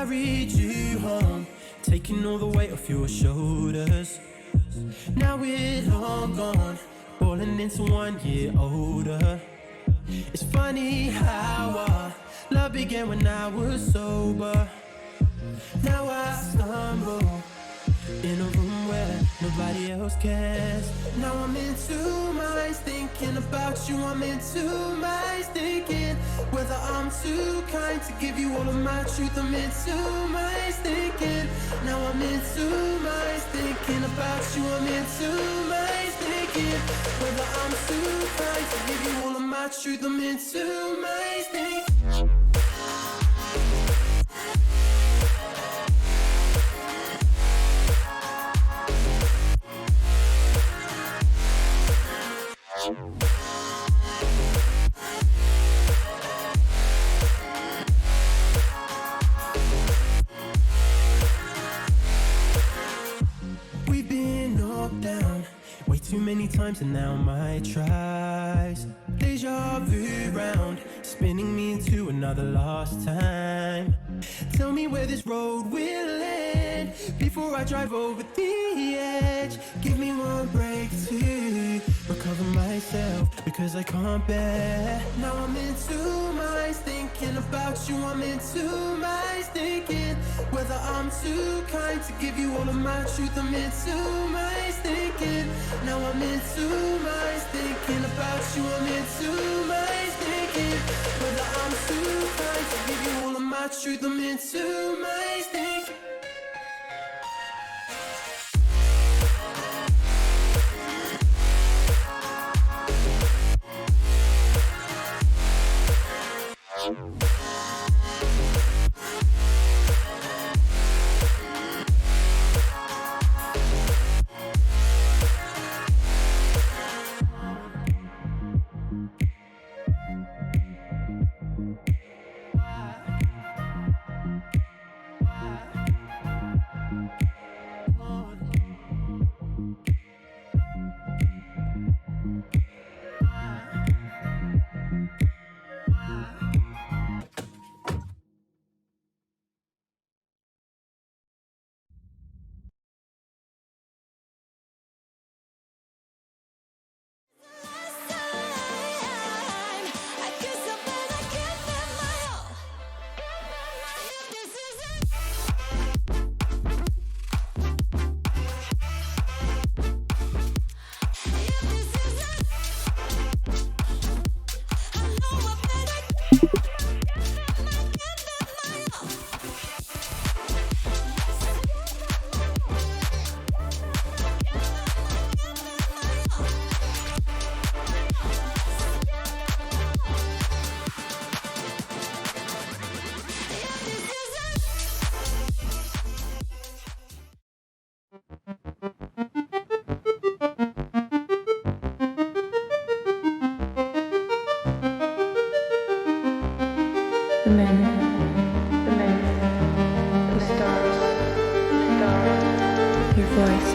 carried you home, taking all the weight off your shoulders. Now we're all gone, falling into 1 year older. It's funny how our love began when I was sober. Now I stumble in a room where nobody else cares. Now I'm in two minds thinking about you. I'm in two minds thinking whether I'm too kind to give you all of my truth. I'm in two minds thinking. Now I'm in two minds thinking about you. I'm in two minds thinking whether I'm too kind to give you all of my truth. I'm in two minds thinking. We've been knocked down way too many times, and now my tries deja vu round, spinning me into another lost time. Tell me where this road will end before I drive over the edge. Give me one break to recover myself, because I can't bear. Now I'm in two minds thinking about you. I'm in two minds thinking whether I'm too kind to give you all of my truth. I'm in two minds thinking. Now I'm in two minds thinking about you. I'm in two minds thinking whether I'm too kind to give you all of my truth. I'm in two minds thinking. The men, the stars, your voice.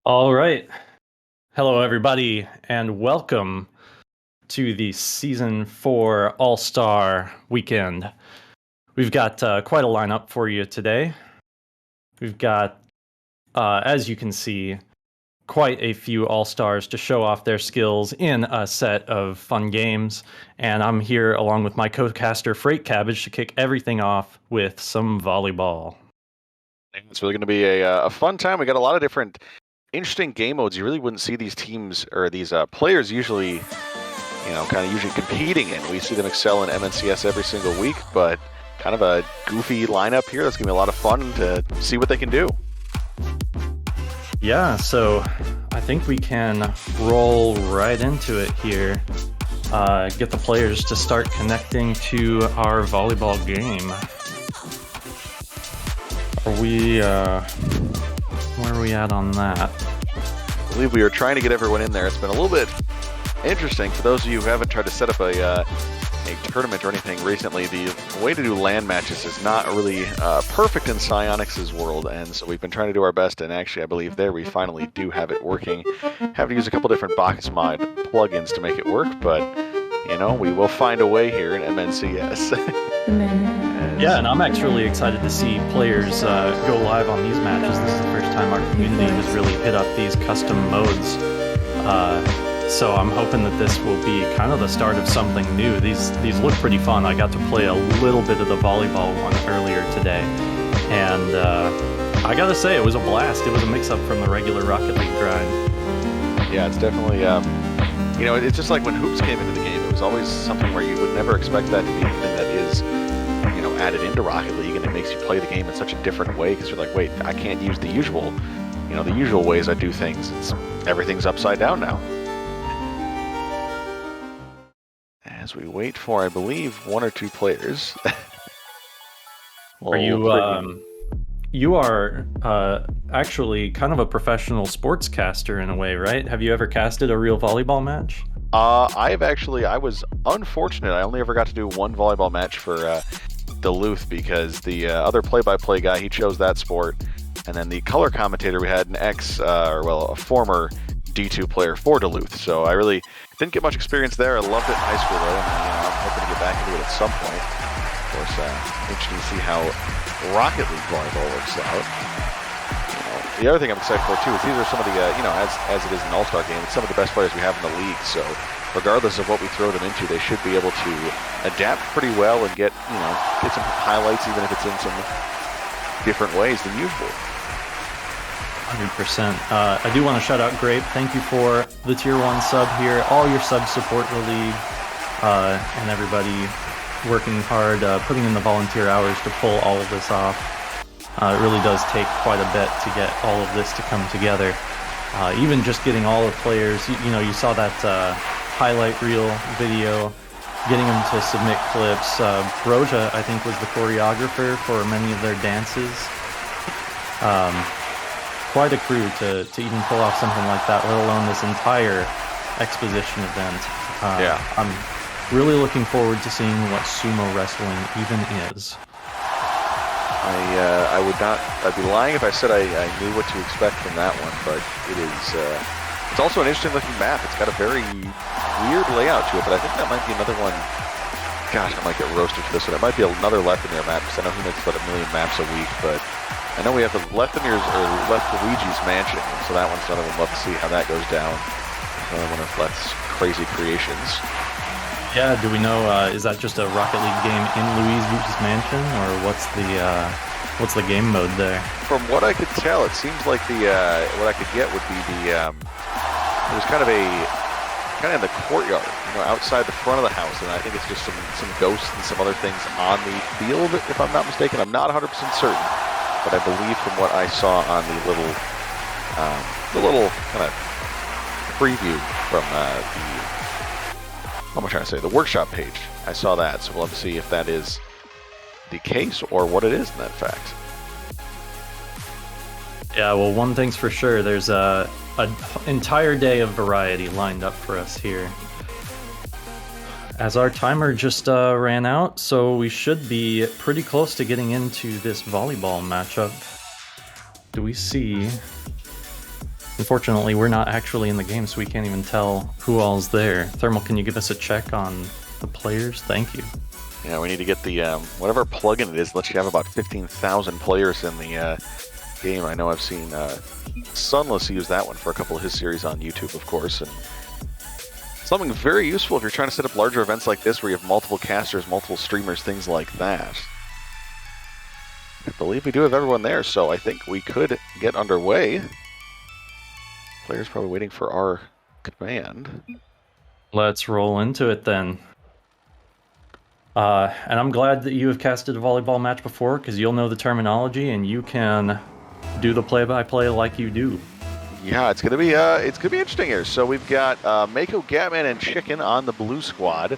All right. Hello, everybody, and welcome to the Season 4 All-Star Weekend. We've got quite a lineup for you today. We've got, as you can see, quite a few All-Stars to show off their skills in a set of fun games. And I'm here along with my co-caster, Freight Cabbage, to kick everything off with some volleyball. It's really going to be a fun time. We got a lot of different interesting game modes. You really wouldn't see these teams or these players usually, kind of usually competing in. We see them excel in MNCS every single week, but kind of a goofy lineup here. That's going to be a lot of fun to see what they can do. Yeah, so I think we can roll right into it here. Get the players to start connecting to our volleyball game. Are we, where are we at on that? I believe we are trying to get everyone in there. It's been a little bit interesting. For those of you who haven't tried to set up a tournament or anything recently, the way to do LAN matches is not really perfect in Psyonix's world, and so we've been trying to do our best, and actually I believe there we finally do have it working. Have to use a couple different box mod plugins to make it work, but we will find a way here in MNCS. Yeah, and I'm actually excited to see players go live on these matches. This is the first time our community has really hit up these custom modes. So I'm hoping that this will be kind of the start of something new. These look pretty fun. I got to play a little bit of the volleyball one earlier today, and I gotta say it was a blast. It was a mix-up from the regular Rocket League grind. Yeah, it's definitely, it's just like when hoops came into the game. It was always something where you would never expect that to be anything that is, added into Rocket League, and it makes you play the game in such a different way because you're like, wait, I can't use the usual ways I do things. Everything's upside down now. As we wait for, I believe, one or two players. Are you? You are actually kind of a professional sportscaster in a way, right? Have you ever casted a real volleyball match? I was unfortunate. I only ever got to do one volleyball match for Duluth because the other play-by-play guy, he chose that sport. And then the color commentator, we had a former D2 player for Duluth. So I really didn't get much experience there. I loved it in high school, though, and I'm hoping to get back into it at some point. Of course, interesting to see how Rocket League volleyball works out. The other thing I'm excited for, too, is these are some of the, as it is an all-star game, it's some of the best players we have in the league. So regardless of what we throw them into, they should be able to adapt pretty well and get some highlights, even if it's in some different ways than usual. 100%. I do want to shout out Grape. Thank you for the Tier 1 sub here. All your subs support the league, and everybody working hard, putting in the volunteer hours to pull all of this off. It really does take quite a bit to get all of this to come together. Even just getting all the players, you saw that highlight reel video, getting them to submit clips. Broja, I think, was the choreographer for many of their dances. Quite a crew to even pull off something like that, let alone this entire exposition event. Yeah. I'm really looking forward to seeing what sumo wrestling even is. I'd be lying if I said I knew what to expect from that one, but it is, it's also an interesting looking map. It's got a very weird layout to it, but I think that might be another one. Gosh, I might get roasted for this one. It might be another Lethamyr map, because I know he makes about 1 million maps a week, but I know we have the Lethamyr's, or Leth Luigi's Mansion, so that one's another one. Love to see how that goes down. Another one of Leth's crazy creations. Yeah, do we know, is that just a Rocket League game in Luigi's Mansion, or what's the game mode there? From what I could tell, it seems like what I could get would be it was kind of in the courtyard, outside the front of the house, and I think it's just some ghosts and some other things on the field, if I'm not mistaken. I'm not 100% certain, but I believe from what I saw on the little kind of preview from the workshop page, I saw that, so we'll have to see if that is the case or what it is in that fact. Yeah, well, one thing's for sure, there's an entire day of variety lined up for us here. As our timer just ran out, so we should be pretty close to getting into this volleyball matchup. Do we see Unfortunately, we're not actually in the game, so we can't even tell who all's there. Thermal, can you give us a check on the players? Thank you. Yeah, we need to get the whatever plugin it is. Lets you have about 15,000 players in the game. I know I've seen Sunless use that one for a couple of his series on YouTube, of course, and something very useful if you're trying to set up larger events like this, where you have multiple casters, multiple streamers, things like that. I believe we do have everyone there, so I think we could get underway. Players probably waiting for our command. Let's roll into it then. And I'm glad that you have casted a volleyball match before, because you'll know the terminology and you can do the play-by-play like you do. Yeah, it's gonna be interesting here. So we've got Mako, Gatman, and Chicken on the blue squad,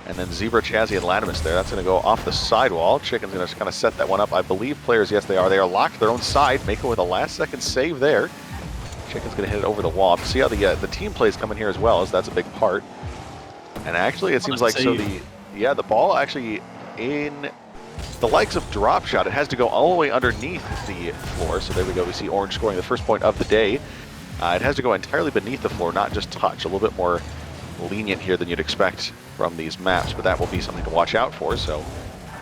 and then Zebra, Chazzy, and Latimus there. That's gonna go off the sidewall. Chicken's gonna kind of set that one up. I believe players, yes, they are locked to their own side. Mako with a last-second save there. Chicken's gonna hit it over the wall. See how the team plays coming here as well, as that's a big part. And actually, it seems like the ball actually in the likes of drop shot, it has to go all the way underneath the floor. So there we go. We see Orange scoring the first point of the day. It has to go entirely beneath the floor, not just touch. A little bit more lenient here than you'd expect from these maps, but that will be something to watch out for. So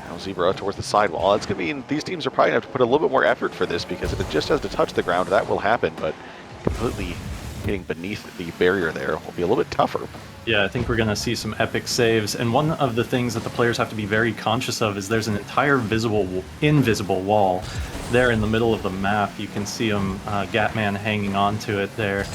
now Zebra towards the sidewall. It's going to mean these teams are probably going to have to put a little bit more effort for this, because if it just has to touch the ground, that will happen. But completely getting beneath the barrier there will be a little bit tougher. Yeah, I think we're going to see some epic saves. And one of the things that the players have to be very conscious of is there's an entire invisible wall there in the middle of the map. You can see him, Gatman, hanging onto it there.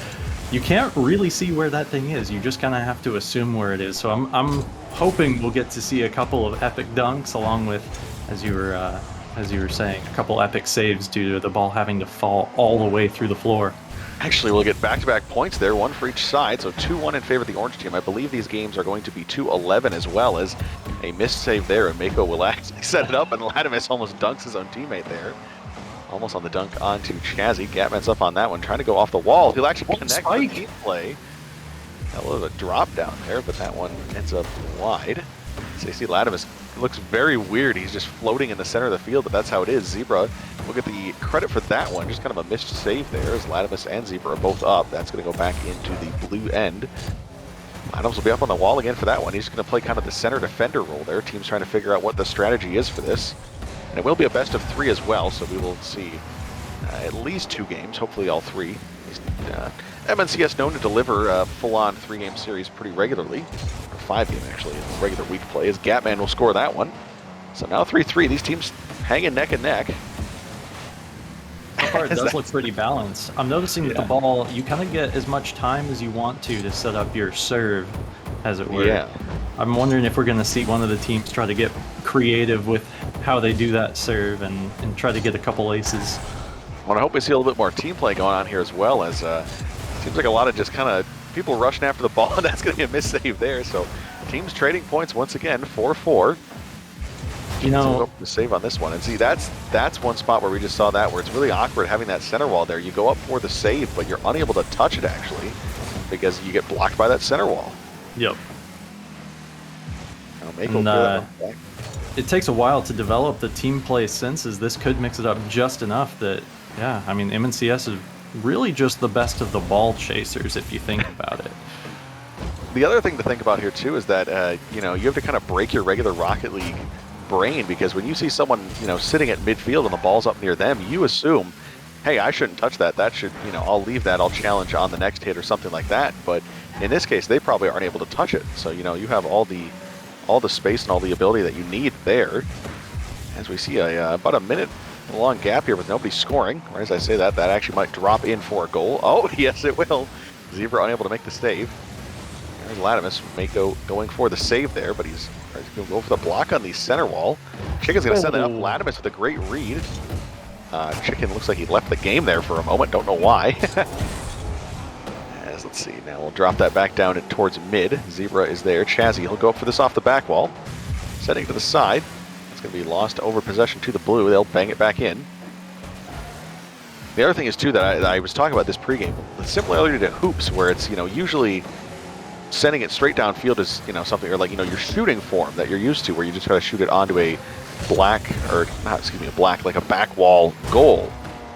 You can't really see where that thing is. You just kind of have to assume where it is. So I'm hoping we'll get to see a couple of epic dunks, along with, as you were saying, a couple epic saves due to the ball having to fall all the way through the floor. Actually, we'll get back-to-back points there, one for each side, so 2-1 in favor of the Orange team. I believe these games are going to be 2-11 as well, as a missed save there, and Mako will actually set it up, and Latimus almost dunks his own teammate there. Almost on the dunk onto Chazzy. Gatman's up on that one, trying to go off the wall. He'll actually connect the team play. A little bit of a drop down there, but that one ends up wide. So you see Latimus looks very weird. He's just floating in the center of the field, but that's how it is. Zebra will get the credit for that one. Just kind of a missed save there, as Latimus and Zebra are both up. That's going to go back into the blue end. Latimus will be up on the wall again for that one. He's going to play kind of the center defender role there. Team's trying to figure out what the strategy is for this. And it will be a best of 3 as well, so we will see at least 2 games, hopefully all 3. MNCS known to deliver a full-on 3-game series pretty regularly, or 5-game actually, in regular week play, as Gatman will score that one. So now 3-3, these teams hanging neck and neck. So far it does look pretty balanced. I'm noticing that the ball, you kind of get as much time as you want to set up your serve, as it were. Yeah. I'm wondering if we're going to see one of the teams try to get creative with how they do that serve and try to get a couple aces. Well, I hope we see a little bit more team play going on here as well, as seems like a lot of just kind of people rushing after the ball, and that's going to be a miss save there. So teams trading points once again, 4-4. You know, the save on this one, and see that's one spot where we just saw that, where it's really awkward having that center wall there. You go up for the save, but you're unable to touch it actually, because you get blocked by that center wall. Yep. And, it takes a while to develop the team play senses. This could mix it up just enough that, yeah, I mean, MNCS is really just the best of the ball chasers if you think about it. The other thing to think about here too is that you know, you have to kind of break your regular Rocket League brain, because when you see someone, you know, sitting at midfield and the ball's up near them, you assume, hey, I shouldn't touch that. That should, you know, I'll leave that. I'll challenge on the next hit or something like that. But in this case, they probably aren't able to touch it. So, you know, you have all the space and all the ability that you need there. As we see about a minute long gap here with nobody scoring. Or as I say that actually might drop in for a goal. Oh, yes, it will. Zebra unable to make the save. There's Latimus, Mako going for the save there, but he's going to go for the block on the center wall. Chicken's going to send that up. Latimus with a great read. Chicken looks like he left the game there for a moment. Don't know why. As let's see, now we'll drop that back down towards mid. Zebra is there. Chazzy, he'll go for this off the back wall. Setting to the side. It's going to be lost over possession to the blue. They'll bang it back in. The other thing is too that I was talking about this pregame. Similarly to hoops, where it's, you know, usually sending it straight downfield is, you know, something, or like, you know, your shooting form that you're used to, where you just try to shoot it onto a black, or not, excuse me, a black, like a back wall goal.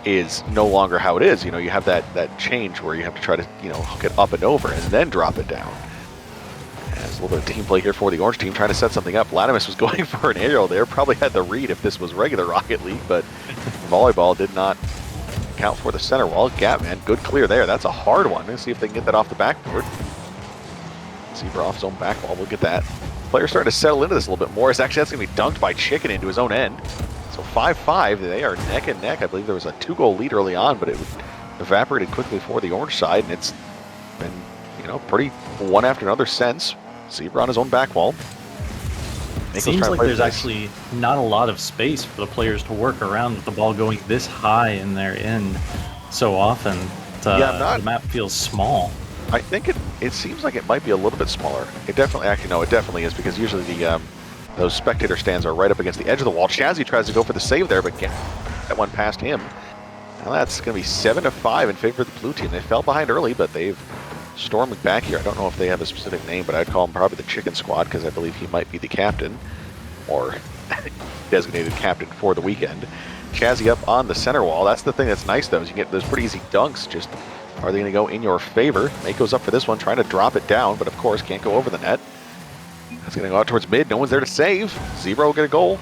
is no longer how it is. You know, you have that change where you have to try to, you know, hook it up and over and then drop it down. There's a little bit of team play here for the orange team, trying to set something up. Latimus was going for an aerial there. Probably had the read if this was regular Rocket League, but volleyball did not count for the center wall. Gatman, good clear there. That's a hard one. Let's see if they can get that off the backboard. Zebra off his own back wall. We'll get that. Player's starting to settle into this a little bit more. It's actually, that's going to be dunked by Chicken into his own end. So 5-5, they are neck and neck. I believe there was a 2-goal lead early on, but it evaporated quickly for the orange side, and it's been, you know, pretty one after another since. Zebra on his own back wall. It seems like there's actually not a lot of space for the players to work around with the ball going this high in their end so often. The map feels small. I think it seems like it might be a little bit smaller. It definitely, actually, no, it definitely is, because usually those spectator stands are right up against the edge of the wall. Chazzy tries to go for the save there, but that one past him. Now that's going to be 7-5 in favor of the blue team. They fell behind early, but they've stormed back here. I don't know if they have a specific name, but I'd call him probably the Chicken Squad, because I believe he might be the captain, or designated captain for the weekend. Chazzy up on the center wall. That's the thing that's nice, though, is you get those pretty easy dunks. Just, are they going to go in your favor? Mako's up for this one, trying to drop it down, but of course can't go over the net. That's going to go out towards mid. No one's there to save. Zebra will get a goal.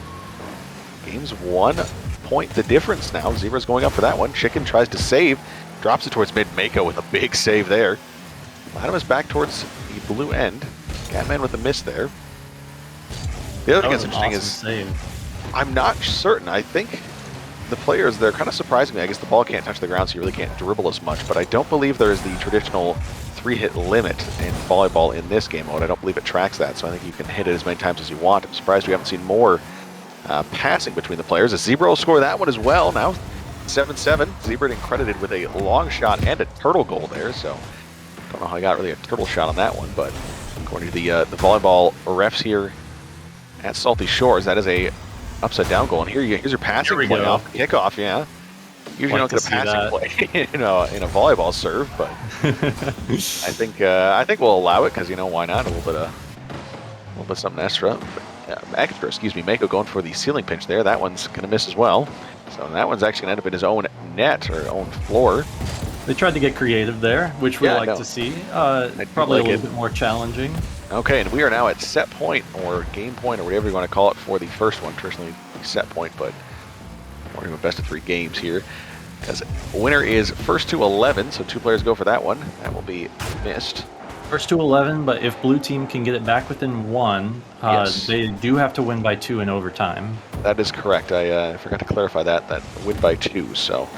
Game's 1 point the difference now. Zebra's going up for that one. Chicken tries to save. Drops it towards mid. Mako with a big save there. Latimus back towards the blue end. Catman with a miss there. The other thing that's interesting is save. I'm not certain. I think the players, they're kind of surprising me. I guess the ball can't touch the ground, so you really can't dribble as much. But I don't believe there's the traditional 3-hit limit in volleyball in this game mode. I don't believe it tracks that, so I think you can hit it as many times as you want. I'm surprised we haven't seen more passing between the players. A Zebra will score that one as well. Now 7-7. Zebra getting credited with a long shot and a turtle goal there, so don't know how he got really a turtle shot on that one, but according to the volleyball refs here at Salty Shores, that is a upside down goal. And here's your passing play off the kickoff. Yeah, usually you don't get a passing play in a volleyball serve, but I think we'll allow it, because, you know, why not? A little bit something extra. Extra, excuse me. Mako going for the ceiling pinch there. That one's gonna miss as well. So that one's actually gonna end up in his own net, or own floor. They tried to get creative there, which we like to see. Probably like a little bit more challenging. Okay, and we are now at set point, or game point, or whatever you want to call it, for the first one. Traditionally set point, but we're doing a best of 3 games here. As winner is first to 11, so 2 players go for that one. That will be missed. First to 11, but if blue team can get it back within 1, yes, they do have to win by 2 in overtime. That is correct. I forgot to clarify that win by 2, so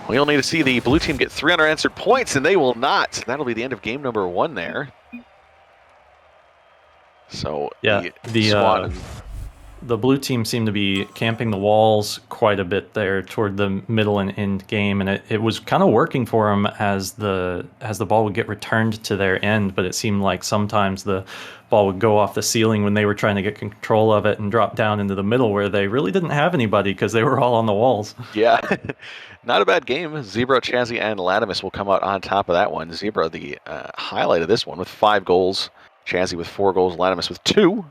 we'll need to see the blue team get 3 unanswered points, and they will not. That'll be the end of game number 1 there. So yeah, the blue team seemed to be camping the walls quite a bit there toward the middle and end game, and it was kind of working for them as the ball would get returned to their end, but it seemed like sometimes the ball would go off the ceiling when they were trying to get control of it and drop down into the middle, where they really didn't have anybody because they were all on the walls. Yeah, not a bad game. Zebra, Chazzy, and Latimus will come out on top of that one. Zebra, the highlight of this one, with 5 goals. Chazzy with 4 goals, Latimus with 2.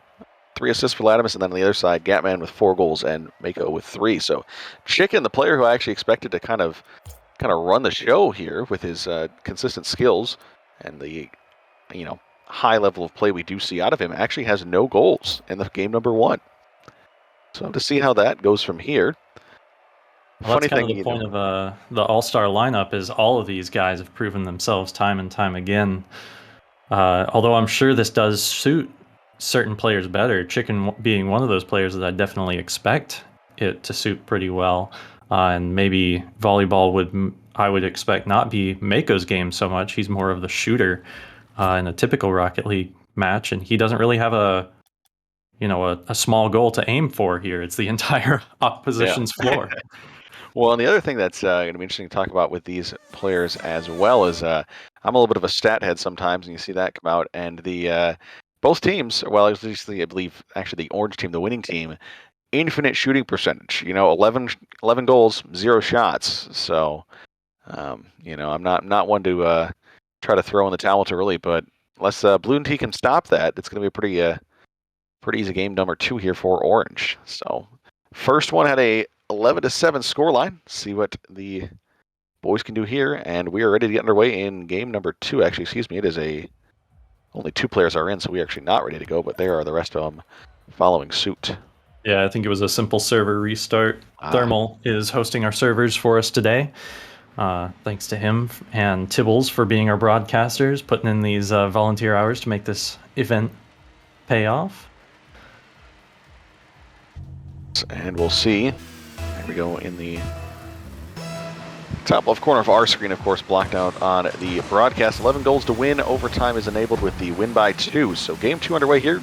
3 assists for Latimus, and then on the other side, Gatman with 4 goals and Mako with 3. So Chicken, the player who I actually expected to kind of run the show here with his consistent skills and the, you know, high level of play we do see out of him, actually has no goals in the game number 1. So to see how that goes from here. Well, that's kind of the point of the all-star lineup, is all of these guys have proven themselves time and time again. Although I'm sure this does suit certain players better, Chicken being one of those players that I definitely expect it to suit pretty well. And maybe volleyball I would expect not be Mako's game so much. He's more of the shooter in a typical Rocket League match, and he doesn't really have a small goal to aim for here. It's the entire opposition's floor. Well, and the other thing that's going to be interesting to talk about with these players as well is I'm a little bit of a stat head sometimes, and you see that come out. And the both teams, well, at least I believe actually the orange team, the winning team, infinite shooting percentage. 11 goals, 0 shots. So, I'm not one to try to throw in the towel too early, but unless blue and T can stop that, it's going to be a pretty easy game number 2 here for orange. So, first one had a 11-7 scoreline. See what the boys can do here, and we are ready to get underway in game number 2. Actually, excuse me, it is only 2 players are in, so we're actually not ready to go, but there are the rest of them following suit. Yeah, I think it was a simple server restart. Thermal is hosting our servers for us today. Thanks to him and Tibbles for being our broadcasters, putting in these volunteer hours to make this event pay off. And we'll see. Here we go in the top left corner of our screen, of course, blocked out on the broadcast. 11 goals to win. Overtime is enabled with the win by 2. So game 2 underway here.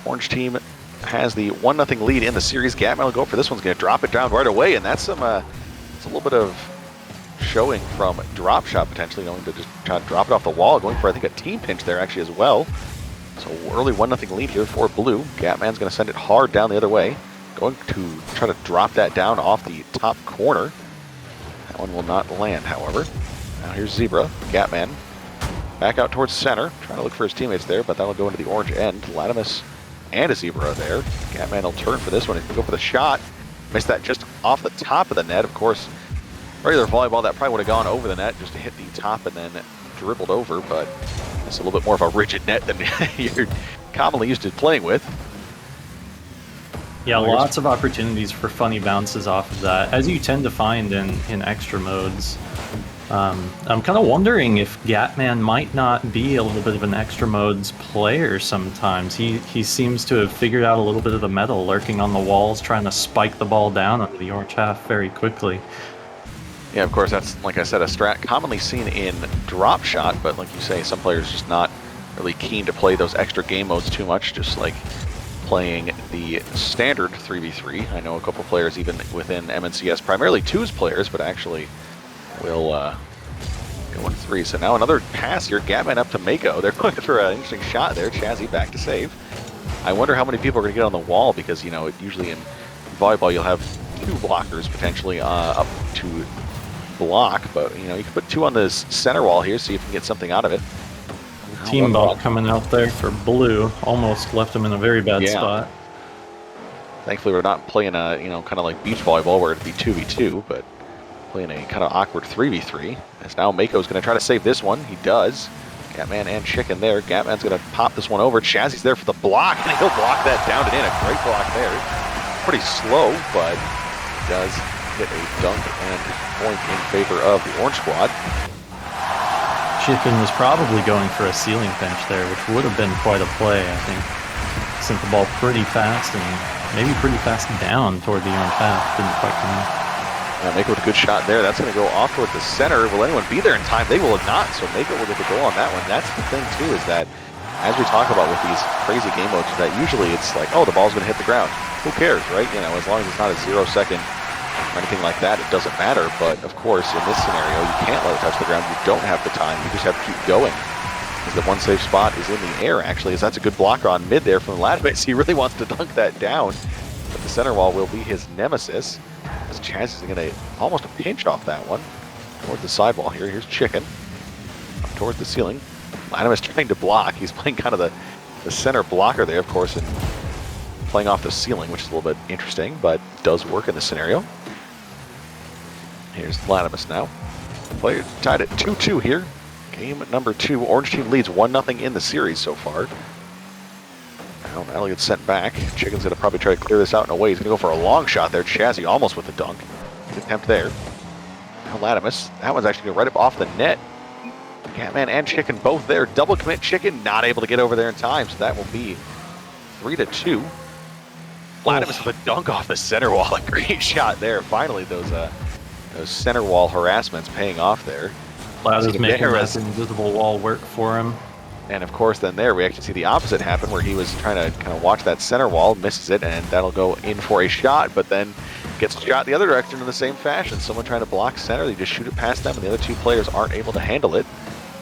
Orange team has the 1-0 lead in the series. Gatman will go for this one's going to drop it down right away, and that's some it's a little bit of showing from drop shot potentially, going to just try to drop it off the wall, going for I think a team pinch there actually as well. So early 1-0 lead here for blue. Gatman's going to send it hard down the other way, going to try to drop that down off the top corner. That one will not land, however. Now here's Zebra. Gatman back out towards center, trying to look for his teammates there, but that'll go into the orange end. Latimus and a Zebra there. Gatman will turn for this one and go for the shot. Missed that just off the top of the net. Of course, regular volleyball, that probably would have gone over the net just to hit the top and then dribbled over, but it's a little bit more of a rigid net than you're commonly used to playing with. Yeah, lots of opportunities for funny bounces off of that, as you tend to find in extra modes. I'm kind of wondering if Gatman might not be a little bit of an extra modes player sometimes. He seems to have figured out a little bit of the metal, lurking on the walls, trying to spike the ball down under the orange half very quickly. Yeah, of course, that's, like I said, a strat commonly seen in drop shot, but like you say, some players just not really keen to play those extra game modes too much, just like playing the standard 3v3. I know a couple players even within MNCS, primarily 2s players, but actually will go in 3. So now another pass here. Gatman up to Mako. They're going for an interesting shot there. Chazzy back to save. I wonder how many people are going to get on the wall, because, you know, usually in volleyball you'll have 2 blockers potentially up to block, but, you know, you can put 2 on this center wall here, see if you can get something out of it. Team ball coming out there for blue. Almost left him in a very bad spot. Thankfully we're not playing a, you know, kind of like beach volleyball where it'd be 2v2, but playing a kind of awkward 3v3. As now Mako's going to try to save this one. He does. Gatman and Chicken there. Gatman's going to pop this one over. Chazzy's there for the block, and he'll block that down and in. A great block there. Pretty slow, but does get a dunk and point in favor of the Orange squad. Chicken was probably going for a ceiling pinch there, which would have been quite a play, I think. Sent the ball pretty fast and maybe pretty fast down toward the orange half. Didn't quite come out. Mako with a good shot there. That's going to go off toward the center. Will anyone be there in time? They will not, so Mako will get the goal on that one. That's the thing, too, is that as we talk about with these crazy game modes, that usually it's like, oh, the ball's going to hit the ground. Who cares, right? You know, as long as it's not a 0 second or anything like that, it doesn't matter. But, of course, in this scenario, you can't let it touch the ground. You don't have the time. You just have to keep going. Because the one safe spot is in the air, actually, as that's a good blocker on mid there from Latimus. He really wants to dunk that down, but the center wall will be his nemesis. As Chaz is going to almost a pinch off that one. Towards the sidewall here. Here's Chicken. Up towards the ceiling. Latimus trying to block. He's playing kind of the center blocker there, of course, and playing off the ceiling, which is a little bit interesting, but does work in this scenario. Here's Latimus now. Player tied at 2-2 here. Game number 2. Orange team leads 1-0 in the series so far. Now that'll get sent back. Chicken's going to probably try to clear this out in a way. He's going to go for a long shot there. Chazzy almost with the dunk. Good attempt there. Now Latimus. That one's actually right up off the net. Catman and Chicken both there. Double commit. Chicken not able to get over there in time, so that will be 3-2. Latimus with a dunk off the center wall. A great shot there. Finally, those center wall harassments paying off there. Latimus making that invisible wall work for him. And of course, then there we actually see the opposite happen, where he was trying to kind of watch that center wall, misses it, and that'll go in for a shot, but then gets shot the other direction in the same fashion. Someone trying to block center, they just shoot it past them, and the other 2 players aren't able to handle it.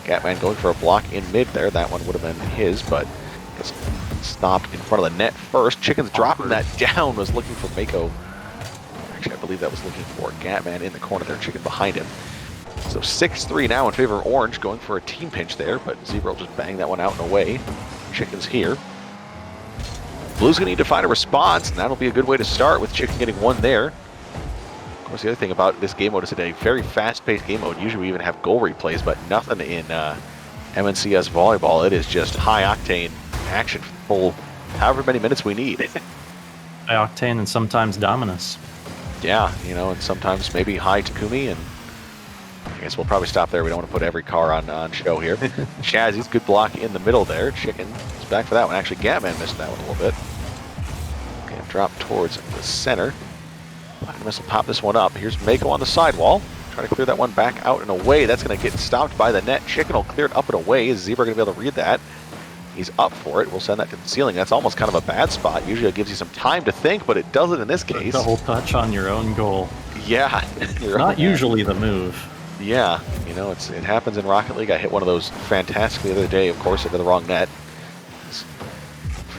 Gatman going for a block in mid there. That one would have been his, but gets stopped in front of the net first. Chicken's dropping that down, was looking for Mako. Actually, I believe that was looking for Gatman in the corner there, Chicken behind him. So 6-3 now in favor of Orange, going for a team pinch there, but Zebra will just bang that one out and away. Chicken's here. Blue's going to need to find a response, and that'll be a good way to start with Chicken getting one there. Of course, the other thing about this game mode is it's a very fast-paced game mode. Usually we even have goal replays, but nothing in MNCS volleyball. It is just high-octane action full however many minutes we need. High Octane and sometimes Dominus. Yeah, you know, and sometimes maybe high Takumi, and I guess we'll probably stop there. We don't want to put every car on show here. Chazzy's good block in the middle there. Chicken is back for that one. Actually, Gatman missed that one a little bit. Okay, drop towards the center. Latimus will pop this one up. Here's Mako on the sidewall. Trying to clear that one back out and away. That's going to get stopped by the net. Chicken will clear it up and away. Is Zebra going to be able to read that? He's up for it. We'll send that to the ceiling. That's almost kind of a bad spot. Usually it gives you some time to think, but it doesn't in this case. Double touch on your own goal. Yeah. Not usually the move. Yeah, you know, it happens in Rocket League. I hit one of those fantastically the other day, of course, into the wrong net.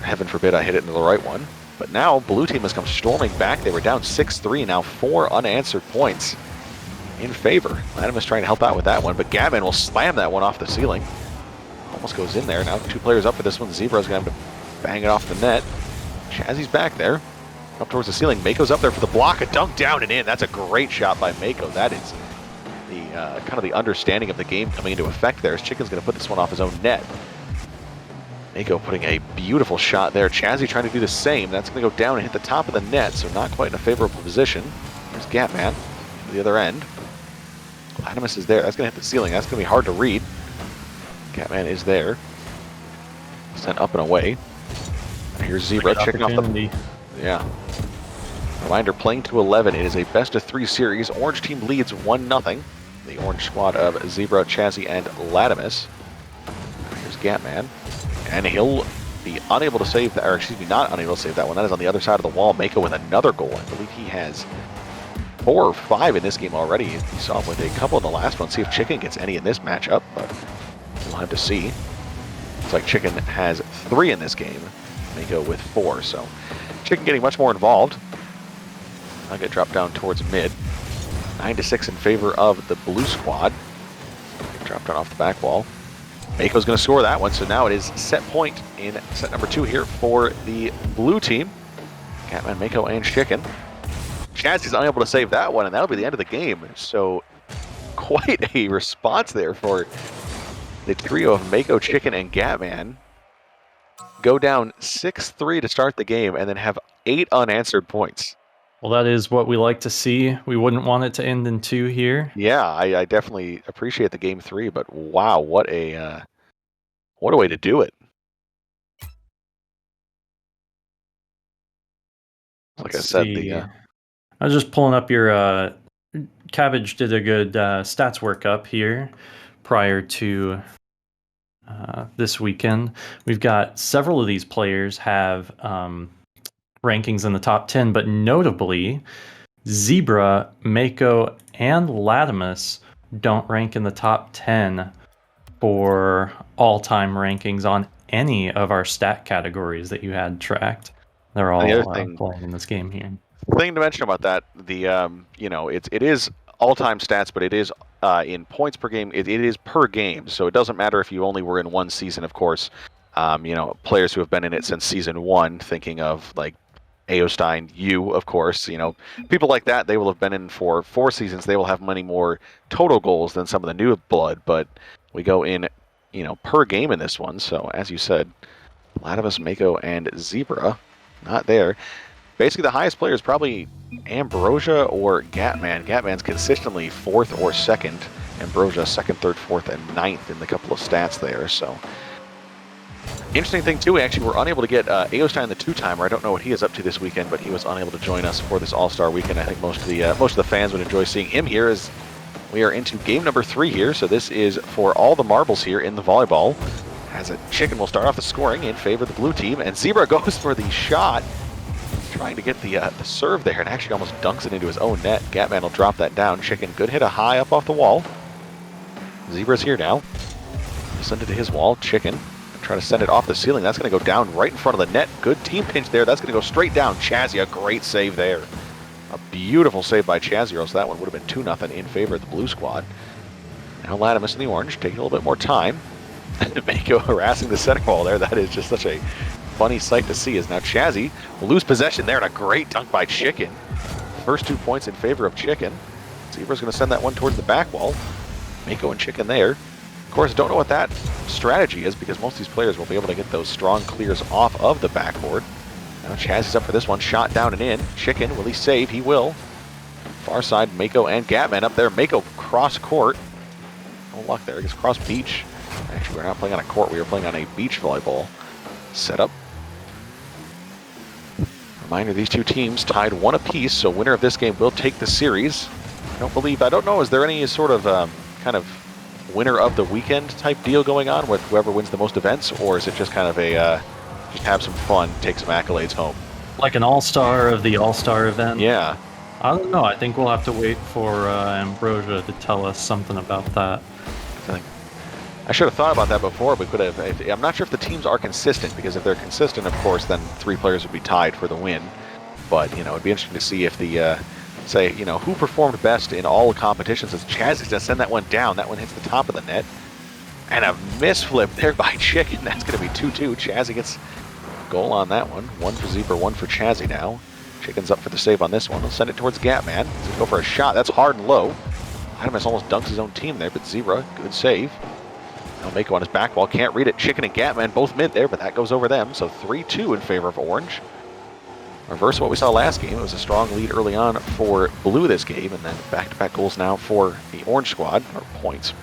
Heaven forbid I hit it into the right one. But now, blue team has come storming back. They were down 6-3, now 4 unanswered points in favor. Latimus trying to help out with that one, but Gavin will slam that one off the ceiling. Almost goes in there. Now 2 players up for this one. Zebra's going to have to bang it off the net. Chazzy's back there, up towards the ceiling. Mako's up there for the block. A dunk down and in. That's a great shot by Mako. That is the kind of the understanding of the game coming into effect there, as Chicken's going to put this one off his own net. Mako putting a beautiful shot there. Chazzy trying to do the same. That's going to go down and hit the top of the net, so not quite in a favorable position. There's Gatman to the other end. Latimus is there. That's going to hit the ceiling. That's going to be hard to read. Gatman is there. Sent up and away. Here's Zebra checking off the... Yeah. Reminder, playing to 11. It is a best-of-3 series. Orange team leads 1-0. The orange squad of Zebra, Chazzy, and Latimus. Here's Gatman. And he'll be unable to save that, or excuse me, not unable to save that one. That is on the other side of the wall. Mako with another goal. I believe he has 4 or 5 in this game already. You saw him with a couple in the last one. See if Chicken gets any in this matchup, but we'll have to see. Looks like Chicken has 3 in this game. Mako with 4, so Chicken getting much more involved. I'll get dropped down towards mid. 9-6 in favor of the blue squad. Dropped down off the back wall. Mako's going to score that one, so now it is set point in set number 2 here for the blue team. Catman, Mako, and Chicken. Chazzy's unable to save that one, and that'll be the end of the game. So quite a response there for the trio of Mako, Chicken, and Gatman. Go down 6-3 to start the game, and then have 8 unanswered points. Well, that is what we like to see. We wouldn't want it to end in 2 here. Yeah, I definitely appreciate the game 3, but wow, what a way to do it. Like I said, I was just pulling up your Cabbage did a good stats workup here prior to this weekend. We've got several of these players have rankings in the top 10, but notably Zebra, Mako, and Latimus don't rank in the top 10 for all-time rankings on any of our stat categories that you had tracked. They're all playing in this game here. Thing to mention about that, the you know, it is all-time stats, but it is in points per game. It is per game, so it doesn't matter if you only were in one season, of course. You know, players who have been in it since season 1, thinking of like Aostein, you, of course, you know, people like that, they will have been in for 4 seasons. They will have many more total goals than some of the new blood, but we go in, you know, per game in this one. So as you said, Latimus, Mako, and Zebra, not there. Basically, the highest player is probably Ambrosia or Gatman. Gatman's consistently 4th or 2nd. Ambrosia 2nd, 3rd, 4th, and 9th in the couple of stats there, so... Interesting thing, too, we actually were unable to get Aostein the 2-timer. I don't know what he is up to this weekend, but he was unable to join us for this All-Star weekend. I think most of the fans would enjoy seeing him here, as we are into game number 3 here. So this is for all the marbles here in the volleyball. As a Chicken will start off the scoring in favor of the blue team, and Zebra goes for the shot, trying to get the serve there, and actually almost dunks it into his own net. Gatman will drop that down. Chicken, good hit, a high up off the wall. Zebra's here now. Send it to his wall. Chicken trying to send it off the ceiling. That's going to go down right in front of the net. Good team pinch there. That's going to go straight down. Chazzy, a great save there. A beautiful save by Chazzy, or else that one would have been 2-0 in favor of the blue squad. Now Latimus in the orange, taking a little bit more time. Mako harassing the center wall there. That is just such a funny sight to see, as now Chazzy will lose possession there, and a great dunk by Chicken. first 2 points in favor of Chicken. Zebra's going to send that one towards the back wall. Mako and Chicken there. Of course, don't know what that strategy is because most of these players will be able to get those strong clears off of the backboard. Now Chazzy's up for this one. Shot down and in. Chicken, will he save? He will. Far side, Mako and Gatman up there. Mako cross court. No luck there. I guess cross beach. Actually, we're not playing on a court. We are playing on a beach volleyball setup. Reminder, these two teams tied 1 apiece, so winner of this game will take the series. I don't know, is there any sort of kind of winner of the weekend type deal going on with whoever wins the most events, or is it just kind of a just have some fun, take some accolades home? Like an all-star of the all-star event? Yeah. I don't know. I think we'll have to wait for Ambrosia to tell us something about that. I should have thought about that before. We could have. I'm not sure if the teams are consistent, because if they're consistent, of course, then 3 players would be tied for the win. But, it'd be interesting to see if the, say, who performed best in all competitions. As Chazzy's going to send that one down. That one hits the top of the net. And a misflip there by Chicken. That's going to be 2-2. Chazzy gets a goal on that one. 1 for Zebra, 1 for Chazzy now. Chicken's up for the save on this one. He'll send it towards Gatman. He's going to go for a shot. That's hard and low. Adamus almost dunks his own team there, but Zebra, good save. Now Mako on his back wall, can't read it. Chicken and Gatman both mid there, but that goes over them. So 3-2 in favor of Orange. Reverse what we saw last game. It was a strong lead early on for Blue this game, and then back-to-back goals now for the Orange squad, or points.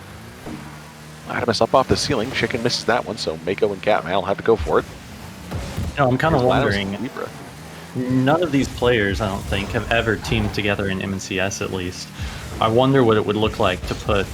Adamus up off the ceiling. Chicken misses that one, so Mako and Gatman will have to go for it. I'm kind of Here's wondering, Zebra. none of these players, I don't think, have ever teamed together in MNCS at least. I wonder what it would look like to put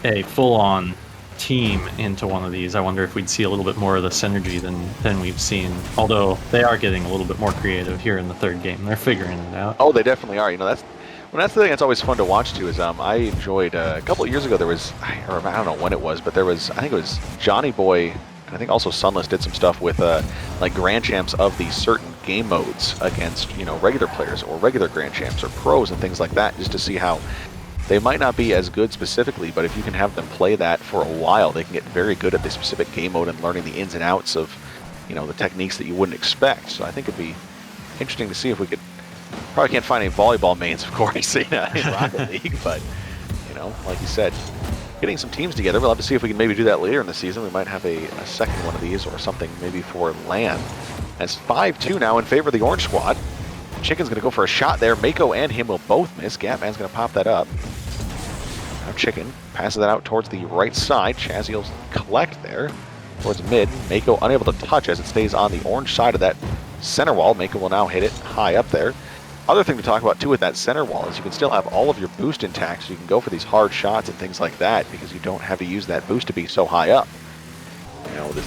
a full-on team into one of these. I wonder if we'd see a little bit more of the synergy than we've seen. Although they are getting a little bit more creative here in the 3rd game. They're figuring it out. Oh, they definitely are. That's the thing that's always fun to watch too. Is I enjoyed a couple of years ago there was, I don't know when it was, but there was, I think it was Johnny Boy, and I think also Sunless did some stuff with like Grand Champs of these certain game modes against regular players or regular Grand Champs or pros and things like that, just to see how they might not be as good specifically, but if you can have them play that for a while, they can get very good at the specific game mode and learning the ins and outs of, the techniques that you wouldn't expect. So I think it'd be interesting to see if we could. Probably can't find any volleyball mains, of course, in Rocket League, but like you said, getting some teams together. We'll have to see if we can maybe do that later in the season. We might have a second one of these or something maybe for LAN. That's 5-2 now in favor of the Orange squad. Chicken's going to go for a shot there. Mako and him will both miss. Gatman's going to pop that up. Now Chicken passes that out towards the right side. Chazzy will collect there towards mid. Mako unable to touch as it stays on the Orange side of that center wall. Mako will now hit it high up there. Other thing to talk about too with that center wall is you can still have all of your boost intact, so you can go for these hard shots and things like that because you don't have to use that boost to be so high up.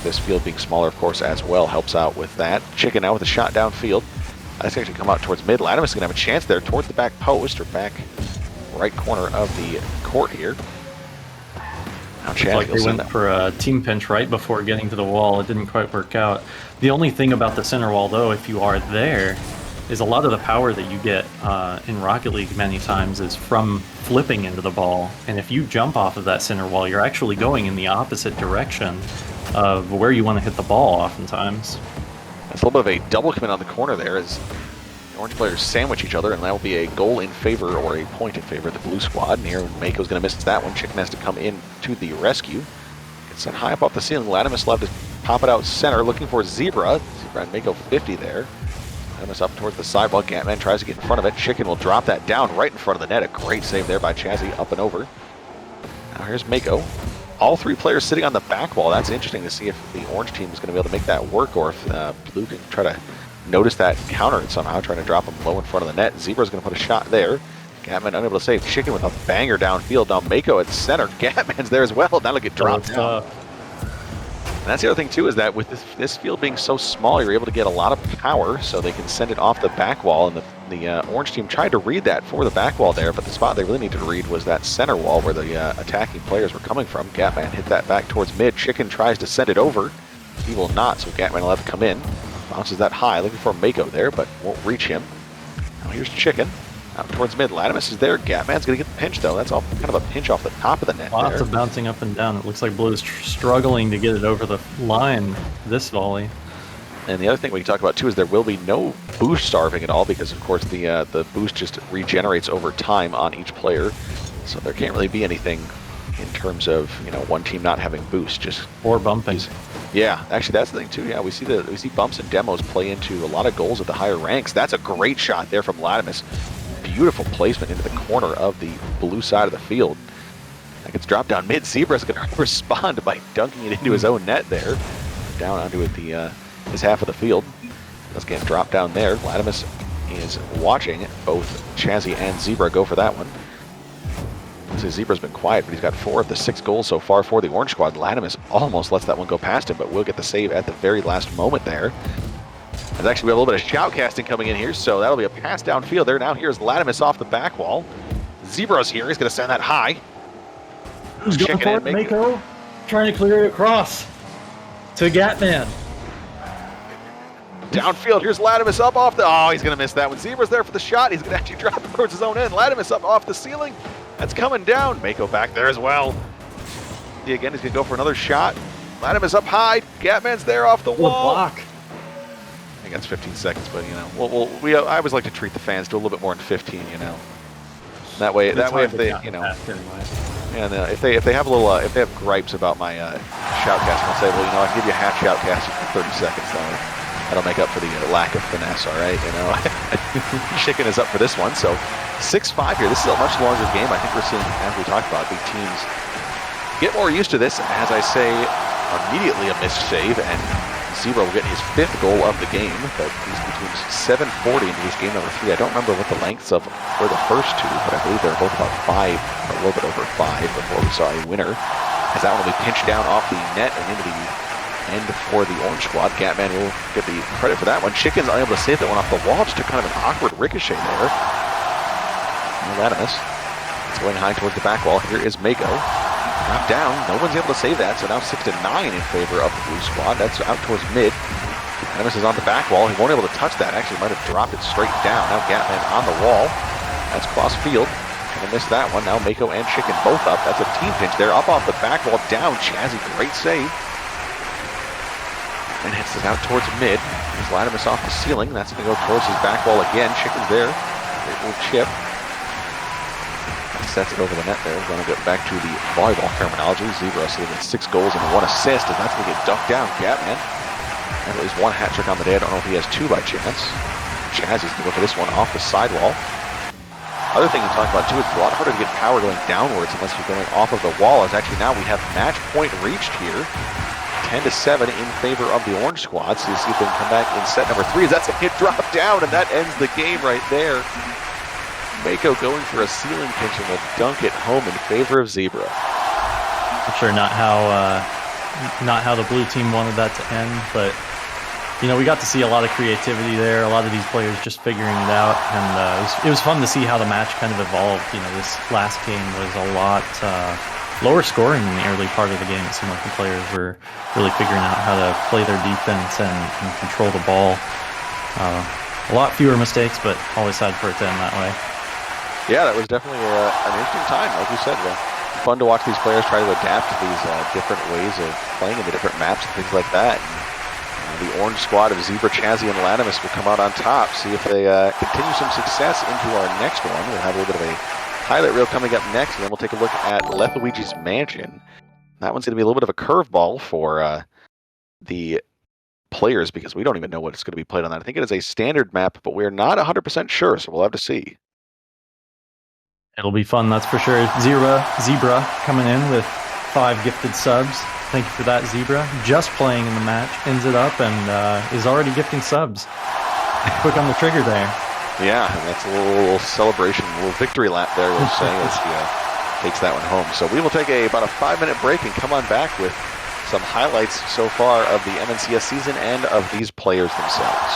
This field being smaller, of course, as well helps out with that. Chicken now with a shot downfield. That's actually come out towards mid. Latimus is going to have a chance there towards the back post or back right corner of the court here. Now Chaz Like they went for a team pinch right before getting to the wall. It didn't quite work out. The only thing about the center wall, though, if you are there, is a lot of the power that you get in Rocket League many times is from flipping into the ball. And if you jump off of that center wall, you're actually going in the opposite direction of where you want to hit the ball oftentimes. That's a little bit of a double commit on the corner there as the Orange players sandwich each other, and that will be a goal in favor or a point in favor of the Blue squad. And here Mako's going to miss that one. Chicken has to come in to the rescue. Gets sent high up off the ceiling. Latimus left to pop it out center, looking for Zebra. Zebra and Mako 50 there. Latimus up towards the sidewall. Gatman tries to get in front of it. Chicken will drop that down right in front of the net. A great save there by Chazzy, up and over. Now here's Mako. All 3 players sitting on the back wall. That's interesting to see if the Orange team is going to be able to make that work, or if Blue can try to notice that counter and somehow trying to drop him low in front of the net. Zebra's going to put a shot there. Gatman unable to save. Chicken with a banger downfield. Now Mako at center. Gatman's there as well. That'll get dropped down. And that's the other thing too, is that with this field being so small, you're able to get a lot of power, so they can send it off the back wall. And the Orange team tried to read that for the back wall there, but the spot they really needed to read was that center wall where the attacking players were coming from. Gatman hit that back towards mid. Chicken tries to send it over. He will not, so Gatman will have to come in. Bounces that high, looking for Mako there, but won't reach him. Now here's Chicken. Out towards mid. Latimus is there. Gatman's going to get the pinch, though. That's all kind of a pinch off the top of the net. Lots there. of bouncing up and down. It looks like Blue is struggling to get it over the line this volley. And the other thing we can talk about too is there will be no boost starving at all because, of course, the boost just regenerates over time on each player. So there can't really be anything in terms of one team not having boost. Just or bumping. Yeah, actually that's the thing too. Yeah, we see bumps and demos play into a lot of goals at the higher ranks. That's a great shot there from Latimus. Beautiful placement into the corner of the blue side of the field. That gets dropped down mid. Zebra's going to respond by dunking it into his own net there, down onto his half of the field. Does get dropped down there. Latimus is watching both Chazzy and Zebra go for that one. So Zebra's been quiet, but he's got 4 of the 6 goals so far for the Orange Squad. Latimus almost lets that one go past him, but will get the save at the very last moment there. There's actually we have a little bit of shoutcasting coming in here, so that'll be a pass downfield there. Now here's Latimus off the back wall. Zebra's here. He's going to send that high. Who's going for it? Mako trying to clear it across to Gatman. Downfield, here's Latimus up off the... Oh, he's going to miss that one. Zebra's there for the shot. He's going to actually drop it towards his own end. Latimus up off the ceiling. That's coming down. Mako back there as well. Again, he's going to go for another shot. Latimus up high. Gatman's there off the wall. Block. I think that's 15 seconds, but I always like to treat the fans to a little bit more than 15. That way, if they, and if they have a little, if they have gripes about my shoutcast, I'll say, well, I can give you a half shoutcast for 30 seconds. That'll make up for the lack of finesse. All right, Chicken is up for this one, so 6-5 here. This is a much longer game. I think we're seeing, as we talked about, big teams get more used to this. As I say, immediately a missed save, and Zebra will get his 5th goal of the game, but he's between 7:40 into his game number 3. I don't remember what the lengths of were the first 2, but I believe they're both about 5, or a little bit over 5 before we saw a winner. As that one will be pinched down off the net and into the end for the Orange Squad. Gatman will get the credit for that one. Chicken's unable to save that one off the wall. Just took kind of an awkward ricochet there. Latimus. It's going high towards the back wall. Here is Mako. Dropped down. No one's able to save that, so now 6-9 in favor of the Blue Squad. That's out towards mid. Latimus is on the back wall. He won't be able to touch that. Actually, might have dropped it straight down. Now Gatman on the wall. That's cross field. Gonna miss that one. Now Mako and Chicken both up. That's a team pinch there. Up off the back wall. Down. Chazzy. Great save. And hits it out towards mid. There's Latimus off the ceiling. That's going to go towards his back wall again. Chicken's there. Great little chip. Sets it over the net there. We're going to get back to the volleyball terminology. Zebra sitting at 6 goals and 1 assist, and that's going to get ducked down. Gatman has at least 1 hat trick on the day. I don't know if he has 2 by chance. Chazzy's going to go for this one off the sidewall. Other thing you talk about too is it's a lot harder to get power going downwards unless you're going off of the wall. As actually now we have match point reached here. 10-7 in favor of the Orange Squad. So you see if they can come back in set number 3. That's a hit drop down, and that ends the game right there. Mako going for a ceiling pinch and will dunk it home in favor of Zebra. I'm sure not how the blue team wanted that to end, but we got to see a lot of creativity there. A lot of these players just figuring it out, and it was fun to see how the match kind of evolved. This last game was a lot lower scoring in the early part of the game. It seemed like the players were really figuring out how to play their defense and control the ball. A lot fewer mistakes, but always sad for it to end that way. Yeah, that was definitely an interesting time. Like you said, fun to watch these players try to adapt to these different ways of playing in the different maps and things like that. And, the Orange Squad of Zebra, Chazzy, and Latimus will come out on top. See if they continue some success into our next one. We'll have a little bit of a highlight reel coming up next, and then we'll take a look at Lethuigi's Mansion. That one's going to be a little bit of a curveball for the players because we don't even know what it's going to be played on that. I think it is a standard map, but we're not 100% sure, so we'll have to see. It'll be fun, that's for sure. Zebra coming in with 5 gifted subs. Thank you for that, Zebra. Just playing in the match, ends it up, and is already gifting subs. Quick on the trigger there. Yeah, and that's a little celebration, a little victory lap there, we'll say, as he takes that one home. So we will take about a 5-minute break and come on back with some highlights so far of the MNCS season and of these players themselves.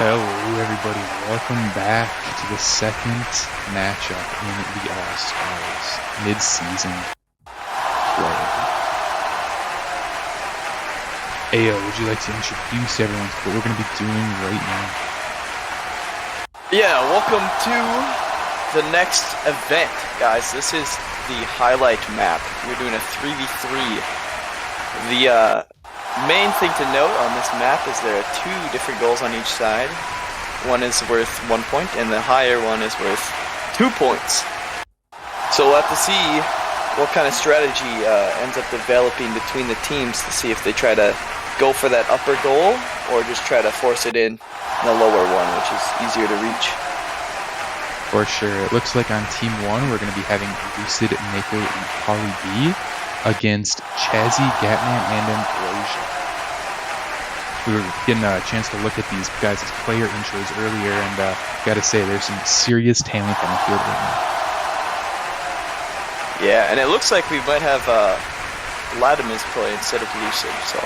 Hello, everybody. Welcome back to the second matchup in the All-Stars mid-season play. Ayo, would you like to introduce everyone to what we're going to be doing right now? Yeah, welcome to the next event, guys. This is the highlight map. We're doing a 3v3. The main thing to note on this map is there are 2 different goals on each side. One is worth 1 point, and the higher one is worth 2 points. So we'll have to see what kind of strategy ends up developing between the teams to see if they try to go for that upper goal or just try to force it in the lower one, which is easier to reach. For sure. It looks like on Team 1, we're going to be having Lucid, Mako, and Polly B against Chazzy, Gatman, and Ambrosia. We were getting a chance to look at these guys' player intros earlier, and gotta say, there's some serious talent on the field right now. Yeah, and it looks like we might have Latimus play instead of Lucid, so...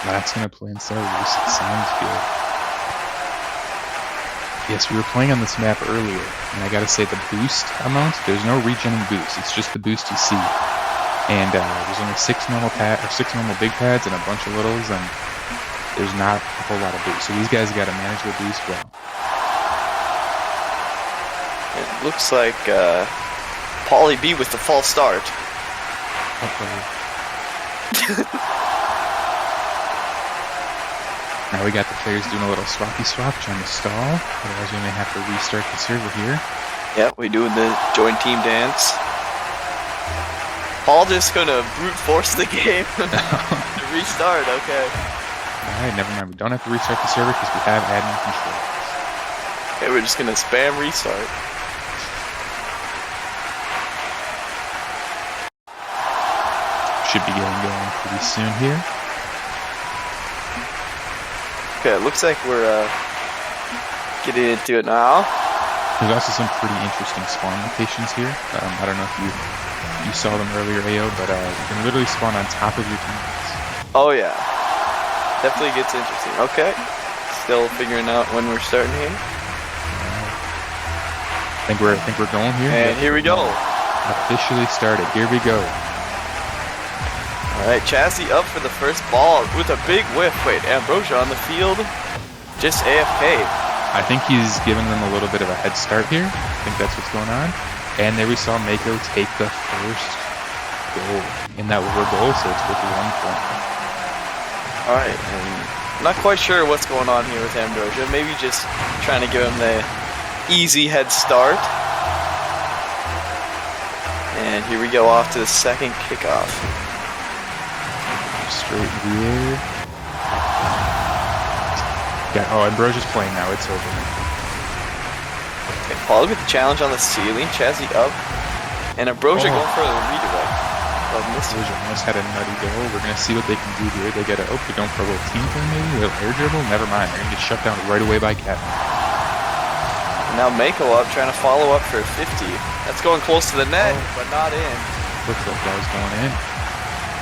That's gonna play instead of Lucid. Sounds good. Yes, we were playing on this map earlier, and I gotta say, the boost amount, there's no regenning boost, it's just the boost you see. And there's only 6 normal big pads and a bunch of littles, and there's not a whole lot of boost. So these guys got to manage their boost well. It looks like Polly B with the false start. Now we got the players doing a little swappy swap, trying to stall. Otherwise we may have to restart the server here. Yeah, we're doing the join team dance. Paul just gonna brute force the game to restart, okay. Alright, never mind. We don't have to restart the server because we have admin controls. Okay, we're just gonna spam restart. Should be getting going pretty soon here. Okay, it looks like we're getting into it now. There's also some pretty interesting spawn locations here. I don't know if you saw them earlier, AO, but you can literally spawn on top of your teammates. Oh yeah. Definitely gets interesting. Okay. Still figuring out when we're starting here. I think we're going here. And here we go. Officially started. Here we go. Alright, Chazzy up for the first ball with a big whiff. Wait, Ambrosia on the field. Just AFK. I think he's giving them a little bit of a head start here. I think that's what's going on. And there we saw Mako take the first goal in that lower goal, so it's with 1 point. Alright, and not quite sure what's going on here with Ambrosia. Maybe just trying to give him the easy head start. And here we go off to the second kickoff. Straight in the air. Yeah, oh, Ambrosia's playing now. It's over. Okay, Paul with the challenge on the ceiling. Chazzy up. And Ambrosia going for a redirect. Ambrosia almost had a nutty goal. We're going to see what they can do here. They get a, oh, they're going for a little team thing maybe? A little air dribble? Never mind. They're going to get shut down right away by Cat. Now Mako up, trying to follow up for a 50. That's going close to the net, but not in. Looks like that was going in.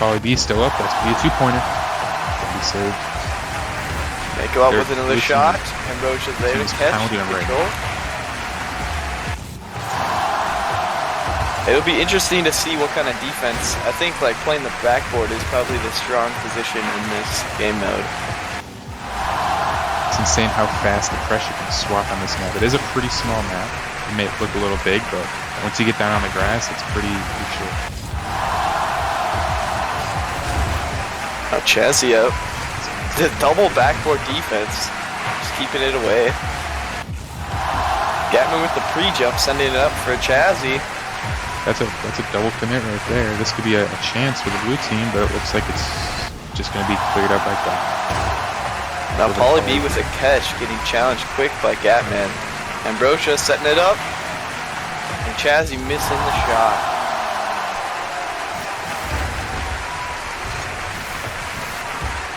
Polly B still up. That's going to be a 2-pointer. That'll be saved. Mako up with another shot. Ambrosia's there to catch. Control. It'll be interesting to see what kind of defense. I think like playing the backboard is probably the strong position in this game mode. It's insane how fast the pressure can swap on this map. It is a pretty small map. It may look a little big, but once you get down on the grass, it's pretty short. Now Chazzy up. The double backboard defense. Just keeping it away. Gatman with the pre-jump, sending it up for Chazzy. That's a double commit right there. This could be a chance for the blue team, but it looks like it's just going to be cleared up like that. Now Polly B with a catch, getting challenged quick by Gatman. Ambrosia setting it up, and Chazzy missing the shot.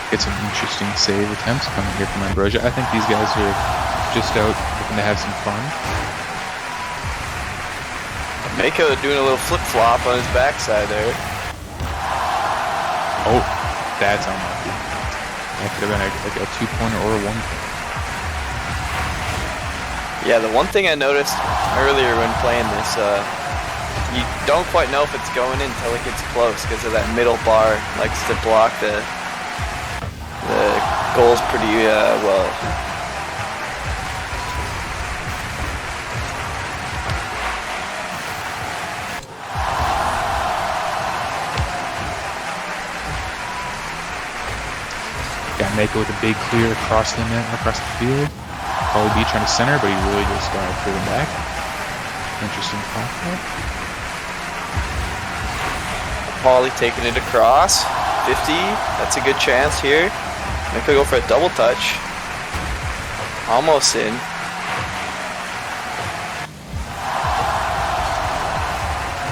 Get some interesting save attempts coming here from Ambrosia. I think these guys are just out looking to have some fun. Mako doing a little flip-flop on his backside there. Oh, that's unlucky. That could have been like a 2-pointer or a 1-pointer. Yeah, the one thing I noticed earlier when playing this, you don't quite know if it's going in until it gets close because of that middle bar likes to block the goals pretty well. Got Mako with a big clear across the net, across the field. Pauly B trying to center, but he really just driven back. Interesting pop. Pauly taking it across. 50. That's a good chance here. Mako go for a double touch. Almost in.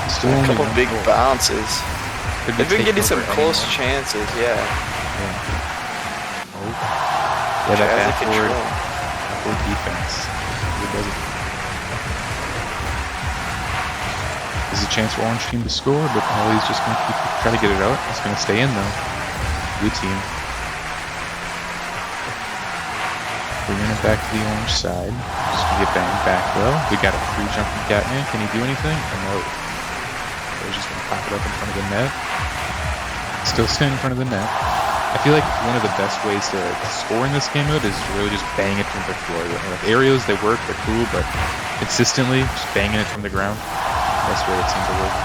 Still A only couple one big goal. bounces. Could be They've been taken getting some over close anyone. chances, yeah. Oh. Yeah, that Jazzy backward control. defense. It doesn't. There's a chance for Orange team to score, but Pauly's just going to try to get it out. It's going to stay in though. Blue team. Bringing it back to the orange side. Just going to get banged back though. We got a free jump from Gatman. Can he do anything? Or no? He's just going to pop it up in front of the net. Still staying in front of the net. I feel like one of the best ways to score in this game mode is to really just bang it from the floor. Like aerials, they work, they're cool, but consistently just banging it from the ground. That's where it seems to work.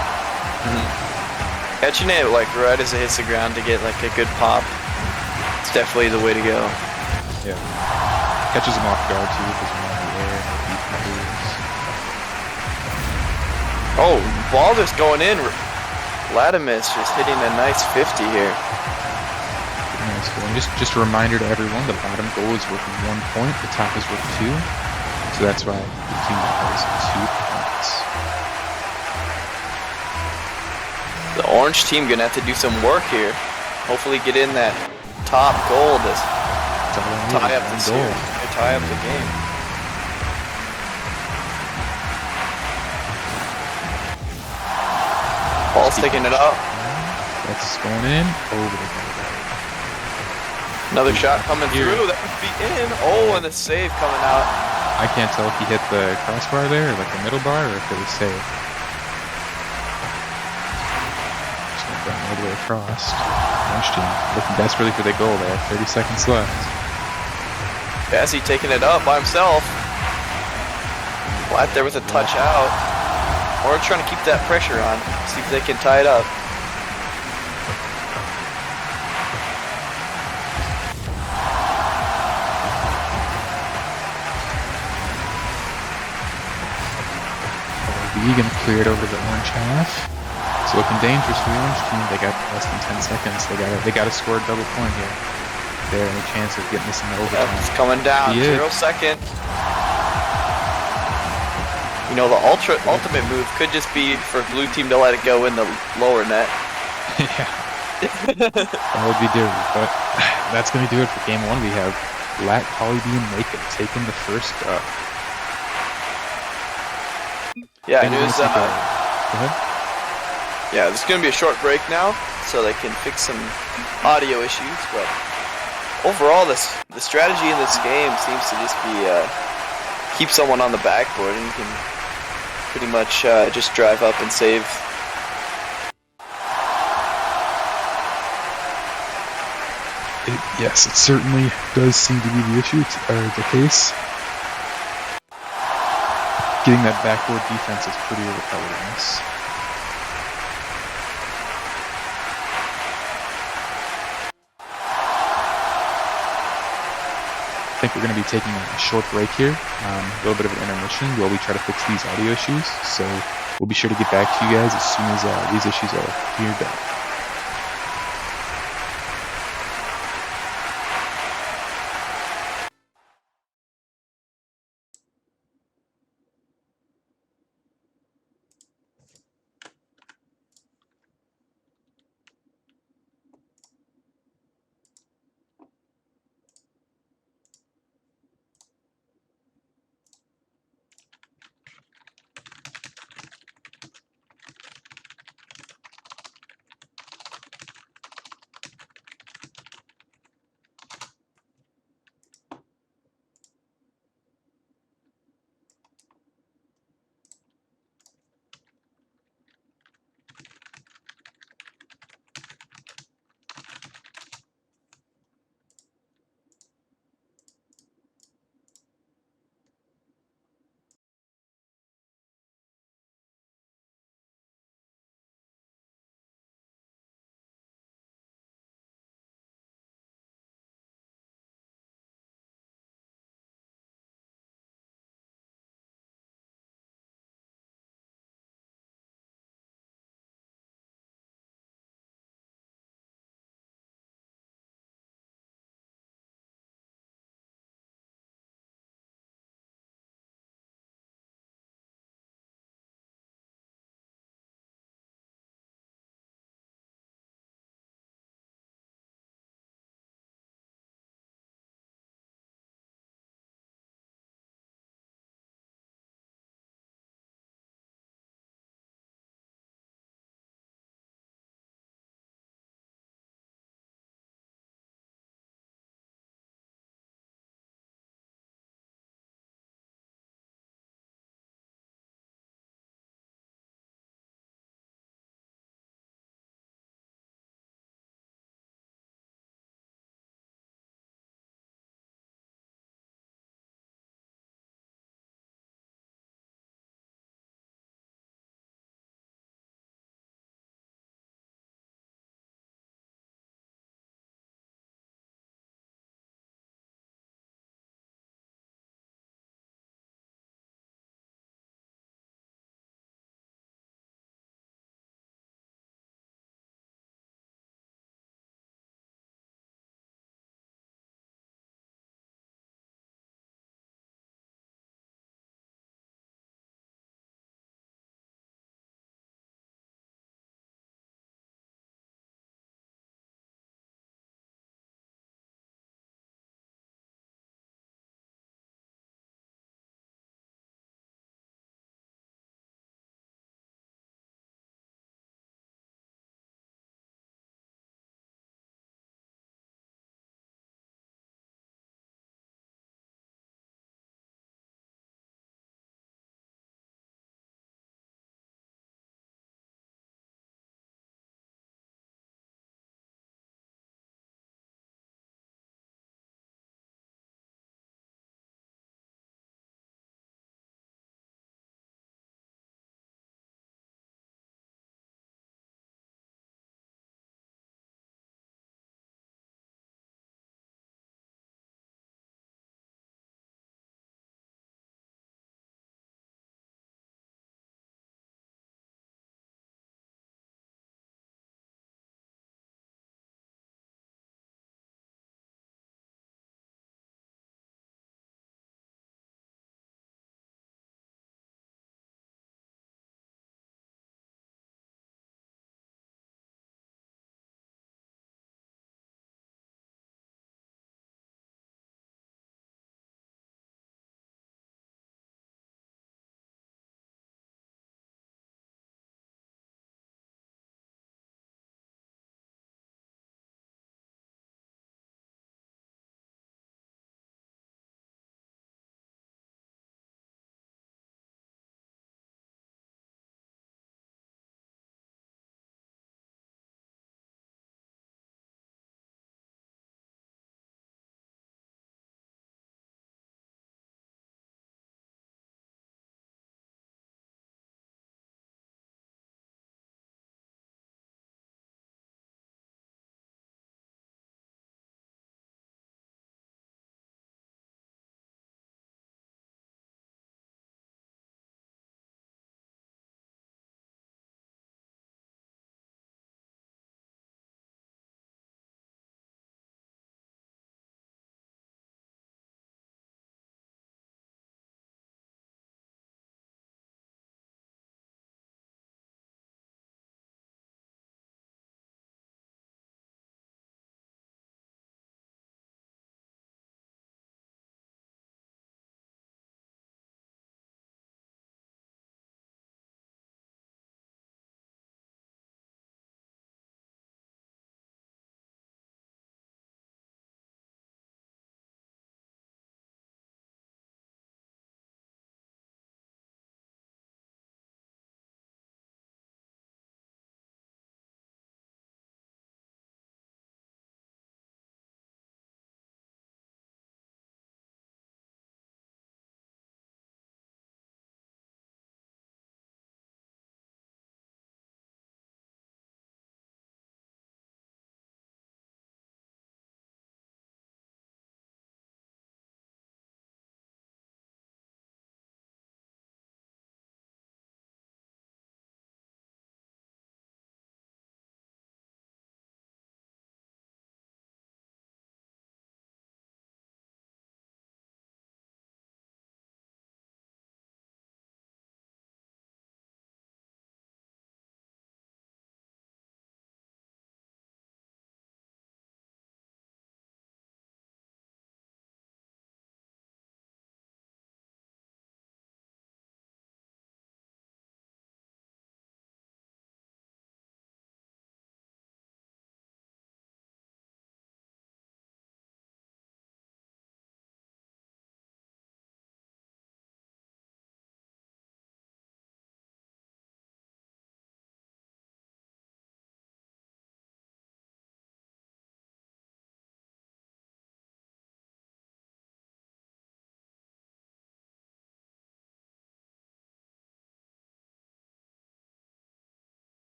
Catching it like right as it hits the ground to get like a good pop. It's definitely the way to go. Yeah. Catches him off guard too because he's in the air. Oh, ball just going in. Latimus just hitting a nice 50 here. Nice goal. And just a reminder to everyone, the bottom goal is worth 1 point, the top is worth 2. So that's why the team has 2 points. The orange team gonna have to do some work here. Hopefully get in that top goal to That's all I need, tie up one the goal. series, or tie up the game. Ball's taking it up. That's going in over the goal. Another shot coming Here. through. That would be in. Oh, and the save coming out. I can't tell if he hit the crossbar there, or like the middle bar, or if it was safe. Just gonna run all the way across. Orange team looking desperately for their goal there. 30 seconds left. Jazzy taking it up by himself. Flat there with a touch out. Or trying to keep that pressure on. See if they can tie it up. Gonna clear it over the orange half. It's looking dangerous for the orange team. They got less than 10 seconds. They gotta score a double point here. They have any chance of getting this in overtime. Yep, it's coming down. He is. 0 second. You know, the ultimate move could just be for blue team to let it go in the lower net. Yeah. That would be dirty, but that's gonna do it for game 1. We have Lat, Pauly B, and Mako taking the first up. Yeah, And it we're was, gonna take Go ahead. yeah, there's going to be a short break now, so they can fix some audio issues, but overall, the strategy in this game seems to just be keep someone on the backboard, and you can pretty much just drive up and save. Yes, it certainly does seem to be the issue, or the case. Getting that backboard defense is pretty overpowered in this. I think we're going to be taking a short break here, a little bit of an intermission while we try to fix these audio issues. So we'll be sure to get back to you guys as soon as these issues are cleared up.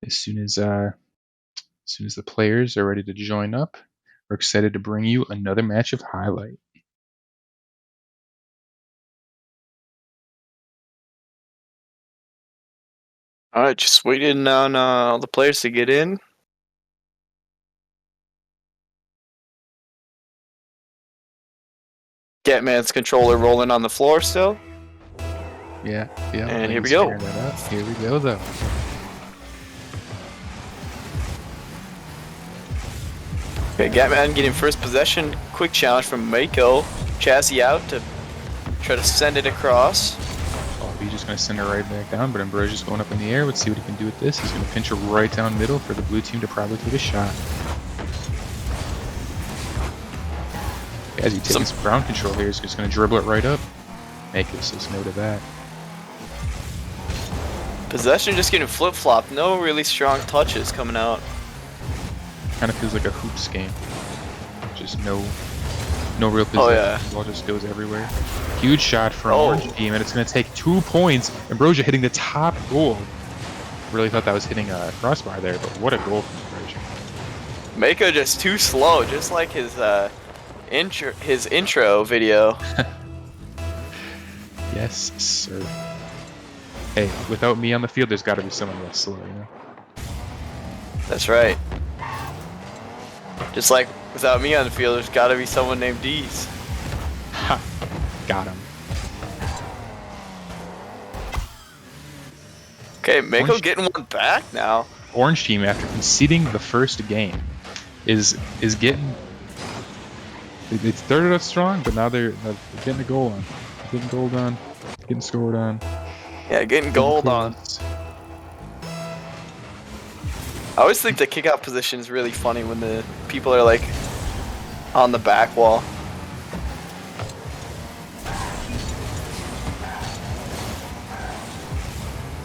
As soon as the players are ready to join up, we're excited to bring you another match of highlight. All right, just waiting on all the players to get in. Getman's controller rolling on the floor still. Yeah. And here we he's go. figuring that out. Here we go, though. Okay, Gatman getting first possession. Quick challenge from Mako. Chazzy out to try to send it across. He's just going to send it right back down, but Ambrosia's going up in the air. Let's see what he can do with this. He's going to pinch it right down middle for the blue team to probably take a shot. As he takes ground control here, he's just going to dribble it right up. Mako says no to that. Possession just getting flip-flopped. No really strong touches coming out. Kind of feels like a hoops game. Just no real possession. Oh, yeah. The ball just goes everywhere. Huge shot from Orange team, and it's going to take 2 points. Ambrosia hitting the top goal. Really thought that was hitting a crossbar there, but what a goal from Ambrosia. Mako just too slow, just like his intro video. Yes, sir. Hey, without me on the field, there's got to be someone less slow, you know? That's right. Just like without me on the field, there's got to be someone named Deez. Ha! Got him. Okay, Mako getting one back now. Orange team, after conceding the first game, is getting. They started off strong, but now they're getting a goal on. Getting gold on. Getting scored on. Yeah, getting gold on. I always think the kickoff position is really funny when the people are like on the back wall.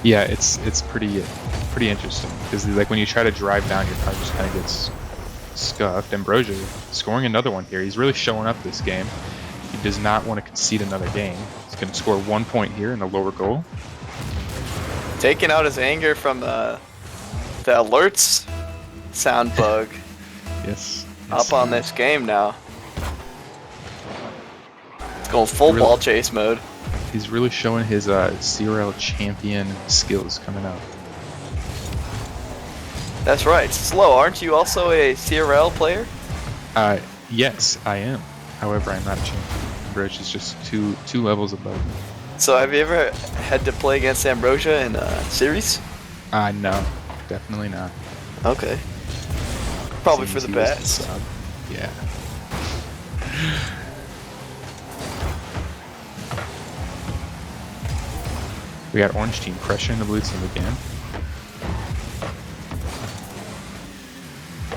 Yeah, it's pretty interesting because like when you try to drive down, your car just kind of gets scuffed. Ambrosia scoring another one here. He's really showing up this game. He does not want to concede another game. He's going to score 1 point here in the lower goal. Taking out his anger from the alerts sound bug. Yes. Up on this game now. It's going full ball chase mode. He's really showing his CRL champion skills coming out. That's right. Slow, aren't you also a CRL player? Yes, I am. However, I'm not a champion. Ambrosia is just two levels above me. So have you ever had to play against Ambrosia in a series? No, definitely not. Okay. Probably Seems for the he was best. sub. Yeah. We got Orange team pressuring the blue team again.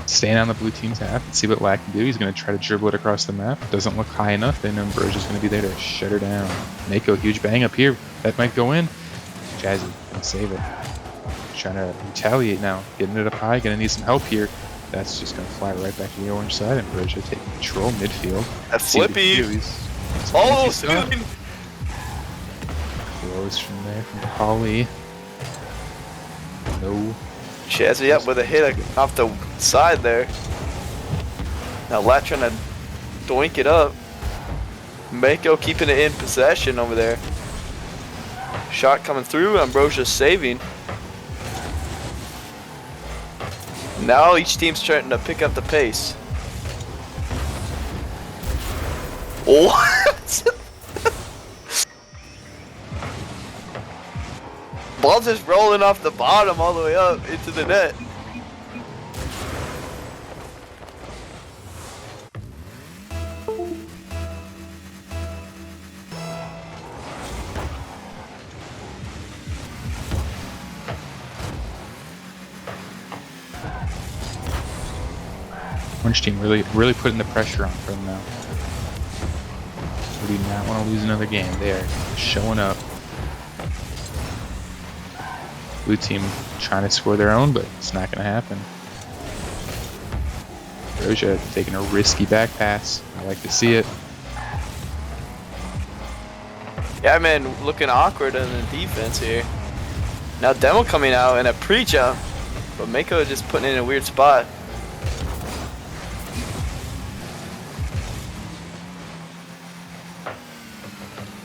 Staying on the blue team's half. Let's see what Lack can do. He's going to try to dribble it across the map. Doesn't look high enough. Then Ambrosia's going to be there to shut her down. Mako, huge bang up here. That might go in. Jazzy can save it. Trying to retaliate now. Getting it up high. Going to need some help here. That's just going to fly right back to the orange side. Ambrosia taking control midfield. A flippy. Oh, dude. Close from there from Holly. No. Chazzy up with a hit off the side there. Now Lat trying to doink it up. Mako keeping it in possession over there. Shot coming through. Ambrosia saving. Now each team's trying to pick up the pace. What? Ball just rolling off the bottom all the way up into the net. Orange team really putting the pressure on for them now. We do not want to lose another game. They are showing up. Blue team trying to score their own, but it's not going to happen. Ambrosia taking a risky back pass. I like to see it. Yeah, man, looking awkward in the defense here. Now Demo coming out in a pre-jump. But Mako just putting it in a weird spot.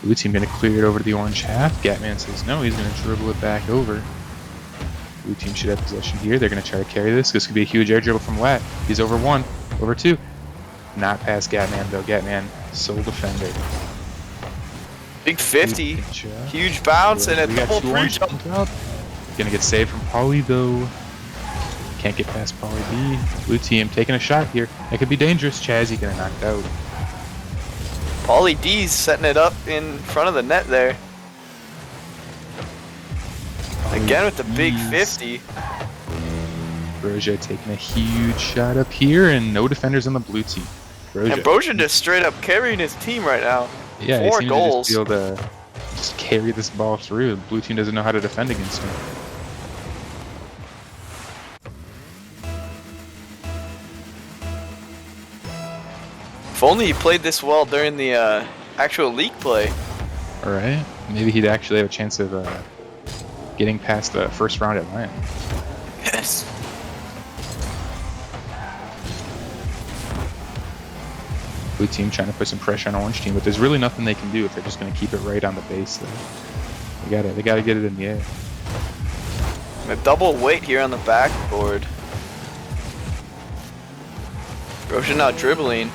Blue team gonna clear it over to the orange half. Gatman says no, he's gonna dribble it back over. Blue team should have possession here. They're gonna try to carry this. This could be a huge air dribble from Lat. He's over 1, over 2. Not past Gatman though. Gatman, sole defender. Big 50. Huge bounce and a We got double 2 free orange jump. up. Gonna get saved from Pauly though. Can't get past Pauly B. Blue team taking a shot here. That could be dangerous. Chazzy getting knocked out. Pauly D's setting it up in front of the net there. Again with the big 50. Broja taking a huge shot up here, and no defenders on the blue team. Broja. And Broja just straight up carrying his team right now. Yeah, he 4 seems goals. to just be able to just carry this ball through. The blue team doesn't know how to defend against him. If only he played this well during the actual league play. All right, maybe he'd actually have a chance of getting past the first round at Lion. Yes. Blue team trying to put some pressure on orange team, but there's really nothing they can do if they're just going to keep it right on the base there. They gotta get it in the air. A double weight here on the backboard. Broja not dribbling.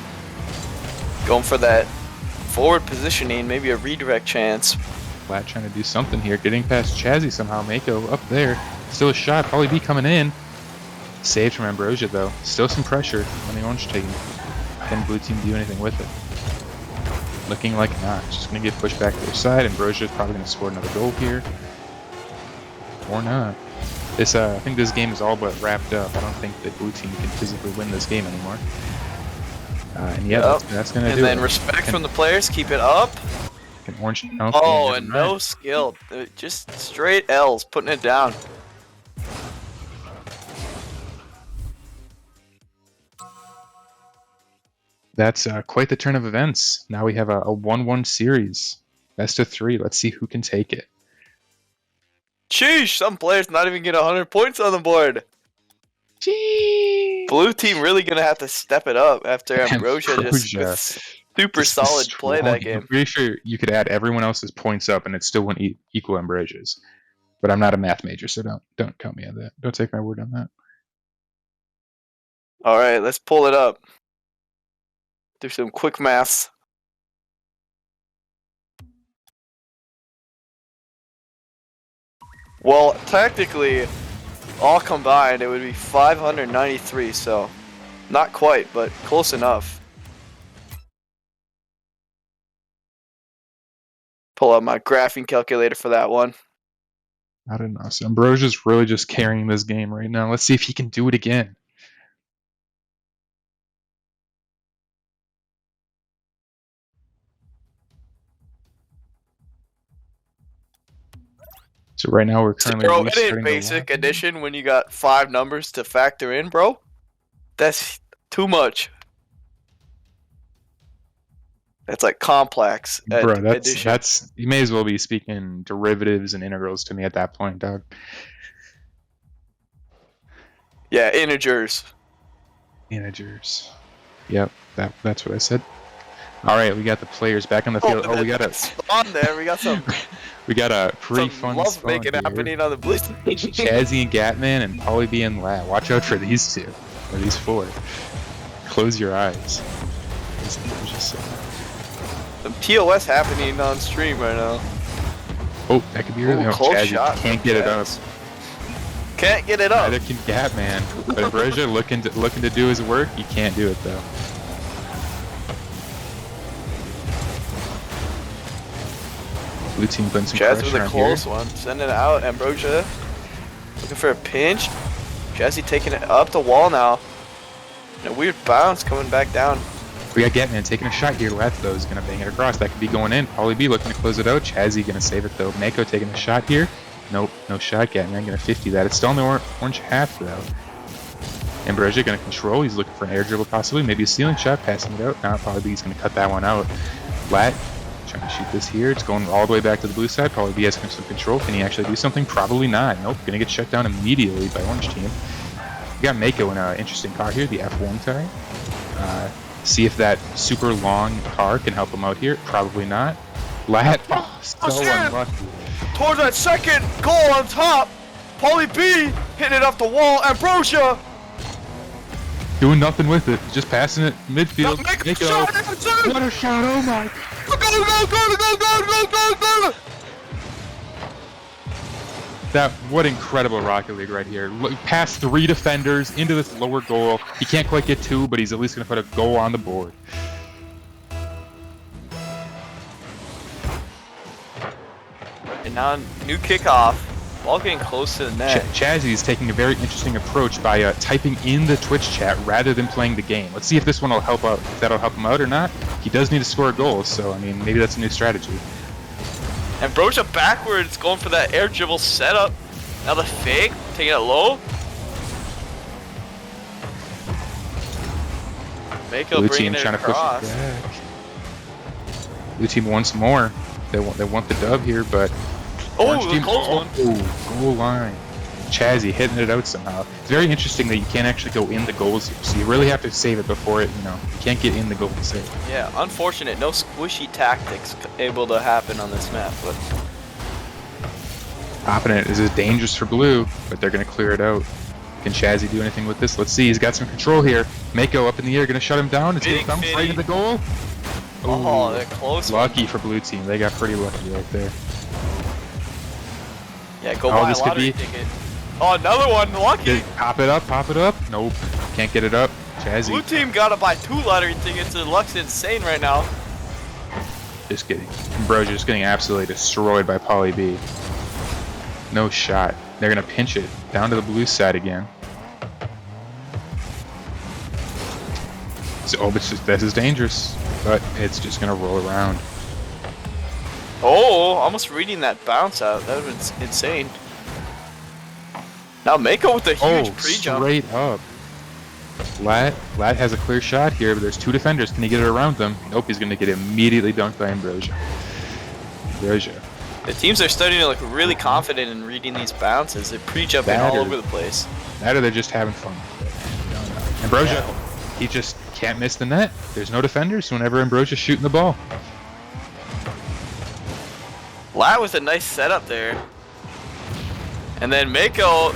Going for that forward positioning, maybe a redirect chance. Flat trying to do something here, getting past Chazzy somehow. Mako up there, still a shot. Pauly B coming in. Saved from Ambrosia though. Still some pressure on the orange team. Can blue team do anything with it? Looking like not. Just gonna get pushed back to their side. Ambrosia is probably gonna score another goal here, or not. This I think this game is all but wrapped up. I don't think that blue team can physically win this game anymore. And yeah, that's gonna do it. And then respect from the players, keep it up. Can orange? Okay, Oh, never and mind. no skill. Just straight L's, putting it down. That's quite the turn of events. Now we have a 1-1 series. Best of 3. Let's see who can take it. Sheesh, some players not even get 100 points on the board. Gee. Blue team really gonna have to step it up after Ambrosia just with super Just solid play that destroying. I'm game. pretty sure you could add everyone else's points up and it still wouldn't equal Ambrosia's. But I'm not a math major, so don't count me on that. Don't take my word on that. All right, let's pull it up. Do some quick maths. Well, technically, all combined, it would be 593, so not quite, but close enough. Pull up my graphing calculator for that one. I don't know. So Ambrosia's really just carrying this game right now. Let's see if he can do it again. So right now we're currently Bro, it restarting ain't the basic lap. addition when you got 5 numbers to factor in, bro. That's too much. That's like complex Bro, addition. that's you may as well be speaking derivatives and integrals to me at that point, dog. Yeah, integers. Integers. Yep, that's what I said. All right, we got the players back on the field. Oh, we got a on there. We got some pretty some fun love spawn making here. happening on the blue team. Chazzy and Gatman and Pauly B and Lat. Watch out for these 2 or these 4. Close your eyes. Some TOS happening on stream right now. Oh, that could be really. Ooh, Oh, close Chazzy shot can't from get it up. Chaz. Can't get it up. Neither can Gatman. But Ambrosia looking to do his work. You can't do it though. Blue team putting some Chaz pressure with a on close here. one. Sending it out. Ambrosia looking for a pinch. Chazzy taking it up the wall now. And a weird bounce coming back down. We got Gatman taking a shot here. Lat though is gonna bang it across. That could be going in. Pauly B looking to close it out. Chazzy gonna save it though. Mako taking a shot here. Nope, no shot. Gatman gonna 50 that. It's still in the orange half though. Ambrosia gonna control. He's looking for an air dribble possibly. Maybe a ceiling shot, passing it out. Now Pauly B's gonna cut that one out. Lat trying to shoot this here. It's going all the way back to the blue side. Probably B has some control. Can he actually do something? Probably not. Nope. Gonna get shut down immediately by orange team. We got Mako in an interesting car here, the F1 car. See if that super long car can help him out here. Probably not. Lat, so unlucky. Towards that second goal on top. Paulie B hitting it off the wall. Ambrosia. Doing nothing with it. Just passing it midfield. Make a Mako. shot. What a shot. Oh my. Go. What incredible Rocket League right here. Look, past 3 defenders into this lower goal. He can't quite get 2, but he's at least going to put a goal on the board. And now new kickoff. Ball getting close to the net. Chazzy is taking a very interesting approach by typing in the Twitch chat rather than playing the game. Let's see if this one will help out. If that'll help him out or not. He does need to score a goal, so I mean maybe that's a new strategy. Ambrosia backwards, going for that air dribble setup. Now the fake, taking it low. Mako Blue bringing team it trying across. to push it back. Blue team wants more. They want the dub here, but Oh, the close one. Oh, goal line. Chazzy hitting it out somehow. It's very interesting that you can't actually go in the goals here, so you really have to save it before it, you can't get in the goal and save it. Yeah, unfortunate. No squishy tactics able to happen on this map, but Popping it is dangerous for blue, but they're going to clear it out. Can Chazzy do anything with this? Let's see. He's got some control here. Mako up in the air, going to shut him down. It's going to bounce right into the goal. oh, they're close. Lucky for blue team. They got pretty lucky right there. Yeah, go buy a this could lottery be- ticket. Oh, another one. Lucky. Pop it up, pop it up. Nope. Can't get it up. Chazzy. Blue team gotta buy 2 lottery tickets. The luck's insane right now. Just kidding. Bro's just getting absolutely destroyed by Paulie B. No shot. They're going to pinch it down to the blue side again. So, this is dangerous, but it's just going to roll around. Oh, almost reading that bounce out. That would have been insane. Now Mako with a huge pre-jump. Straight up. Lat has a clear shot here, but there's 2 defenders. Can he get it around them? Nope, he's going to get immediately dunked by Ambrosia. Ambrosia. The teams are starting to look really confident in reading these bounces. They're pre-jumping all over the place. That or they're just having fun. Ambrosia, he just can't miss the net. There's no defenders whenever Ambrosia's shooting the ball. Lat with a nice setup there. And then Mako,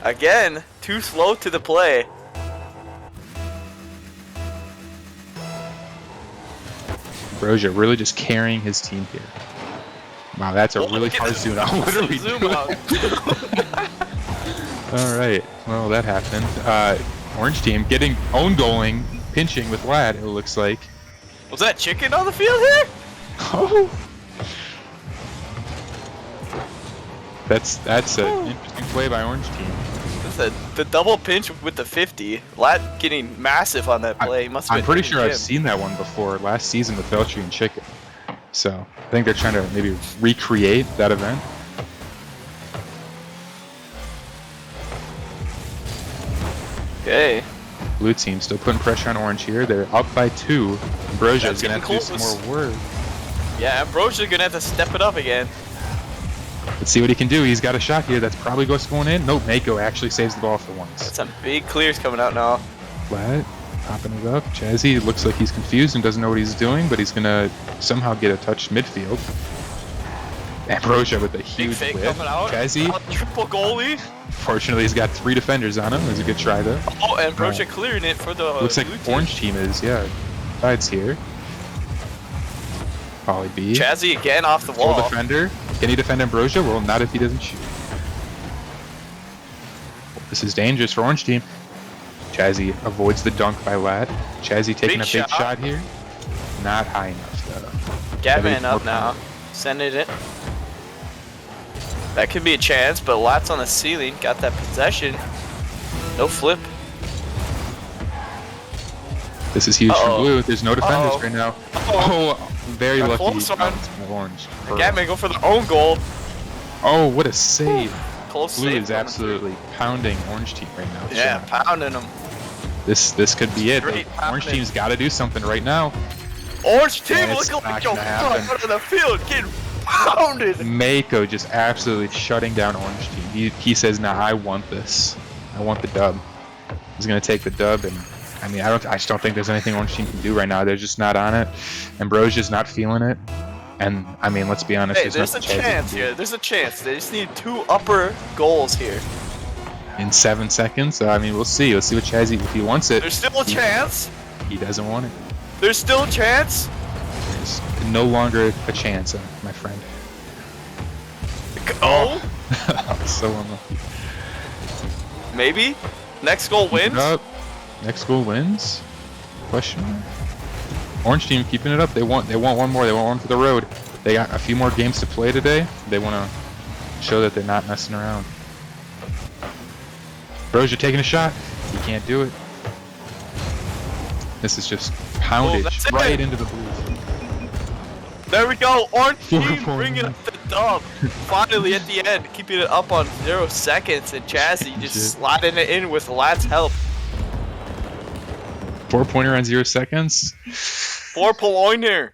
again, too slow to the play. Ambrosia really just carrying his team here. Wow, that's a really hard zoom out. What are we Zoom doing? out. Alright, well that happened. Orange team getting own goaling, pinching with Lat, it looks like. Was that chicken on the field here? Oh! That's an interesting play by Orange team. That's the double pinch with the 50. Lat getting massive on that play. Must have I'm been pretty hitting sure I've Jim. seen that one before last season with Beltry and Chicken. So I think they're trying to maybe recreate that event. Okay. Blue team still putting pressure on Orange here. They're up by 2. Ambrosia is That's going to have to do some getting more work. Yeah, Ambrosia's gonna have to step it up again. Let's see what he can do. He's got a shot here. That's probably what's going in. Nope, Mako actually saves the ball for once. That's some big clears coming out now. Flat, popping it up. Chazzy looks like he's confused and doesn't know what he's doing, but he's going to somehow get a touch midfield. Ambrosia with a Big huge fake whip. coming out. Chazzy, Triple goalie. fortunately, he's got 3 defenders on him. It was a good try there. Oh, Ambrosia clearing it for the Looks like blue team. Orange team is, yeah. Sides here. Paulie B. Chazzy again off the Full wall. defender. Can he defend Ambrosia? Well, not if he doesn't shoot. This is dangerous for Orange team. Chazzy avoids the dunk by Lat. Chazzy taking Big a big shot. shot here. Not high enough, though. Gatman Gotta up be now. Sending it. That could be a chance, but Lat's on the ceiling. Got that possession. No flip. This is huge for Uh-oh. blue. There's no defenders Uh-oh. right now. Uh-oh. Oh, very Got lucky close one. bounce by Orange. Gatman go for the own goal. Oh, what a save. Close Blue save is coming absolutely pounding Orange team right now. through. Yeah, pounding them. This could be it. Straight Orange pounding. team's got to do something right now. Orange team And it's looking like not yo gonna happen. out of the field, getting pounded. Mako just absolutely shutting down Orange Team. He says, "Nah, I want this. I want the dub." He's gonna take the dub, and I mean, I just don't think there's anything Orange Team can do right now. They're just not on it. Ambrosia's not feeling it. And I mean, let's be honest. Hey, there's a nothing Chazzy chance can do. here. There's a chance. They just need 2 upper goals here. In 7 seconds. So I mean, we'll see. Let's see what Chazzy, if he wants it. There's still a chance. He doesn't want it. There's still a chance. There's no longer a chance, my friend. Oh, So unlucky. maybe. Next goal wins. Up. Next goal wins? Question mark. Orange Team keeping it up. They want one more. They want one for the road. They got a few more games to play today. They want to show that they're not messing around. Brozier taking a shot. He can't do it. This is just poundage that's it. right into the booth. There we go. Orange team 4-4. bringing up the dub. Finally at the end, keeping it up on 0 seconds, and Chazzy just Shit. sliding it in with Lat's help. 4-pointer on 0 seconds. 4-pointer.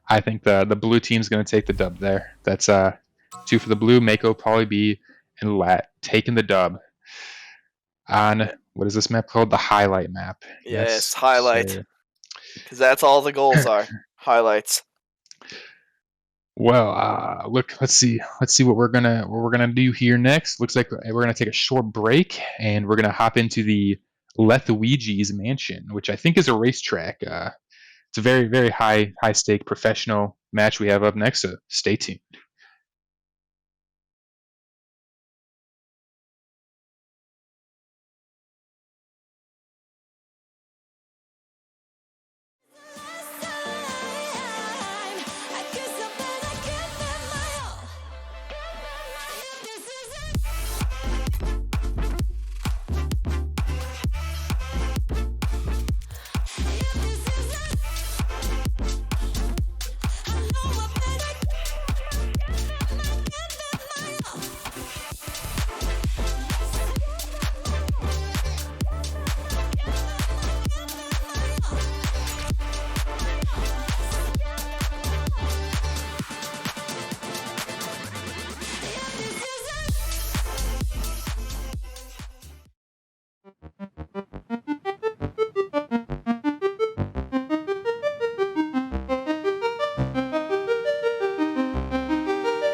I think the blue team's going to take the dub there. That's 2 for the blue. Mako, Pauly B, and Lat taking the dub on, what is this map called? The highlight map. Yes, highlight. sir. Because that's all the goals are. Highlights. Well, look, let's see what we're gonna do here next. Looks like we're gonna take a short break, and we're gonna hop into the Lethuigi's mansion, which I think is a racetrack. It's a very, very high stake professional match we have up next, so stay tuned.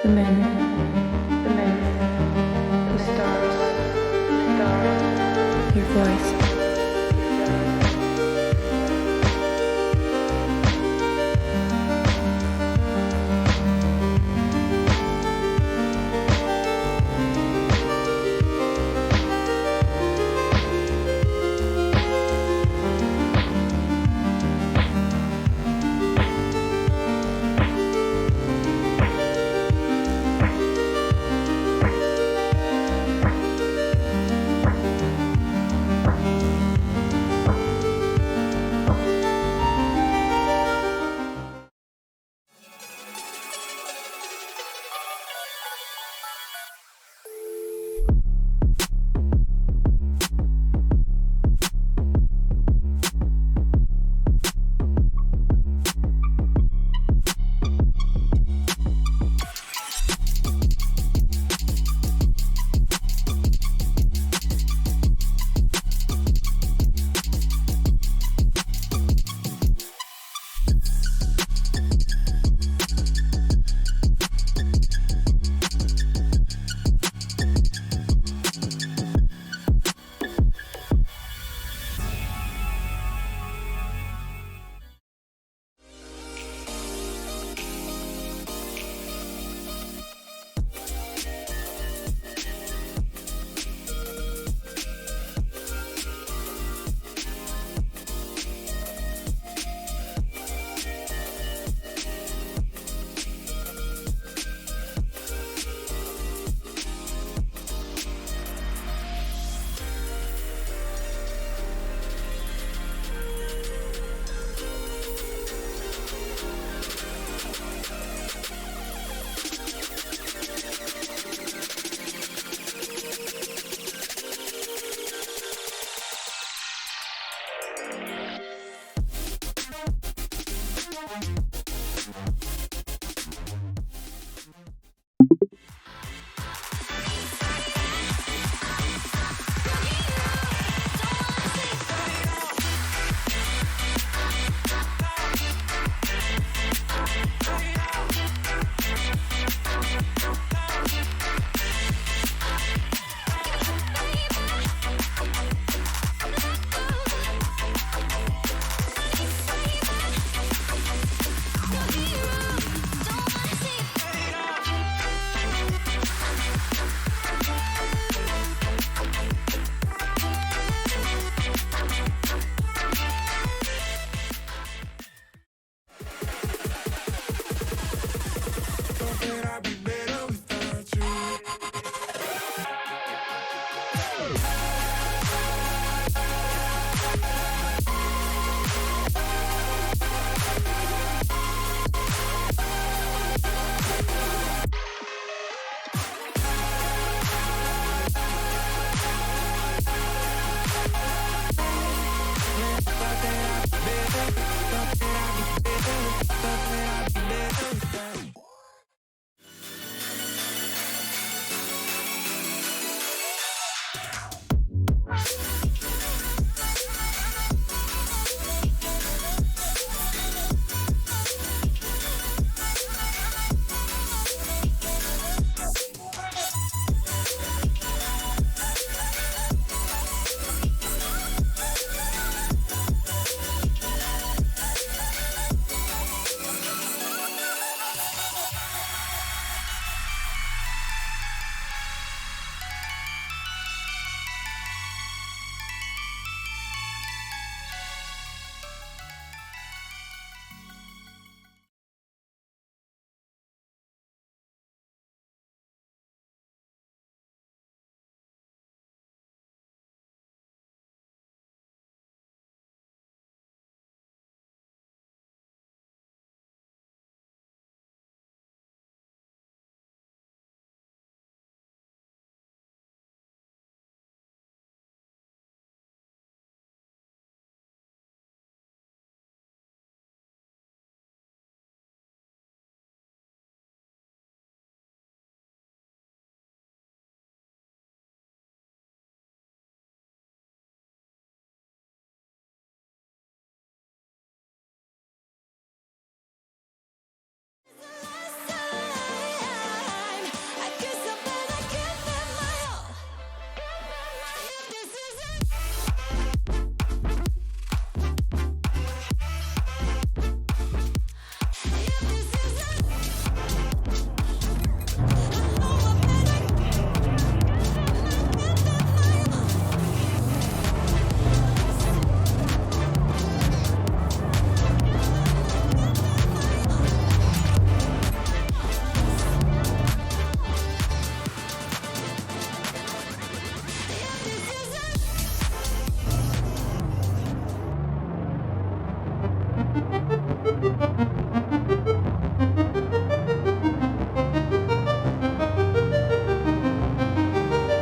The men, the stars, your voice.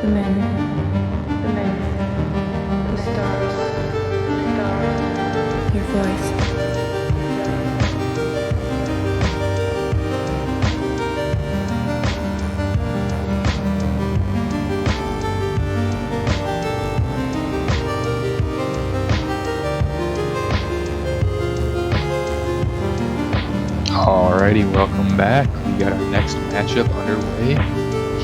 The men, the myth, the stars, your voice. Alrighty, welcome back. We got our next matchup underway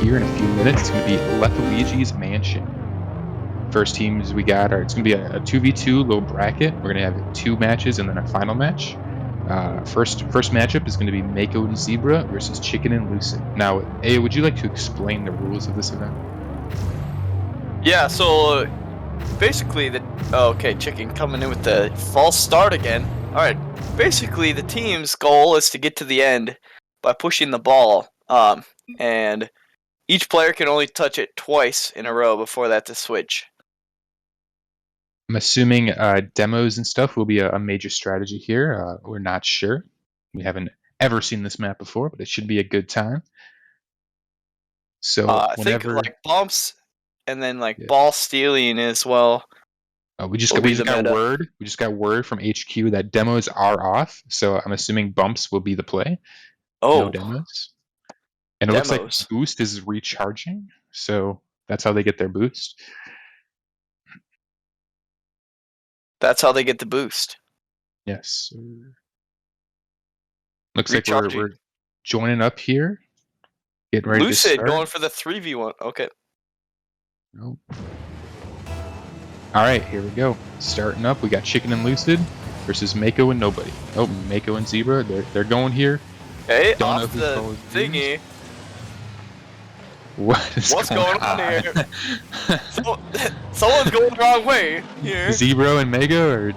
here in a few minutes. It's going to be Lethaluigi's Mansion. First teams we got are, it's going to be a 2v2 little bracket. We're going to have 2 matches and then a final match. First matchup is going to be Mako and Zebra versus Chicken and Lucid. Now, Aya, would you like to explain the rules of this event? Yeah, so basically okay, Chicken coming in with the false start again. Alright, basically the team's goal is to get to the end by pushing the ball. And each player can only touch it twice in a row before that's a switch. I'm assuming demos and stuff will be a major strategy here. We're not sure. We haven't ever seen this map before, but it should be a good time. So I think like bumps and then like ball stealing as well. We just got word. We just got word from HQ that demos are off. So I'm assuming bumps will be the play. Oh, no demos. And it looks like boost is recharging. So that's how they get their boost. That's how they get the boost. Yes. Looks like we're joining up here. Getting ready Lucid to start. going for the 3v1. Okay. Nope. All right, here we go. Starting up, we got Chicken and Lucid versus Mako and Nobody. Oh, Mako and Zebra, they're going here. Hey, off the thingy. What's going on here? Someone's going the wrong way here. Zebra and Mako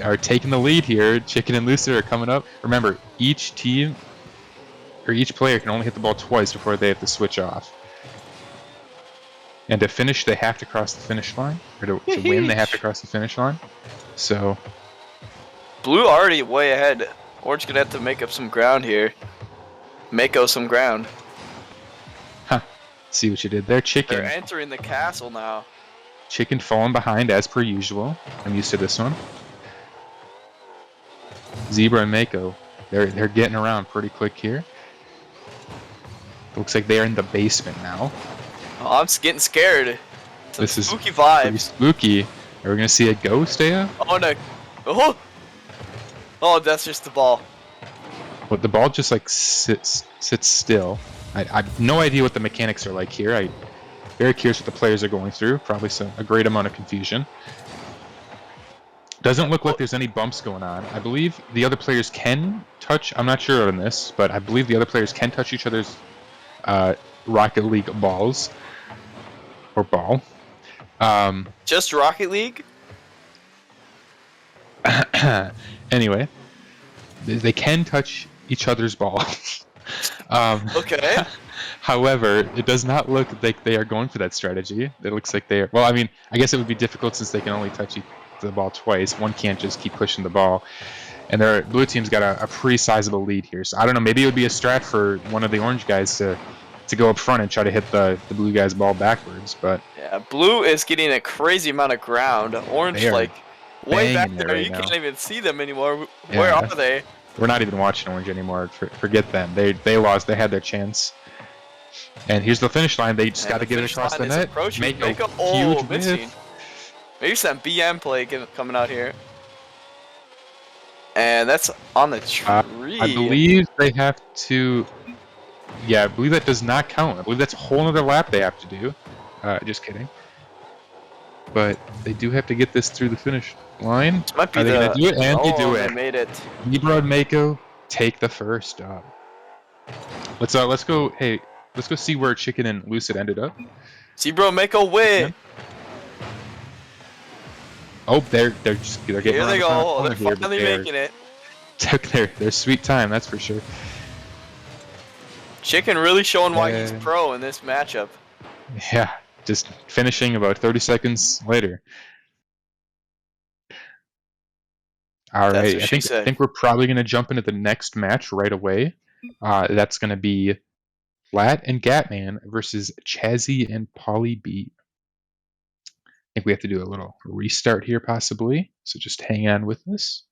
are taking the lead here. Chicken and Lucid are coming up. Remember, each team or each player can only hit the ball twice before they have to switch off. And to finish, they have to cross the finish line. Or to win, they have to cross the finish line. So Blue already way ahead. Orange gonna have to make up some ground here. Mako some ground. see what you did there, Chicken. They're entering the castle now. Chicken falling behind as per usual. I'm used to this one. Zebra and Mako, they're getting around pretty quick here. Looks like they're in the basement now. Oh, I'm getting scared. Some This is spooky pretty vibes. spooky. Are we gonna see a ghost, Aya? Oh no. Oh, that's just the ball. But the ball just like sits still. I have no idea what the mechanics are like here. I'm very curious what the players are going through. Probably a great amount of confusion. Doesn't look like there's any bumps going on. I believe the other players can touch. I'm not sure on this, but I believe the other players can touch each other's Rocket League balls or ball. Just Rocket League? Anyway, they can touch each other's balls. Okay. However, it does not look like they are going for that strategy. It looks like they are. Well, I mean, I guess it would be difficult since they can only touch the ball twice. One can't just keep pushing the ball. And their blue team's got a pretty sizable lead here. So I don't know. Maybe it would be a strat for one of the orange guys to go up front and try to hit the blue guy's ball backwards. But Yeah, blue is getting a crazy amount of ground. Orange, They are like, way back banging there. there right You now. can't even see them anymore. Yeah. Where are they? we're not even watching orange anymore. Forget them. They lost. They had their chance. And here's the finish line. They just got to get it across the net. Make a huge missing. whiff. Maybe some BM play coming out here. And that's on the tree. I believe they have to. Yeah, I believe that does not count. I believe that's a whole other lap they have to do. Just kidding. But they do have to get this through the finish line. This might be Are they gonna do it? And they do They it. made it. Zebra and Mako take the first stop. Let's go. Hey, let's go see where Chicken and Lucid ended up. Zebra Mako win. Oh, they're getting Here around they the go. corner They're here, but finally they're- making it. Took their sweet time, that's for sure. Chicken really showing why he's And- pro in this matchup. Yeah, just finishing about 30 seconds later. All That's right, what I she think said. we're probably going to jump into the next match right away. That's going to be Flat and Gatman versus Chazzy and Polly B. I think we have to do a little restart here possibly, so just hang on with us.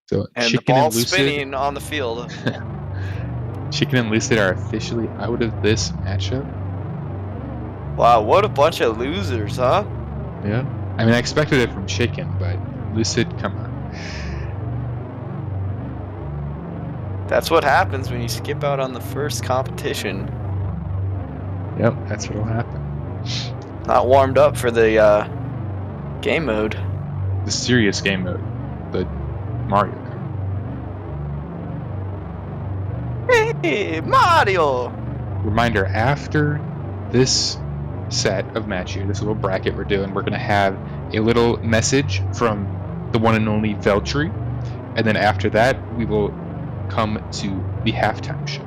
So And Chicken the and ball's Lucid, spinning on the field. Chicken and Lucid are officially out of this matchup. Wow, what a bunch of losers, huh? Yeah. I mean, I expected it from Chicken, but Lucid, come on. That's what happens when you skip out on the first competition. Yep, that's what'll happen. Not warmed up for the game mode. The serious game mode, the Mario Kart. Hey, Mario! Reminder, after this set of match here, this little bracket we're doing, we're going to have a little message from the one and only Veltri, and then after that, we will come to the halftime show.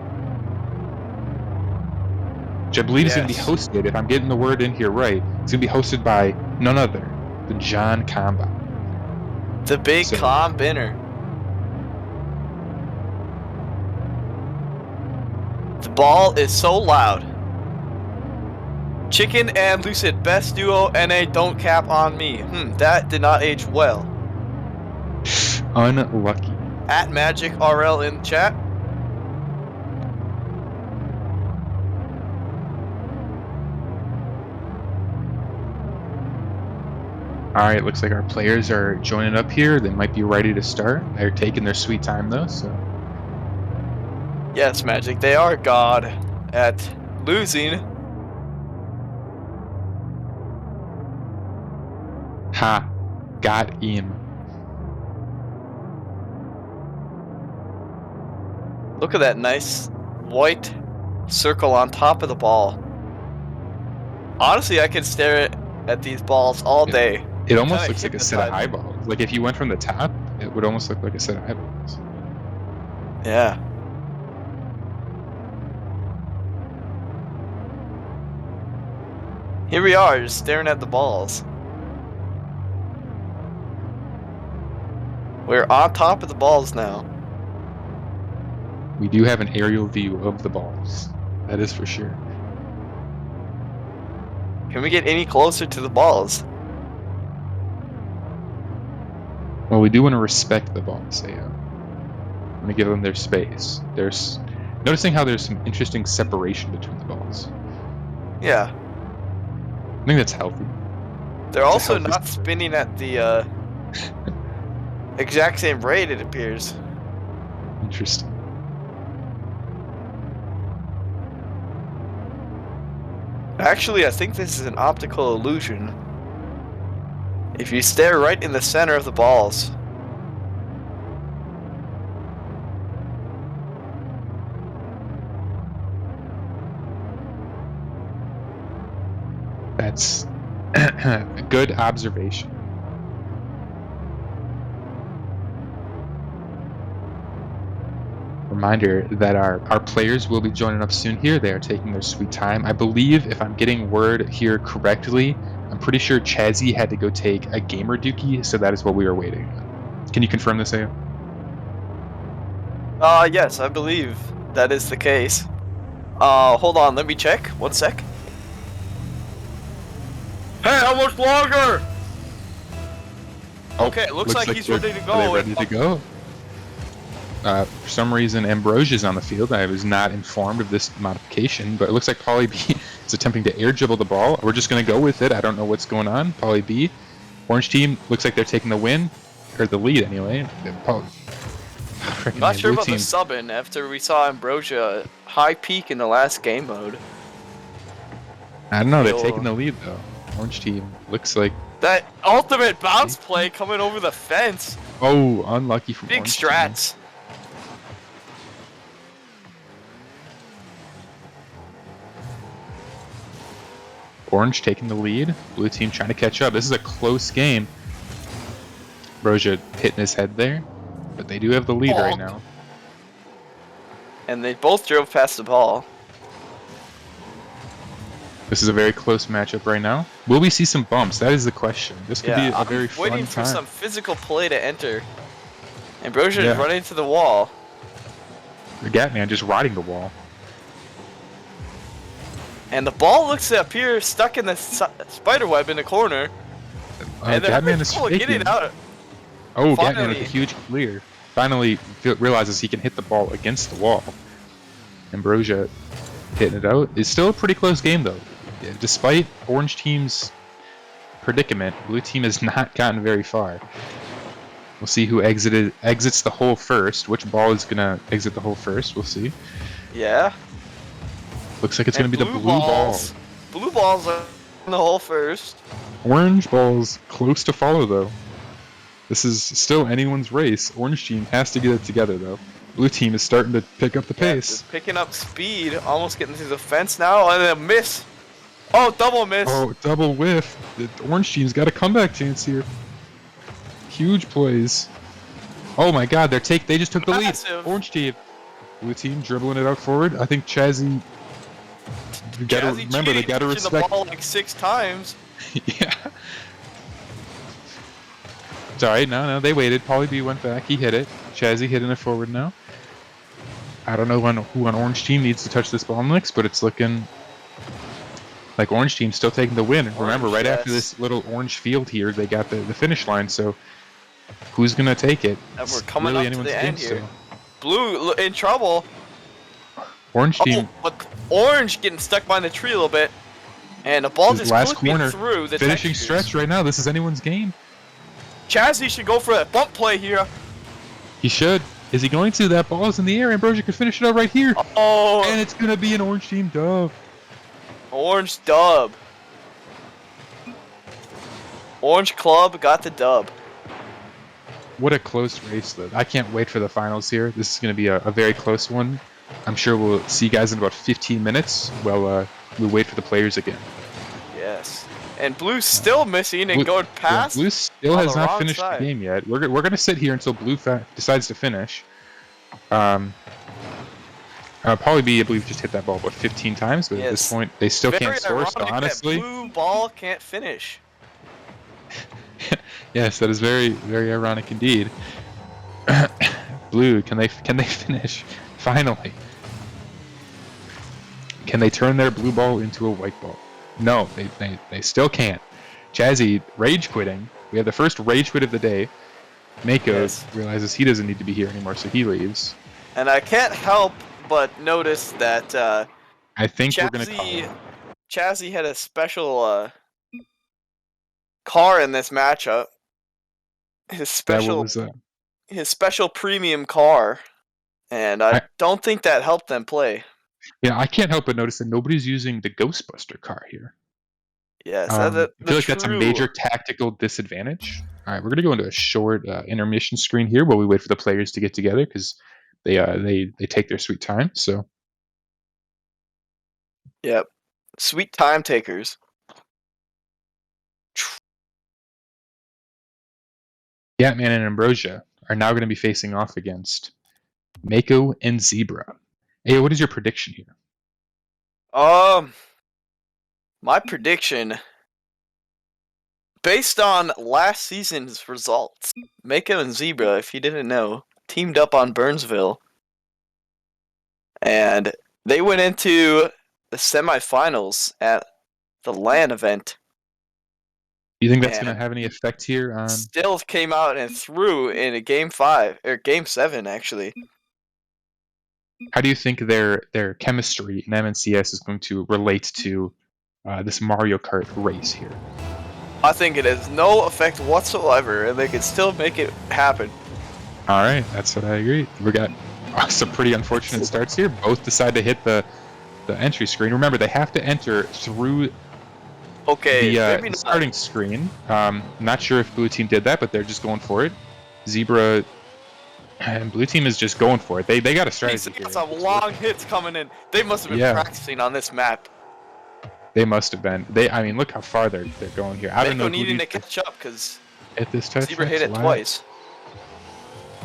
Which I believe is going to be Yes. hosted, if I'm getting the word in here right, it's going to be hosted by none other than John Kamba. The big So- calm binner. The ball is so loud. Chicken and Lucid, best duo NA, don't cap on me. That did not age well. Unlucky. At Magic RL in chat. Alright, looks like our players are joining up here. They might be ready to start. They're taking their sweet time though, so Yes, Magic, they are God at losing. ha, got him. Look at that nice white circle on top of the ball. Honestly, I could stare at these balls all day. It almost Kinda looks like a set of hypnotizing. eyeballs. Like if you went from the top, it would almost look like a set of eyeballs. Yeah. Here we are, just staring at the balls. We're on top of the balls now. We do have an aerial view of the balls. That is for sure. Can we get any closer to the balls? Well, we do want to respect the balls, Sayo. I want to give them their space. There's noticing how there's some interesting separation between the balls. Yeah. I think that's healthy. They're It's a also healthy not sport. spinning at the exact same rate, it appears. Interesting. Actually, I think this is an optical illusion. If you stare right in the center of the balls, That's a good observation. Reminder that our players will be joining up soon here. They are taking their sweet time. I believe, if I'm getting word here correctly, I'm pretty sure Chazzy had to go take a gamer dookie, so that is what we are waiting on. Can you confirm this, Ayo? yes, I believe that is the case. Hold on, let me check. 1 sec. Hey, how much longer? Okay, it looks like he's they're- ready to go. Are they ready to go? For some reason, Ambrosia's on the field. I was not informed of this modification, but it looks like Pauly B is attempting to air dribble the ball. We're just going to go with it. I don't know what's going on. Pauly B. Orange team looks like they're taking the win, or the lead anyway. Not sure about the subbing after we saw Ambrosia high peak in the last game mode. I don't know. They're Yo. taking the lead, though. Orange team looks like... That ultimate bounce play coming over the fence. Oh, unlucky from Big Orange team. strats. Orange taking the lead. Blue team trying to catch up. This is a close game. Ambrosia hitting his head there. But they do have the lead right now. And they both drove past the ball. This is a very close matchup right now. Will we see some bumps? That is the question. This could be a I'm very waiting fun for time. some physical play to enter. Ambrosia Yeah. is running to the wall. The Gatman just riding the wall. And the ball looks to appear stuck in the spider web in the corner. And they're Gatman is getting faking. it out. Oh, Gatman Finally. with a huge clear. Finally realizes he can hit the ball against the wall. Ambrosia hitting it out. It's still a pretty close game, though. Despite Orange team's predicament, Blue team has not gotten very far. We'll see who exits the hole first. Which ball is gonna exit the hole first? We'll see. Yeah. Looks like it's gonna And be the blue ball. Blue balls are in the hole first. Orange ball's close to follow, though. This is still anyone's race. Orange team has to get it together, though. Blue team is starting to pick up the Yeah, pace. just picking up speed, almost getting through the fence now, and then a miss. Oh, double miss. Oh, double whiff. The Orange team's got a comeback chance here. Huge plays. Oh my god, they just took the lead. Massive. Orange team. Blue team dribbling it out forward. I think Chazzy... You gotta Jazzy remember, they cheating, gotta pushing respect... the ball like 6 times. Yeah. It's alright, no, they waited. Pauly B went back, he hit it. Chazzy hitting it forward now. I don't know who on Orange team needs to touch this ball next, but it's looking like Orange team's still taking the win. Remember, right after yes. this little orange field here, they got the finish line, so who's gonna take it? And we're It's coming really up to anyone's the game end here. still. Blue in trouble. Orange team, Oh, but Orange getting stuck behind the tree a little bit. And the ball his just last clipping corner, through the finishing textures. stretch right now. This is anyone's game. Chazzy should go for a bump play here. He should. Is he going to? That ball is in the air. Ambrosia could finish it out right here. Oh, And it's gonna be an Orange team dub. Orange dub. Orange Club got the dub. What a close race, though. I can't wait for the finals here. This is going to be a very close one. I'm sure we'll see you guys in about 15 minutes while we wait for the players again. Yes. And Blue's still missing and going past. Blue still on has the not wrong finished side. the game yet. We're gonna sit here until Blue decides to finish. Pauly B, I believe, just hit that ball about 15 times, but at this Yes. point they still Very can't score. So ironic honestly, that Blue ball can't finish. yes, that is very, very ironic indeed. Blue, can they finish? Finally. Can they turn their blue ball into a white ball? No, they still can't. Chazzy rage quitting. We have the first rage quit of the day. Mako realizes he doesn't need to be here anymore, so he leaves. And I can't help but notice that I think we're gonna call it. Chazzy had a special car in this matchup. His special premium car, and I don't think that helped them play. Yeah, I can't help but notice that nobody's using the Ghostbuster car here. Yes, I feel like that's a major tactical disadvantage. All right, we're gonna go into a short intermission screen here while we wait for the players to get together because they take their sweet time. So. Yep, sweet time takers. Gatman and Ambrosia are now going to be facing off against Mako and Zebra. Hey, what is your prediction here? My prediction, based on last season's results, Mako and Zebra, if you didn't know, teamed up on Burnsville, and they went into the semifinals at the LAN event. Do you think that's going to have any effect here on? Still came out and threw in a Game 5 or Game 7 actually. How do you think their chemistry in MNCS is going to relate to this Mario Kart race here? I think it has no effect whatsoever, and they can still make it happen. All right, that's what I agree. We got some pretty unfortunate starts here. Both decide to hit the entry screen. Remember, they have to enter through the starting screen. Not sure if Blue Team did that, but they're just going for it. Zebra and Blue Team is just going for it. They got a strategy here. Some long hits coming in. They must have been practicing on this map. They must have been. I mean, look how far they're going here. I don't know. Needing to catch up because at this touch, Zebra hit it twice,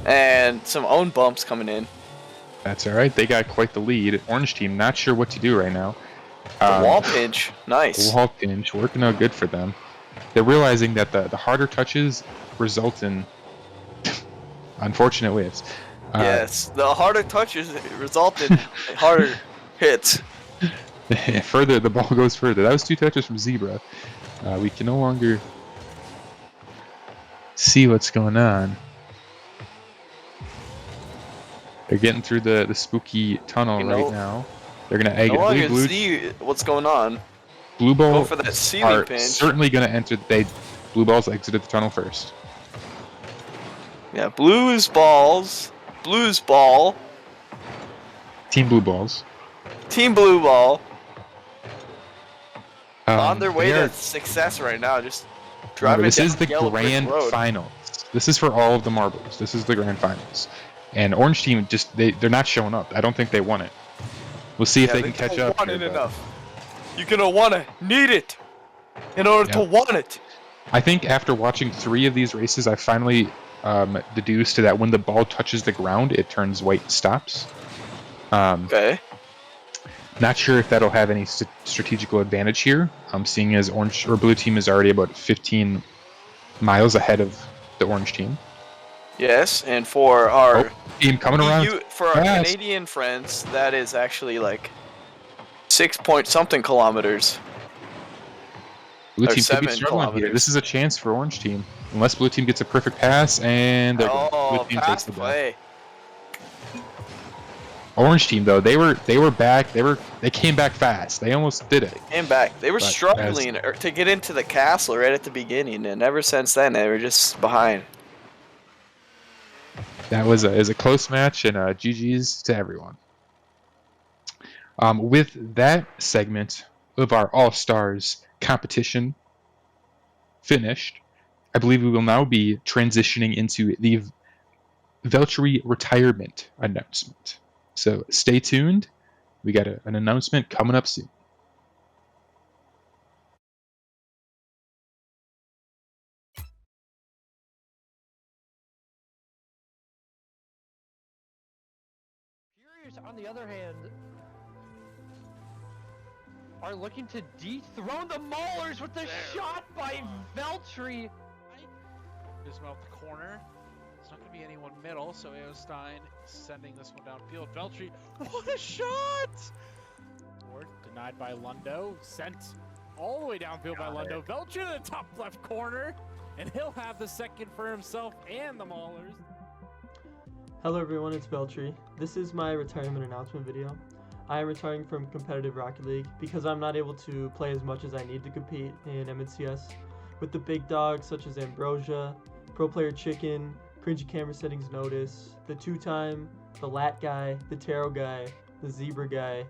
and some own bumps coming in. That's all right. They got quite the lead. Orange Team not sure what to do right now. The wall pinch, nice. The wall pinch working out good for them. They're realizing that the harder touches result in unfortunate whiffs. Yes, the harder touches result in harder hits. Further, the ball goes further. That was 2 touches from Zebra. We can no longer see what's going on. They're getting through the spooky tunnel right now. They're going to egg it. Blue, see what's going on. Blue ball go for that ceiling pinch. Certainly going to enter. Blue balls exited the tunnel first. Yeah, Blue's ball. Team Blue balls. Team Blue ball. On their way to success right now, just driving. This is the grand finals. This is for all of the marbles. This is the grand finals, and Orange Team they're not showing up. I don't think they won it. We'll see if they can catch up. Want it enough. You're gonna wanna need it in order to want it. I think after watching 3 of these races, I finally deduced that when the ball touches the ground, it turns white and stops. Okay. Not sure if that'll have any strategical advantage here. Seeing as Orange or Blue Team is already about 15 miles ahead of the Orange Team. Yes, and for our team coming around for our Canadian friends, that is actually like 6-point-something kilometers. Blue Team could be struggling here. This is a chance for Orange Team, unless Blue Team gets a perfect pass and Blue Team takes the ball. Orange Team though, they were back. They came back fast. They almost did it. They came back. They were struggling to get into the castle right at the beginning, and ever since then they were just behind. That was a close match, and GG's to everyone. With that segment of our All-Stars competition finished, I believe we will now be transitioning into the Valkyrie retirement announcement. So stay tuned. We got an announcement coming up soon. Stars, on the other hand, are looking to dethrone the Maulers with the shot by Veltri. Bismuth the corner. It's not going to be anyone middle, so Eostein sending this one downfield. Veltri, what a shot! Ward denied by Lundo, sent all the way downfield by Lundo. Veltri to the top left corner, and he'll have the second for himself and the Maulers. Hello everyone, it's Veltri. This is my retirement announcement video. I am retiring from competitive Rocket League because I'm not able to play as much as I need to compete in MNCS with the big dogs such as Ambrosia, Pro Player Chicken, Cringy Camera Settings Notice, the two-time, the Lat guy, the Tarot guy, the Zebra guy.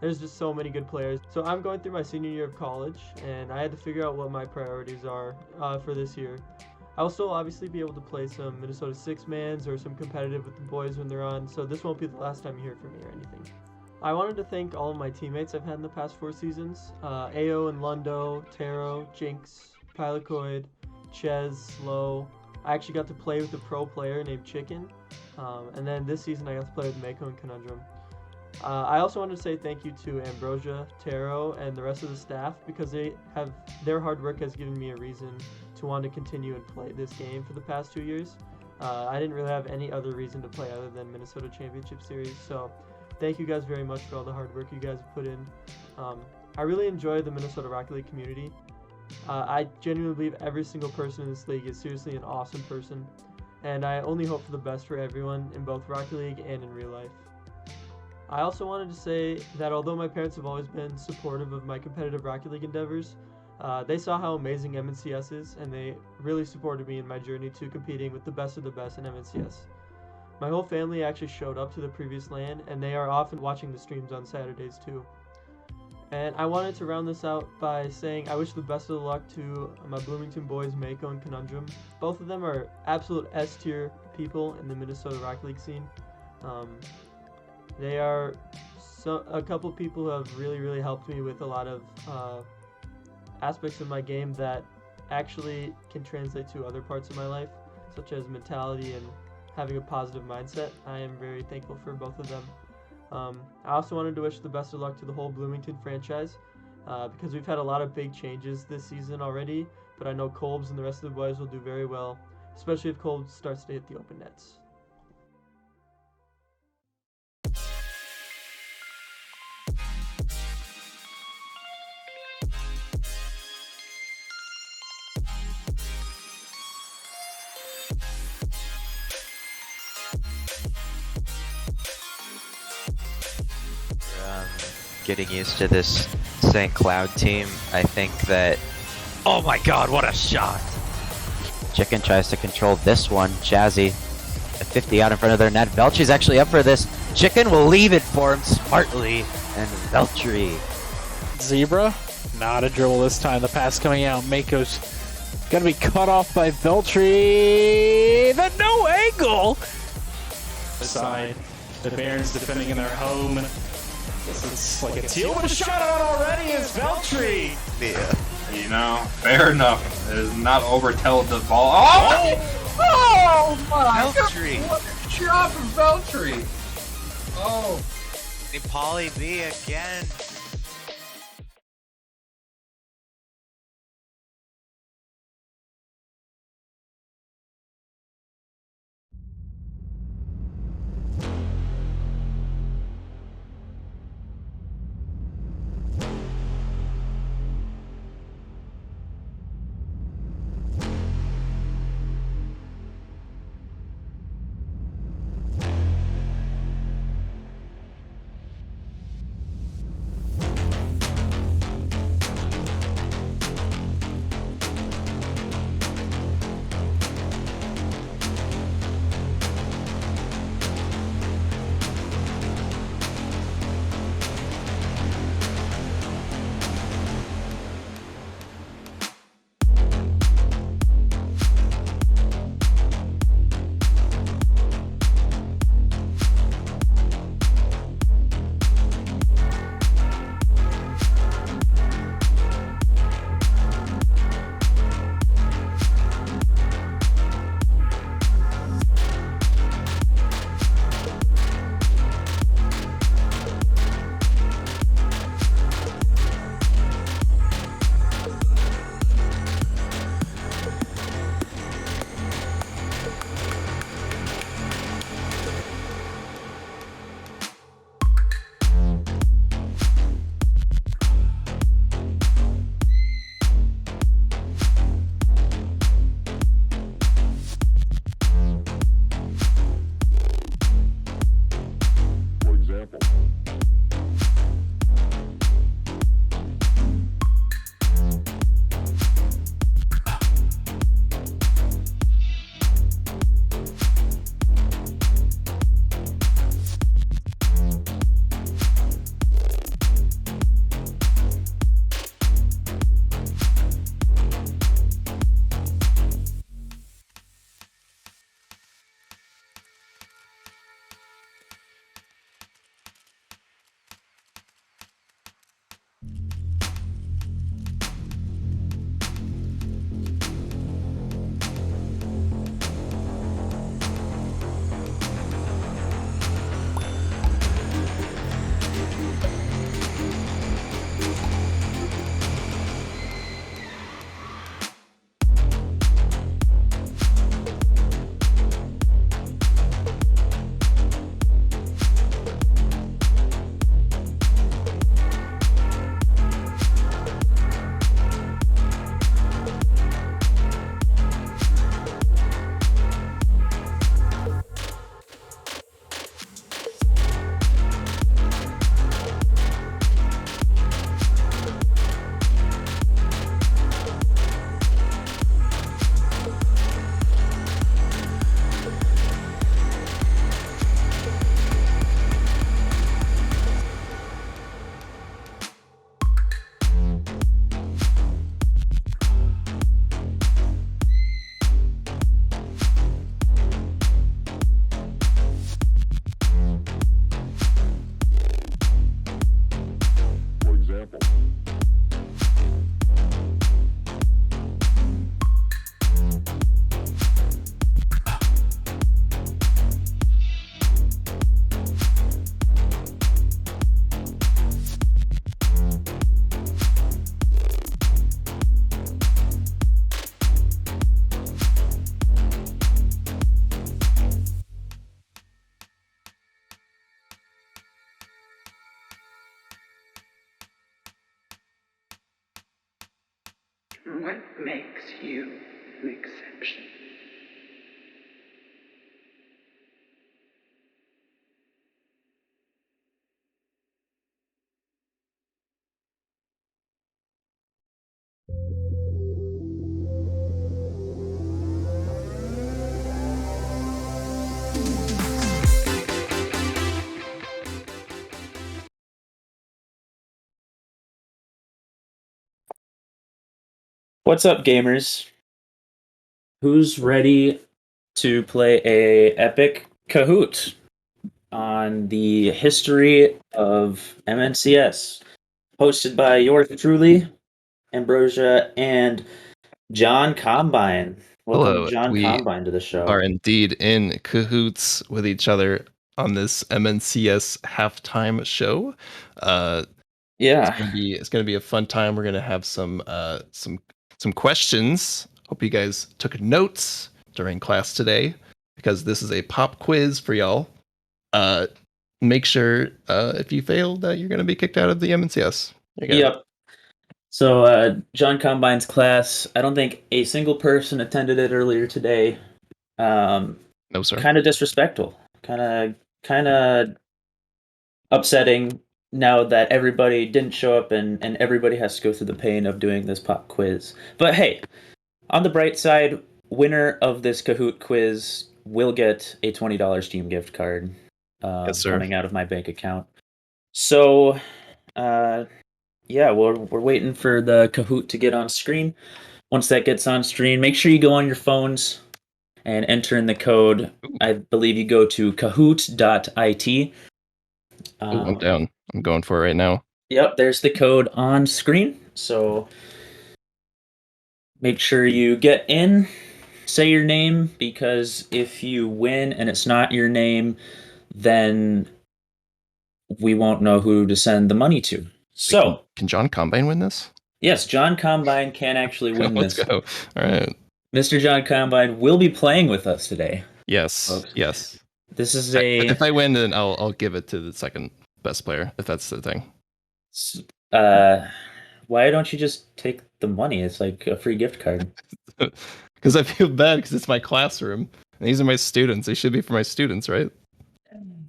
There's just so many good players. So I'm going through my senior year of college and I had to figure out what my priorities are for this year. I will still obviously be able to play some Minnesota Six-Mans or some competitive with the boys when they're on, so this won't be the last time you hear from me or anything. I wanted to thank all of my teammates I've had in the past 4 seasons. AO and Lundo, Taro, Jinx, Pilocoid, Ches, Slow. I actually got to play with a pro player named Chicken. And then this season I got to play with Mako and Conundrum. I also wanted to say thank you to Ambrosia, Taro, and the rest of the staff because their hard work has given me a reason to want to continue and play this game for the past 2 years. I didn't really have any other reason to play other than Minnesota Championship Series, so thank you guys very much for all the hard work you guys have put in. I really enjoy the Minnesota Rocket League community. I genuinely believe every single person in this league is seriously an awesome person, and I only hope for the best for everyone in both Rocket League and in real life. I also wanted to say that although my parents have always been supportive of my competitive Rocket League endeavors, they saw how amazing MNCS is, and they really supported me in my journey to competing with the best of the best in MNCS. My whole family actually showed up to the previous LAN, and they are often watching the streams on Saturdays too. And I wanted to round this out by saying I wish the best of luck to my Bloomington boys, Mako and Conundrum. Both of them are absolute S-tier people in the Minnesota Rocket League scene. They are a couple people who have really helped me with a lot of aspects of my game that actually can translate to other parts of my life, such as mentality and having a positive mindset. I am very thankful for both of them. I also wanted to wish the best of luck to the whole Bloomington franchise because we've had a lot of big changes this season already, but I know Kolbs and the rest of the boys will do very well, especially if Kolbs starts to hit the open nets. Getting used to this St. Cloud team. I think that... Oh my god, what a shot! Chicken tries to control this one. Chazzy, a 50 out in front of their net. Veltri's actually up for this. Chicken will leave it for him smartly. And Veltri. Zebra, not a dribble this time. The pass coming out. Mako's gonna be cut off by Veltri. The no angle! Side. The Barons defending in their home. It's like a teal, but a shot out already is Veltri. Yeah. You know, fair enough. It is not overtelled the ball. Oh! Oh my Veltri. God. What a shot from Veltri. Oh. The Poly B again. you an exception. What's up, gamers? Who's ready to play a epic Kahoot on the history of MNCS? Hosted by yours truly, Ambrosia, and John Combine. Welcome, Hello, John we Combine, to the show. are indeed in cahoots with each other on this MNCS halftime show. Yeah, it's gonna be a fun time. We're gonna have some questions. Hope you guys took notes during class today, because this is a pop quiz for y'all. Make sure if you fail that you're gonna be kicked out of the MNCS. Yep. So, John Combine's class, I don't think a single person attended it earlier today. No, sir. Kind of disrespectful. Kind of upsetting now that everybody didn't show up and everybody has to go through the pain of doing this pop quiz. But hey, on the bright side, winner of this Kahoot quiz will get a $20 Steam gift card Yes, sir. coming out of my bank account. So, yeah, we're waiting for the Kahoot to get on screen. Once that gets on screen, make sure you go on your phones and enter in the code. I believe you go to kahoot.it. I'm down. I'm going for it right now. Yep, there's the code on screen. So make sure you get in, say your name, because if you win and it's not your name, then we won't know who to send the money to. So, can John Combine win this? Yes, John Combine can actually win Let's this. go. All right. Mr. John Combine will be playing with us today. Yes. Folks. Yes. This is If I win, then I'll give it to the second best player, if that's the thing. Why don't you just take the money? It's like a free gift card. Because I feel bad because it's my classroom. And these are my students. They should be for my students, right?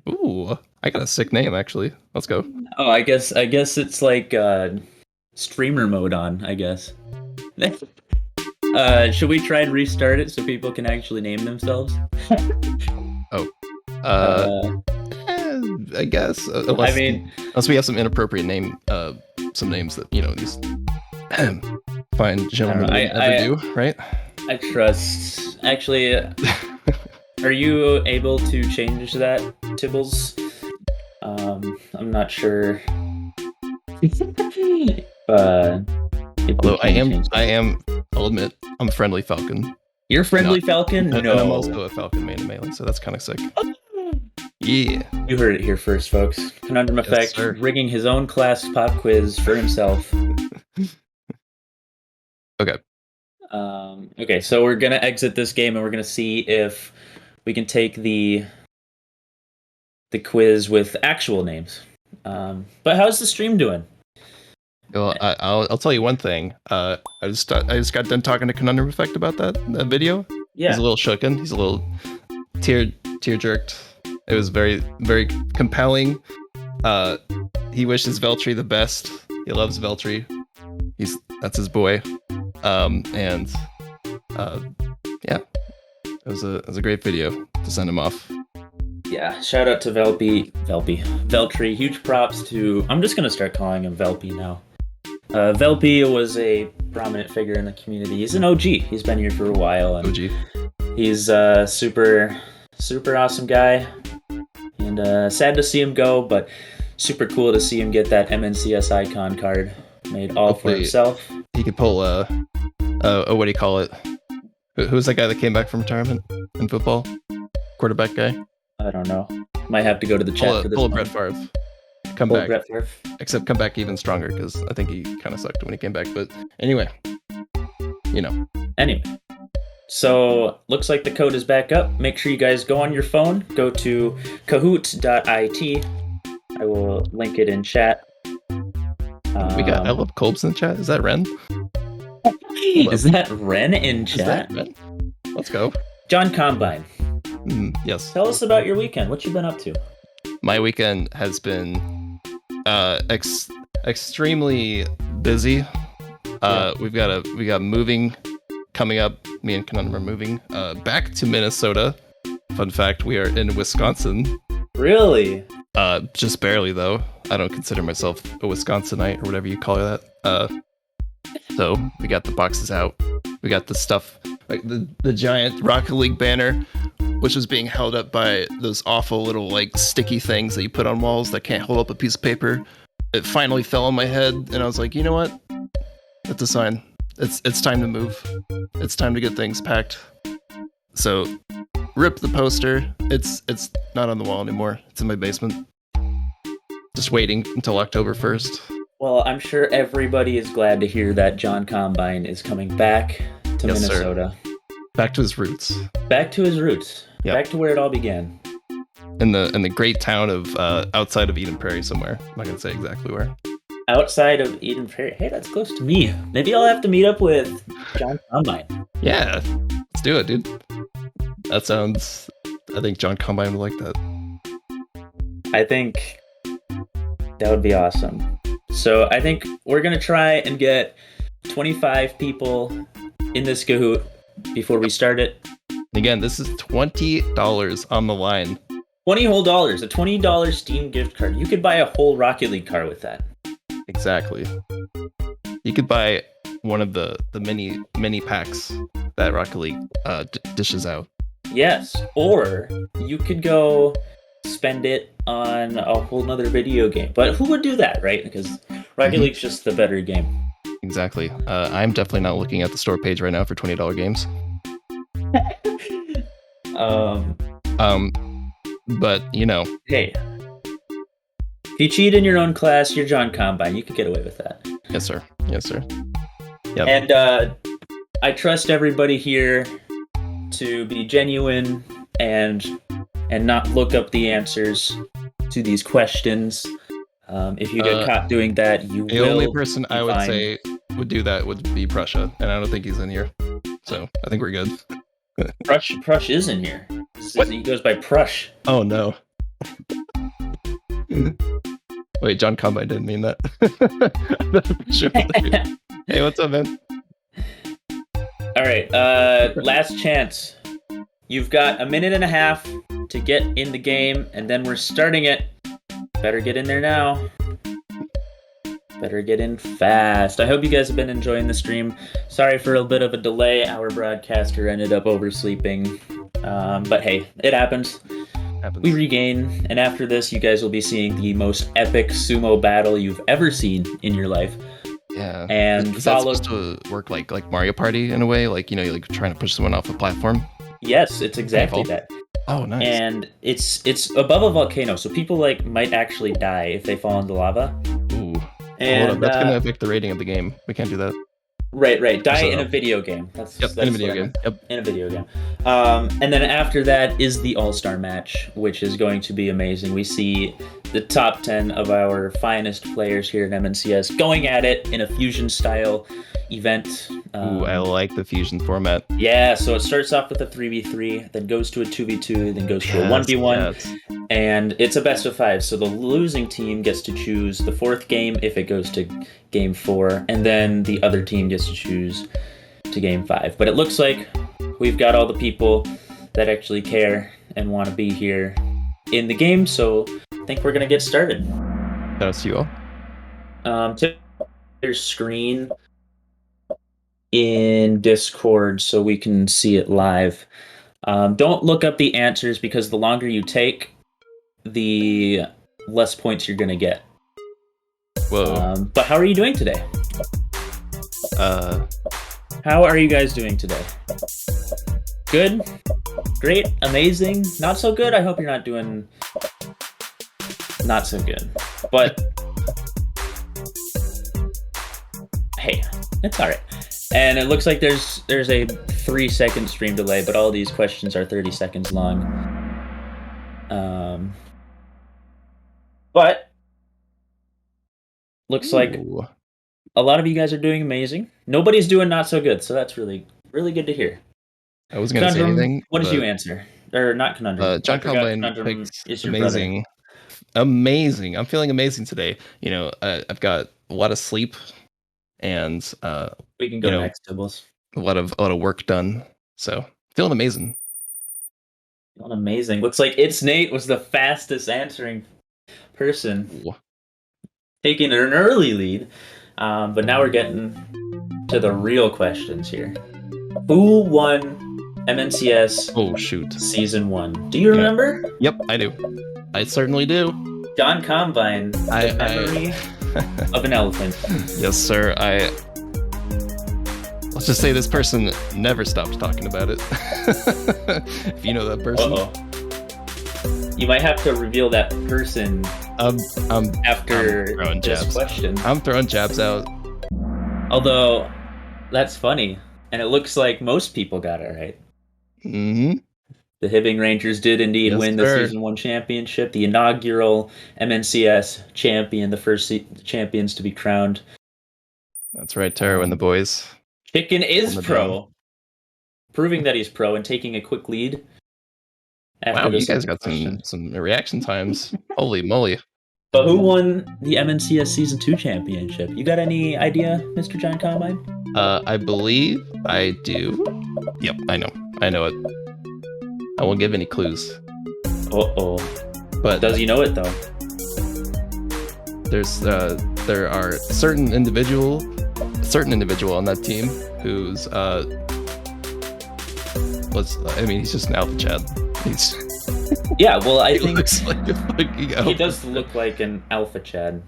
Ooh, I got a sick name, actually. Let's go. Oh, I guess it's like streamer mode on, I guess. Should we try and restart it so people can actually name themselves? I guess. Unless we have some inappropriate name, some names that, these fine gentlemen never do, right? I trust. Actually, are you able to change that, Tibbles? I'm not sure. Although I am, I'll admit, I'm Friendly Falcon. You're Friendly Falcon? No. And I'm also a Falcon main to melee, so that's kind of sick. Yeah. You heard it here first, folks. Conundrum Effect, rigging his own class pop quiz for himself. Okay. Okay, so we're gonna exit this game and we're gonna see if we can take the quiz with actual names. But how's the stream doing? Well, I'll tell you one thing. I just got done talking to Conundrum Effect about that video. Yeah. He's a little shooken. He's a little tear jerked. It was very, very compelling. He wishes Veltri the best. He loves Veltri. That's his boy. Yeah, it was a great video to send him off. Yeah, shout out to Veltri. Huge props to. I'm just gonna start calling him Velpy now. Velpy was a prominent figure in the community. He's an OG. He's been here for a while. And OG. He's a super awesome guy. And sad to see him go, but super cool to see him get that MNCS icon card made all for himself. He could pull what do you call it? Who's that guy that came back from retirement in football? Quarterback guy? I don't know. Might have to go to the chat for this pull one. Brett Favre. Come Pull back. Brett Favre. Except come back even stronger, because I think he kind of sucked when he came back. But anyway, Anyway, so looks like the code is back up. Make sure you guys go on your phone. Go to kahoot.it. I will link it in chat. We got I love Kolbs in the chat. Is that Ren? Is that Ren in Is that chat? Ren? Let's go. John Combine, Yes. tell us about your weekend. What you been up to? My weekend has been extremely busy. We got moving coming up. Me and Conundrum are moving back to Minnesota. Fun fact: we are in Wisconsin. Really? Just barely though. I don't consider myself a Wisconsinite or whatever you call that. So we got the boxes out. We got the stuff like the giant Rocket League banner, which was being held up by those awful little like sticky things that you put on walls that can't hold up a piece of paper. It finally fell on my head, and I was like, you know what? It's a sign. It's time to move. It's time to get things packed. So, rip the poster. It's not on the wall anymore. It's in my basement. Just waiting until October 1st. Well, I'm sure everybody is glad to hear that John Combine is coming back to Yes, sir. Minnesota. Back to his roots. Back to his roots. Yep. Back to where it all began. In the great town of outside of Eden Prairie somewhere. I'm not gonna say exactly where. Outside of Eden Prairie. Hey, that's close to me. Maybe I'll have to meet up with John Combine. Yeah, let's do it, dude. That sounds. I think John Combine would like that. I think that would be awesome. So I think we're gonna try and get 25 people in this Kahoot before we start it. Again, this is $20 on the line. $20 whole dollars, a $20 Steam gift card. You could buy a whole Rocket League car with that. Exactly. You could buy one of the mini packs that Rocket League dishes out. Yes, or you could go spend it on a whole nother video game. But who would do that, right? Because Rocket League's just the better game. Exactly. I'm definitely not looking at the store page right now for $20 games. But you know. Hey, if you cheat in your own class, you're John Combine. You could get away with that. Yes, sir. Yes, sir. Yep. And I trust everybody here to be genuine and not look up the answers to these questions. If you get caught doing that, you the will. The only person I would fined. say would do that would be Prussia, and I don't think he's in here. So I think we're good. Prush is in here. He goes by Prush. Oh no. Wait, John Combine didn't mean that. Sure. Hey, what's up, man? All right, last chance. You've got a minute and a half to get in the game, and then we're starting it. Better get in there now. Better get in fast. I hope you guys have been enjoying the stream. Sorry for a bit of a delay. Our broadcaster ended up oversleeping. But hey, it happens. We regain, and after this, you guys will be seeing the most epic sumo battle you've ever seen in your life. Yeah. And is that supposed to work like Mario Party in a way? Like, you know, you're like trying to push someone off a platform? Yes, it's exactly that. Oh, nice. And it's above a volcano, so people might actually die if they fall into lava. Ooh. And hold on, that's gonna affect the rating of the game. We can't do that. Right. Die in a video game. That's in a video game. Yep. In a video game. And then after that is the All-Star match, which is going to be amazing. We see the top 10 of our finest players here at MNCS going at it in a fusion-style event. Ooh, I like the fusion format. Yeah, so it starts off with a 3v3, then goes to a 2v2, then goes to a 1v1, and it's a best of 5. So the losing team gets to choose the 4th game if it goes to game 4, and then the other team gets to choose to game 5. But it looks like we've got all the people that actually care and want to be here in the game, so I think we're going to get started. That's you all. To their screen in Discord so we can see it live. Don't look up the answers because the longer you take, the less points you're going to get. Whoa. But how are you doing today? How are you guys doing today? Good? Great? Amazing? Not so good? I hope you're not doing not so good. But hey, it's alright. And it looks like there's a 3-second stream delay, but all these questions are 30 seconds long. But looks like a lot of you guys are doing amazing. Nobody's doing not so good, so that's really, really good to hear. I wasn't going to say anything. What did you answer? Or not Conundrum. John Combine picked amazing. Amazing. I'm feeling amazing today. You know, I've got a lot of sleep and we can go next, Tibbles. A lot of work done. So feeling amazing. Feeling amazing. Looks like It's Nate was the fastest answering person. Taking an early lead. But now we're getting to the real questions here. Who won MNCS Season 1? Do you remember? Yep, I do. I certainly do. John Combine, the memory of an elephant. Yes, sir. Let's just say this person never stopped talking about it. If you know that person. Uh-oh. You might have to reveal that person after this question. I'm throwing jabs out. Although, that's funny. And it looks like most people got it right. Mm-hmm. The Hibbing Rangers did indeed win the Season 1 championship, the inaugural MNCS champion, the first champions to be crowned. That's right, Taro and the boys. Chicken is pro, proving that he's pro and taking a quick lead. Wow, you guys got some reaction times. Holy moly. But who won the MNCS Season 2 championship? You got any idea, Mr. John Combine? I believe I do. Yep, I know it. I won't give any clues. Uh-oh. But does he know it though? There are certain individual on that team who's he's just an alpha chad. Yeah, well, I think looks like a fucking alpha. He does look like an alpha chad.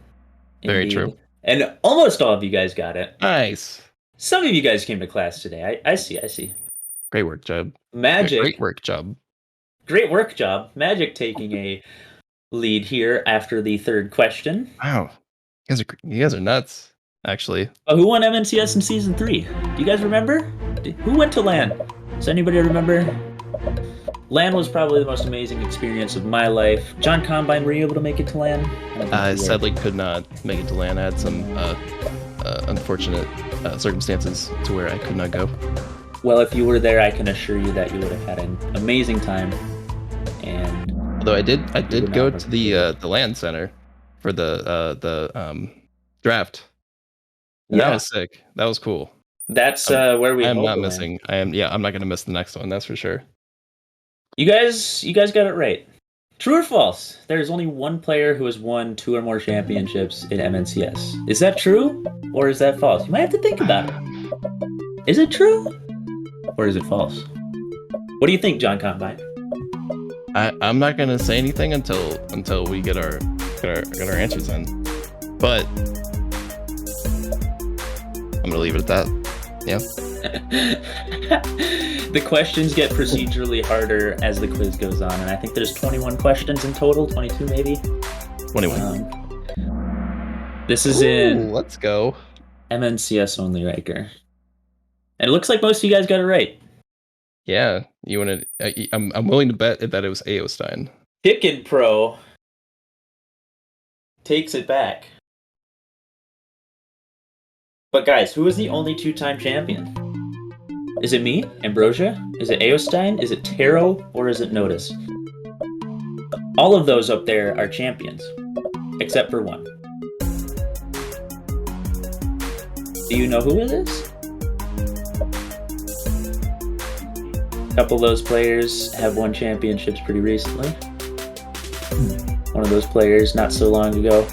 Very true. And almost all of you guys got it. Nice. Some of you guys came to class today. I see. Great work job. Magic. Great work job. Great work job. Magic taking a lead here after the third question. Wow. You guys are nuts, actually. Who won MNCS in Season 3? Do you guys remember? Who went to LAN? Does anybody remember? LAN was probably the most amazing experience of my life. John Combine, were you able to make it to LAN? I sadly could not make it to LAN. I had some unfortunate circumstances to where I could not go. Well, if you were there, I can assure you that you would have had an amazing time. And although I did go to the LAN center for the draft. And that was sick. That was cool. That's where we. I'm not missing. I'm not going to miss the next one. That's for sure. You guys got it right. True or false? There's only one player who has won 2 or more championships in MNCS. Is that true or is that false? You might have to think about it. Is it true or is it false? What do you think, John Combine? I'm not gonna say anything until we get our answers in. But I'm gonna leave it at that. Yeah. The questions get procedurally harder as the quiz goes on, and I think there's 21 questions in total, 22 maybe. 21. This is in. Let's go. MNCS only, Riker. And it looks like most of you guys got it right. Yeah, you want to? I'm willing to bet that it was Aostein. Chicken Pro takes it back. But guys, who is the only 2-time champion? Is it me, Ambrosia? Is it Aostein? Is it Taro? Or is it Notice? All of those up there are champions, except for one. Do you know who it is? A couple of those players have won championships pretty recently. One of those players not so long ago,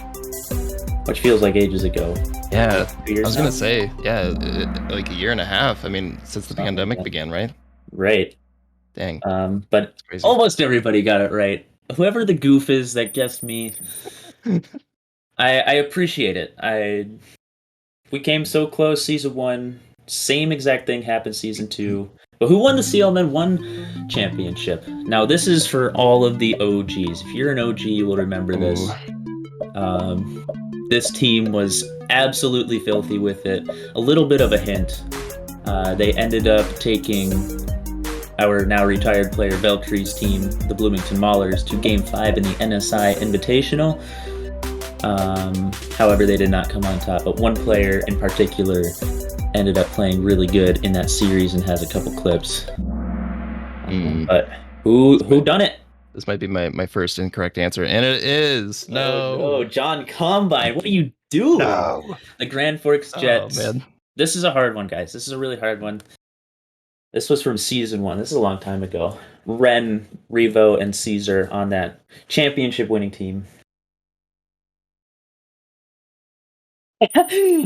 which feels like ages ago. Yeah, I was gonna say, like a year and a half. I mean, since the pandemic began, right? Right. Dang. But almost everybody got it right. Whoever the goof is that guessed me, I appreciate it. We came so close Season 1. Same exact thing happened Season 2. But who won the CLMN 1 championship? Now, this is for all of the OGs. If you're an OG, you will remember this. This team was absolutely filthy with it. A little bit of a hint. They ended up taking our now retired player Veltry's team, the Bloomington Maulers, to Game 5 in the NSI Invitational. However, they did not come on top. But one player in particular ended up playing really good in that series and has a couple clips. But who done it? This might be my first incorrect answer, and it is no. Oh, John Combine. What are you doing? No. The Grand Forks Jets. Oh, man. This is a hard one, guys. This is a really hard one. This was from season 1. This is a long time ago. Ren, Revo, and Caesar on that championship winning team.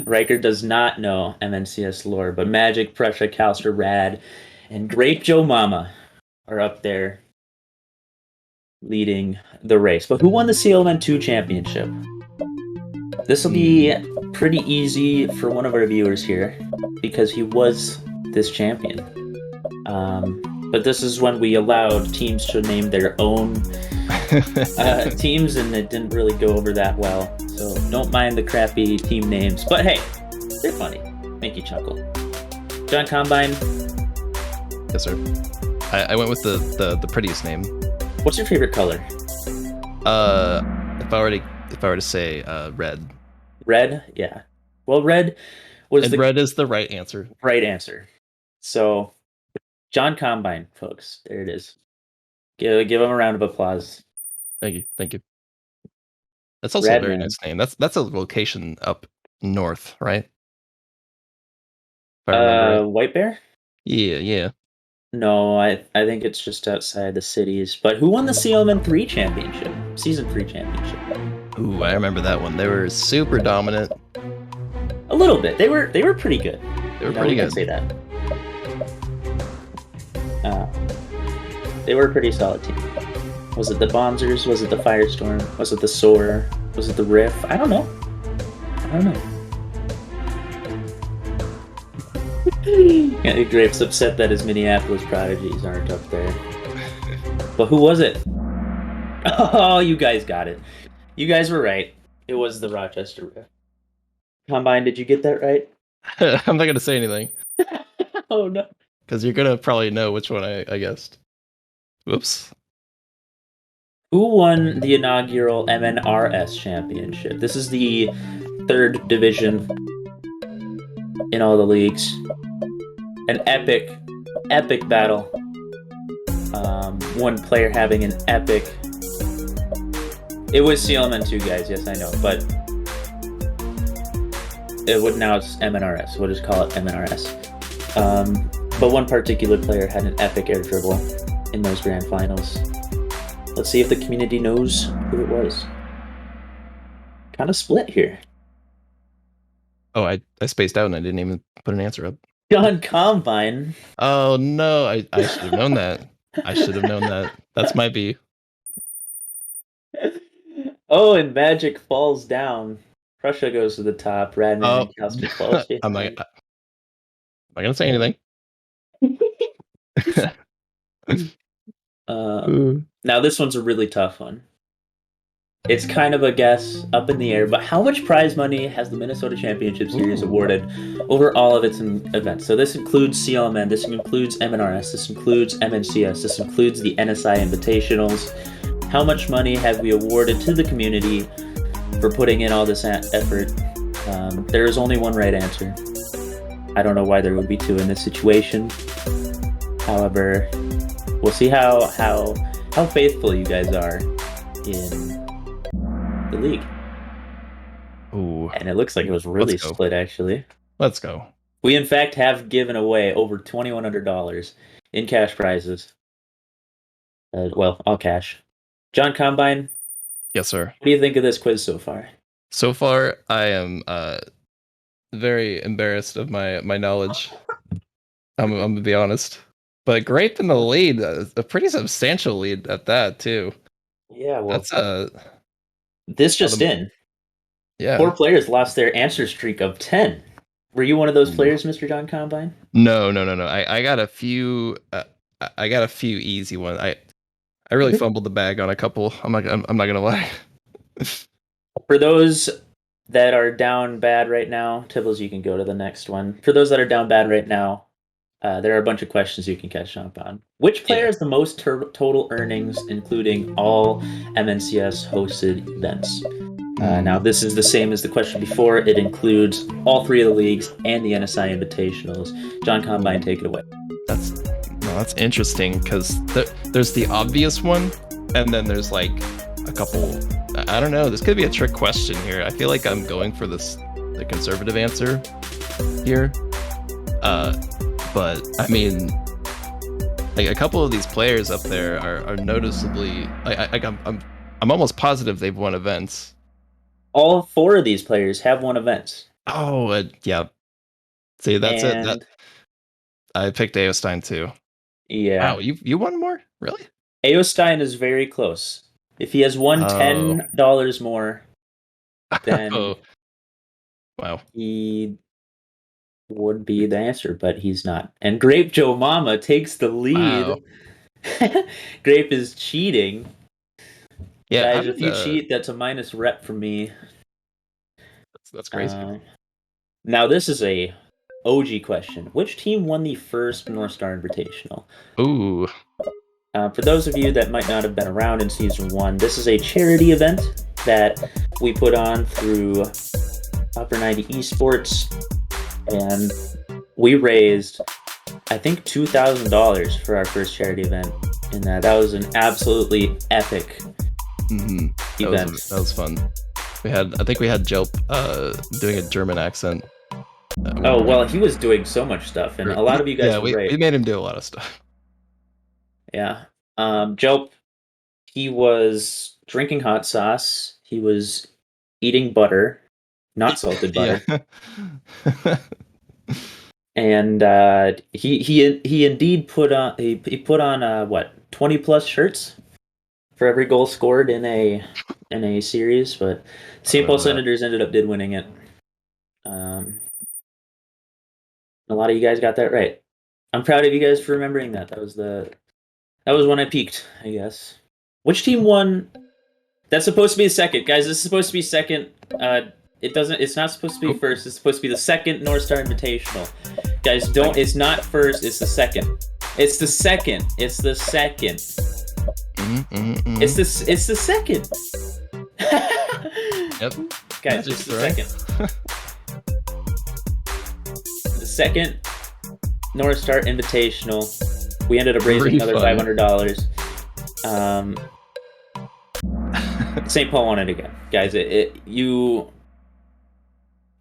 Riker does not know MNCS lore, but Magic, Prussia, Calster, Rad, and Grape Joe Mama are up there leading the race. But who won the CLMN 2 championship? This will be pretty easy for one of our viewers here because he was this champion. But this is when we allowed teams to name their own teams, and it didn't really go over that well. So don't mind the crappy team names. But hey, they're funny. Make you chuckle. John Combine. Yes, sir. I went with the prettiest name. What's your favorite color? If I were to say red. Red, yeah. Well, red was red is the right answer. Right answer. So, John Combine, folks. There it is. Give him a round of applause. Thank you. That's also a very nice name. That's a location up north, right? If I remember right. White Bear? Yeah. No, I think it's just outside the cities. But who won the CLMN 3 championship? Season 3 championship. Ooh, I remember that one. They were super dominant. A little bit. They were pretty good. They were pretty good. I'd say that. They were a pretty solid team. Was it the Bonzers? Was it the Firestorm? Was it the Soar? Was it the Riff? I don't know. Yeah, Grape's upset that his Minneapolis prodigies aren't up there. But who was it? Oh, you guys got it. You guys were right. It was the Rochester Riff. Combine, did you get that right? I'm not going to say anything. Oh, no. Because you're going to probably know which one I guessed. Whoops. Who won the inaugural MNRS championship? This is the 3rd division in all the leagues. An epic battle. One player having an epic... It was CLMN 2, guys, yes, I know, but now it's MNRS. We'll just call it MNRS. But one particular player had an epic air dribble in those grand finals. Let's see if the community knows who it was. Kind of split here. Oh, I spaced out and I didn't even put an answer up. John Combine. Oh no, I should have known that. That's my B. Oh, and Magic falls down. Prussia goes to the top. Radman and Calster falls behind. I'm not gonna say anything. Now this one's a really tough one. It's kind of a guess, up in the air, but how much prize money has the Minnesota Championship Series awarded over all of its events? So this includes CLMN, this includes MNRS, this includes MNCS, this includes the NSI Invitationals. How much money have we awarded to the community for putting in all this effort? There is only one right answer. I don't know why there would be two in this situation. However, we'll see how faithful you guys are in the league. Ooh. And it looks like it was really split, actually. Let's go. We, in fact, have given away over $2,100 in cash prizes. Well, all cash. John Combine? Yes, sir. What do you think of this quiz so far? So far, I am very embarrassed of my knowledge. I'm going to be honest. But Grape in the lead, a pretty substantial lead at that, too. Yeah, well... That's This just in. Yeah. 4 players lost their answer streak of 10. Were you one of those players, Mr. John Combine? No. I got a few. I got a few easy ones. I really fumbled the bag on a couple. I'm not gonna lie. For those that are down bad right now, Tibbles, you can go to the next one. For those that are down bad right now, there are a bunch of questions you can catch up on. Which player has the most total earnings, including all MNCS hosted events? Now, this is the same as the question before. It includes all 3 of the leagues and the NSI Invitationals. John Combine, take it away. That's interesting because there's the obvious one, and then there's like a couple. I don't know. This could be a trick question here. I feel like I'm going for the conservative answer here. But I mean, like a couple of these players up there are noticeably. I'm almost positive they've won events. All 4 of these players have won events. Oh, yeah. See, that's it. I picked Aostein too. Yeah. Wow, you won more? Really? Aostein is very close. If he has won $10 more, then wow, he would be the answer, but he's not. And Grape Joe Mama takes the lead. Wow. Grape is cheating. Yeah, guys, if you cheat, that's a minus rep for me. That's crazy. Now this is a OG question. Which team won the first North Star Invitational? Ooh. For those of you that might not have been around in Season 1, this is a charity event that we put on through Upper 90 Esports, and we raised, I think, $2,000 for our first charity event, and that was an absolutely epic event. That was fun. I think we had Jelp doing a German accent. Oh, well, he was doing so much stuff, and a lot of you guys were great. We made him do a lot of stuff. Yeah. Jelp, he was drinking hot sauce. He was eating butter, not salted butter. And he indeed put on he put on what, 20 plus shirts for every goal scored in a series, but St. Paul Senators did winning it. A lot of you guys got that right. I'm proud of you guys for remembering that. That was when I peaked, I guess. Which team won? That's supposed to be the second, guys. This is supposed to be second. It's not supposed to be first. It's supposed to be the second North Star Invitational. Guys, it's not first. It's the second. It's the second. It's the second. It's the second. Yep. Guys, it's the second. The second North Star Invitational. We ended up raising another $500. St. Paul won it again, guys. It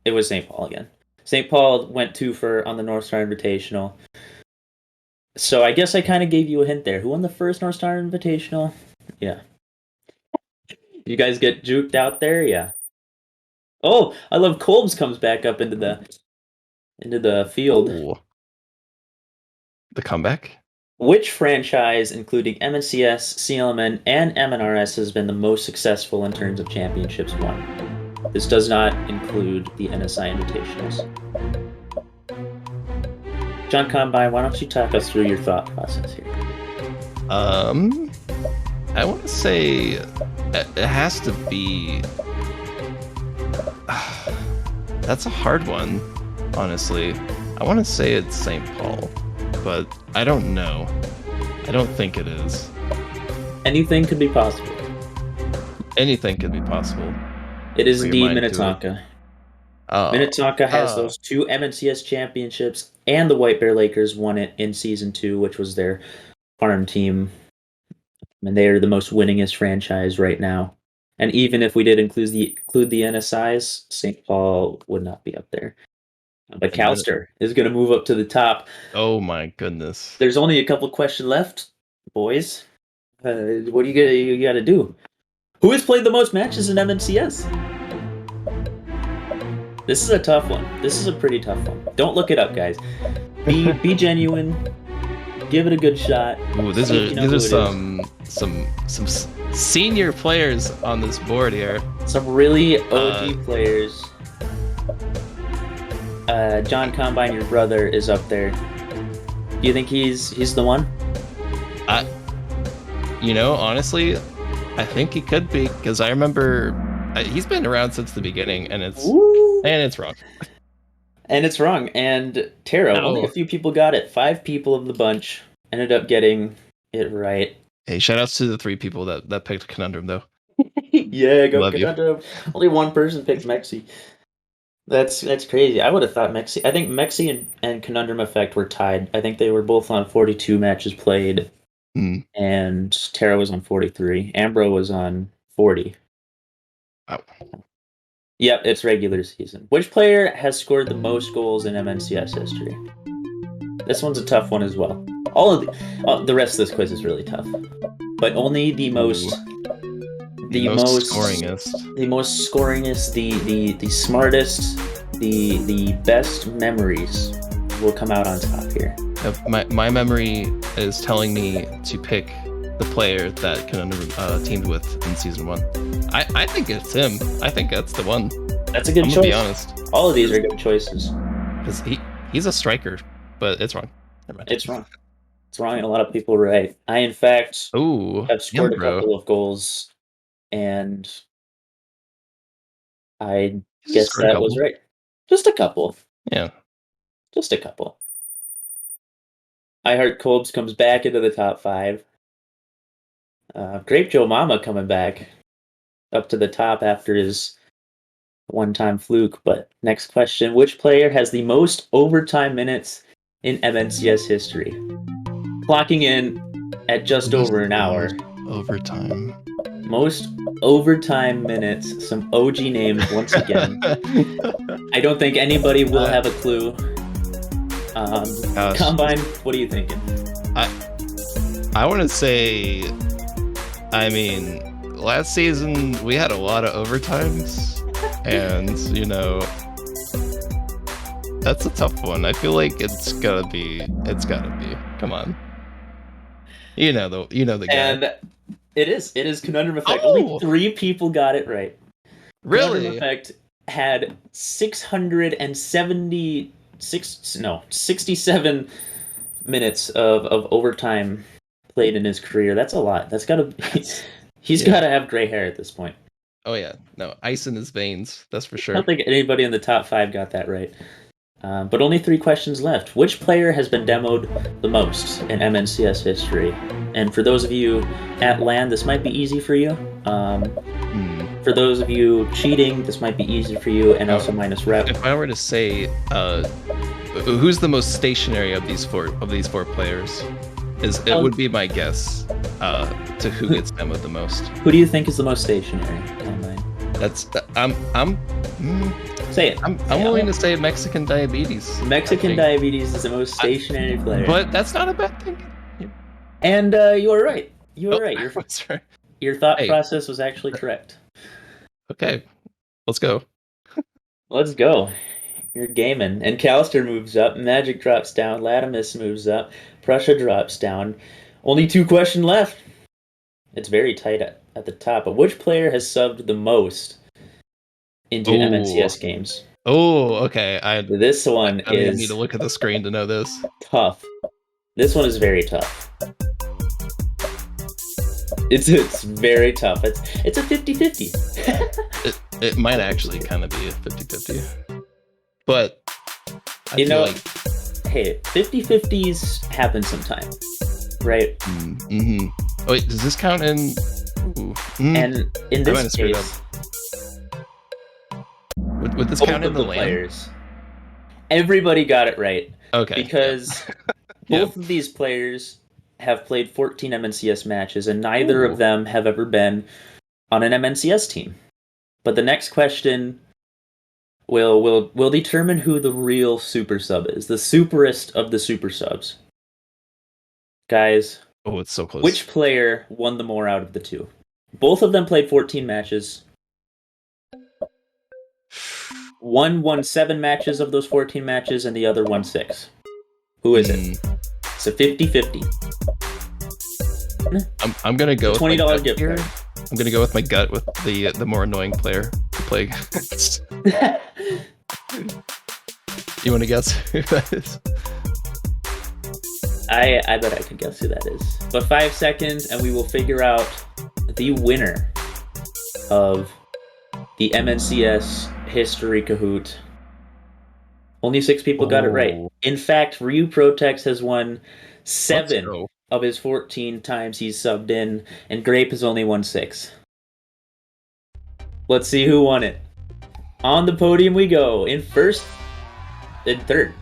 was St. Paul again. St. Paul went 2 on the North Star Invitational. So I guess I kind of gave you a hint there. Who won the first North Star Invitational? Yeah. You guys get juked out there? Yeah. Oh, I love Kolbs comes back up into the field. Ooh. The comeback? Which franchise, including MNCS, CLMN, and MNRS, has been the most successful in terms of championships won? This does not include the NSI Invitationals. John Combine, why don't you talk us through your thought process here? I want to say it has to be. That's a hard one, honestly. I want to say it's St. Paul, but I don't know. I don't think it is. Anything could be possible. Anything could be possible. It is indeed Minnetonka. Minnetonka has those 2 MNCS championships, and the White Bear Lakers won it in Season 2, which was their farm team. And they are the most winningest franchise right now. And even if we did include the NSIs, St. Paul would not be up there. But Calster is going to move up to the top. Oh my goodness. There's only a couple questions left, boys. What do you got to do? Who has played the most matches in MNCS? This is a tough one. This is a pretty tough one. Don't look it up, guys. Be genuine. Give it a good shot. Ooh, these are some senior players on this board here. Some really OG players. John Combine, your brother, is up there. Do you think he's the one? Honestly, I think he could be, because I remember he's been around since the beginning, and it's wrong. And it's wrong. And Tara, only a few people got it. 5 people of the bunch ended up getting it right. Hey, shout outs to the 3 people that picked Conundrum, though. Yeah, go Love you. Conundrum. Only one person picked Mexi. That's crazy. I would have thought Mexi. I think Mexi and Conundrum Effect were tied. I think they were both on 42 matches played, and Terra was on 43. Ambro was on 40. Wow. Yep, it's regular season. Which player has scored the most goals in MNCS history? This one's a tough one as well. All of the rest of this quiz is really tough, but only the most scoringest, the most scoringest, the smartest, the best memories will come out on top here. My memory is telling me to pick the player that Conundrum teamed with in season 1. I think it's him. I think that's the one. That's a good choice. To be honest, all of these are good choices. Because he's a striker, but it's wrong. It's wrong. It's wrong, and a lot of people are right. I, in fact, have scored a couple of goals, and I guess that was right. Just a couple. Yeah. Just a couple. I Heart Colbs comes back into the top 5. Grape Joe Mama coming back up to the top after his one-time fluke. But next question, which player has the most overtime minutes in MNCS history? Clocking in at just over an hour. Overtime. Most overtime minutes. Some OG names once again. I don't think anybody will have a clue. Combine, what are you thinking? I want to say, I mean, last season we had a lot of overtimes, and that's a tough one. I feel like it's gotta be. Come on. You know the guy. And it is Conundrum Effect. Only 3 people got it right. Really? Conundrum Effect had 67 minutes of overtime played in his career. That's a lot. That's gotta be. He's gotta have gray hair at this point. Oh yeah, no ice in his veins. That's for sure. I don't think anybody in the top 5 got that right. But only 3 questions left. Which player has been demoed the most in MNCS history? And for those of you at LAN, this might be easy for you. For those of you cheating, this might be easy for you, and also minus rep. If I were to say, who's the most stationary of these four players? It would be my guess to who gets demoed the most. Who do you think is the most stationary? That's Say it. I'm willing to say Mexican Diabetes. Mexican Diabetes is the most stationary player. But that's not a bad thing. And you are right. You are right. Your thought process was actually correct. Okay, let's go. Let's go. You're gaming. And Callister moves up. Magic drops down. Latimus moves up. Prussia drops down. Only 2 questions left. It's very tight at the top. But which player has subbed the most into MNCS games? Oh, okay. This one I need to look at the screen to know this. Tough. This one is very tough. It's very tough. It's a 50-50. It might actually kind of be a 50-50. But I feel like hey, 50-50s happen sometime, right? Mm-hmm. Oh, wait, does this count in? And in this case, would this count in the players? Everybody got it right. Okay. Because both of these players have played 14 MNCS matches, and neither of them have ever been on an MNCS team. But the next question will determine who the real super sub is, the superest of the super subs. Guys, it's so close. Which player won the more out of the 2? Both of them played 14 matches. One won 7 matches of those 14 matches, and the other won 6. Who is it? It's a 50-50. I'm gonna go $20 gift card. card. I'm gonna go with my gut with the more annoying player to play against. You want to guess who that is? I bet I can guess who that is. But 5 seconds, and we will figure out the winner of the MNCS History Kahoot. Only 6 people got it right. In fact, Ryu Protex has won 7 of his 14 times he's subbed in, and Grape has only won 6. Let's see who won it. On the podium we go. In third,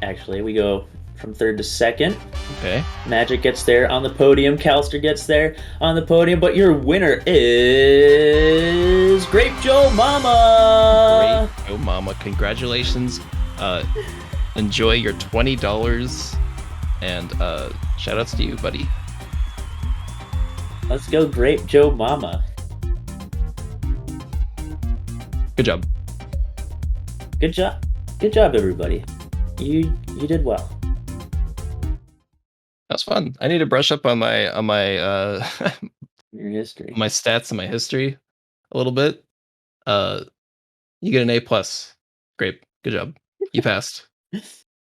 actually. We go from third to second. Okay. Magic gets there on the podium. Calster gets there on the podium. But your winner is Grape Joe Mama. Grape Joe Mama. Congratulations. Enjoy your $20. And shout outs to you, buddy. Let's go, Grape Joe Mama. Good job. Good job. Good job, everybody. You did well. That was fun. I need to brush up on my your history, my stats and my history a little bit. You get an A+. Great. Good job. You passed.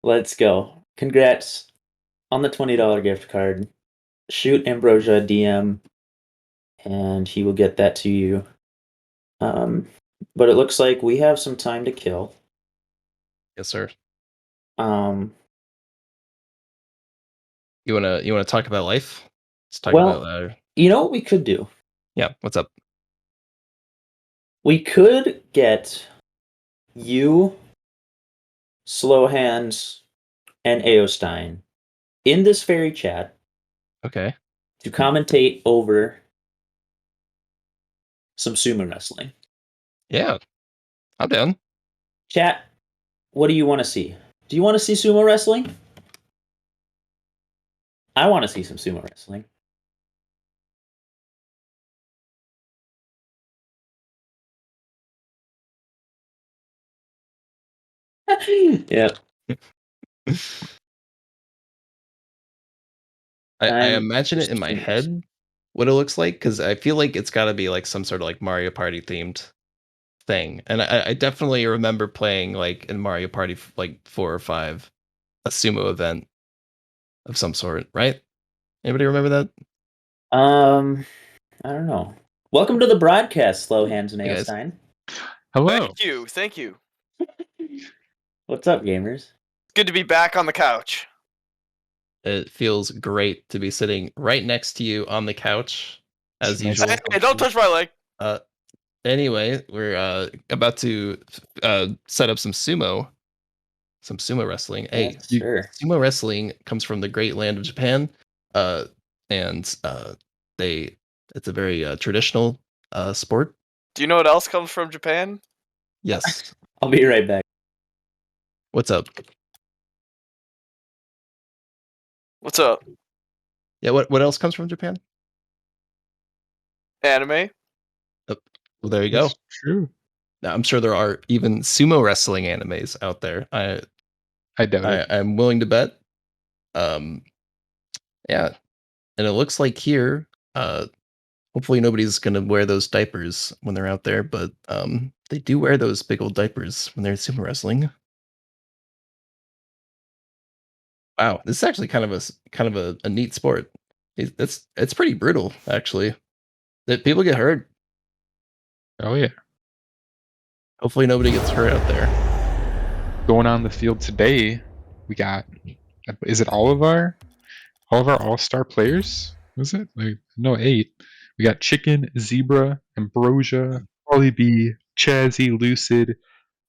Let's go. Congrats on the $20 gift card. Shoot Ambrosia a DM, and he will get that to you. But it looks like we have some time to kill. Yes, sir. Um, You wanna talk about life? Let's talk well, about you know what we could do? Yeah, what's up? We could get you, Slow Hands, and Aostein in this fairy chat. Okay. To commentate over some sumo wrestling. Yeah. I'm down. Chat, what do you want to see? Do you want to see sumo wrestling? I want to see some sumo wrestling. Yeah. I imagine it in my head what it looks like, because I feel like it's got to be like some sort of like Mario Party themed thing. And I definitely remember playing like in Mario Party like 4 or 5 a sumo event of some sort, right? Anybody remember that? I don't know. Welcome to the broadcast, Slow Hands and Aostein. Hello. Thank you. What's up, gamers? Good to be back on the couch. It feels great to be sitting right next to you on the couch, as usual. Hey, don't touch my leg. Anyway, we're about to set up some sumo wrestling. Hey, sure. Sumo wrestling comes from the great land of Japan, and it's a very traditional sport. Do you know what else comes from Japan? Yes. I'll be right back. What's up? What's up? Yeah, what else comes from Japan? Anime. Well, there you go. True. Now, I'm sure there are even sumo wrestling animes out there. I doubt it. I'm willing to bet. Yeah, and it looks like here, hopefully nobody's gonna wear those diapers when they're out there, but they do wear those big old diapers when they're sumo wrestling. Wow, this is actually kind of a neat sport. It's pretty brutal, actually. That people get hurt. Oh yeah. Hopefully nobody gets hurt out there. Going on the field today, we got. Is it all of our all-star players? Was it like no 8? We got Chicken, Zebra, Ambrosia, Polly B, Chazzy, Lucid,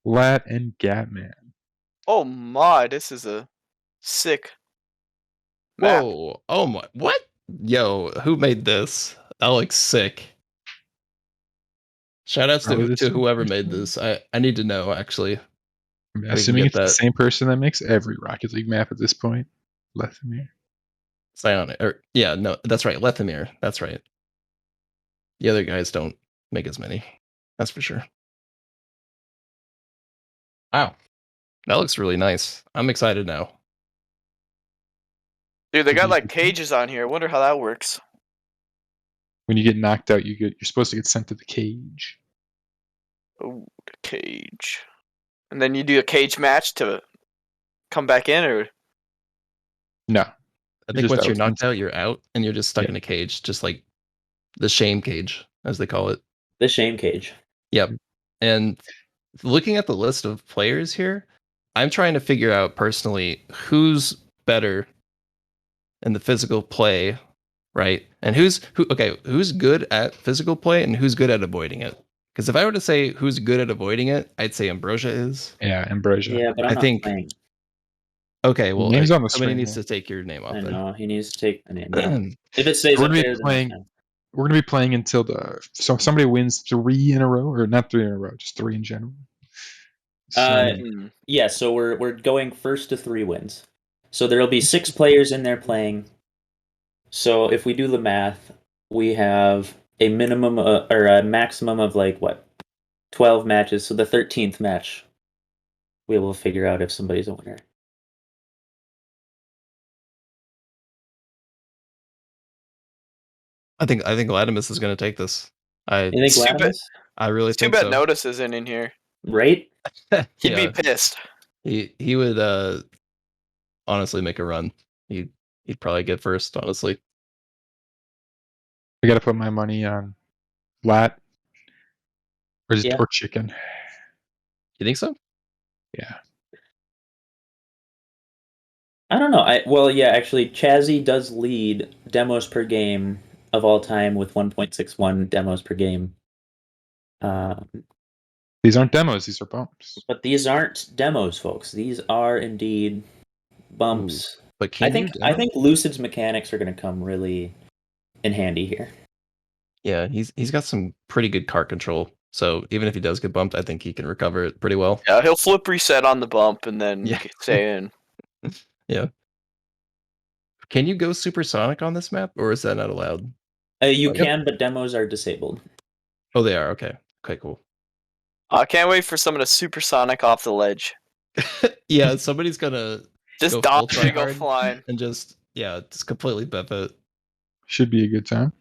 Lat, and Gatman. Oh my, this is a sick map. Whoa! Oh my! What? Yo, who made this? That looks sick. Shoutouts to whoever made this. I need to know actually. I'm assuming it's the same person that makes every Rocket League map at this point. Lethamir. Psionic, or yeah, no, that's right, Lethamir. That's right. The other guys don't make as many. That's for sure. Wow, that looks really nice. I'm excited now. Dude, they got like cages on here. I wonder how that works. When you get knocked out, you're supposed to get sent to the cage. Oh, the cage. And then you do a cage match to come back in, or no? I think once you're knocked out, you're out, and you're just stuck in a cage, just like the shame cage, as they call it. The shame cage. Yep. And looking at the list of players here, I'm trying to figure out personally who's better in the physical play, right? And who's good at physical play and who's good at avoiding it. Because if I were to say who's good at avoiding it, I'd say Ambrosia is. Yeah, Ambrosia. Yeah, but I'm I not think. playing. Okay, well, Name's on the somebody screen needs here. to take your name off. I then. know he needs to take a name. Yeah. If it stays We're up gonna there, be then playing. that's fine. We're gonna be playing until so if somebody wins 3 in a row, or not 3 in a row, just 3 in general. So, Yeah, so we're going first to 3 wins. So there'll be 6 players in there playing. So if we do the math, we have a minimum or a maximum of 12 matches. So the 13th match, we will figure out if somebody's a winner. I think Latimus is going to take this. You think Latimus? I really Too think bad so. Notice isn't in here. Right? He'd be pissed. He would honestly make a run. He'd probably get first, honestly. I gotta put my money on Lat or Chicken. You think so? Yeah. I don't know. Actually, Chazzy does lead demos per game of all time with 1.61 demos per game. These aren't demos; these are bumps. But these aren't demos, folks. These are indeed bumps. Ooh, but I think Lucid's mechanics are going to come really in handy here. Yeah, he's got some pretty good cart control. So even if he does get bumped, I think he can recover it pretty well. Yeah, he'll flip reset on the bump and then stay in. Yeah. Can you go supersonic on this map, or is that not allowed? You can, but demos are disabled. Oh, they are. Okay. Okay, cool. I can't wait for someone to supersonic off the ledge. Yeah, somebody's gonna just go dodge full and go tryhard flying. and just completely buff it. Should be a good time.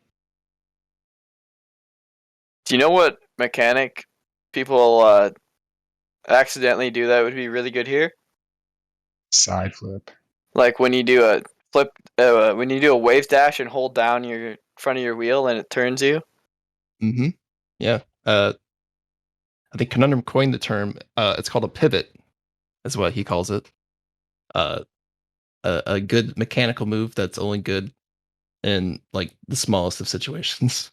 Do you know what mechanic people accidentally do that would be really good here? Side flip. Like when you do a flip, when you do a wave dash and hold down your front of your wheel and it turns you. Mm-hmm. Yeah. I think Conundrum coined the term. It's called a pivot, is what he calls it. A good mechanical move that's only good in like the smallest of situations.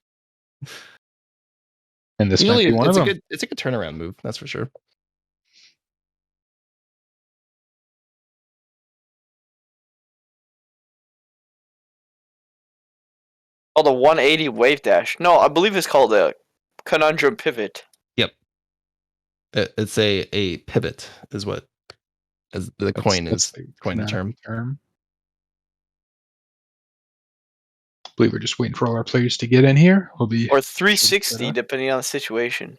And this Usually, might be one of them. It's a good turnaround move, that's for sure. Called a 180 wave dash. No, I believe it's called a Conundrum pivot. Yep. It's a pivot, is what as the coin the term. I believe we're just waiting for all our players to get in here. We'll be or 360 depending on the situation.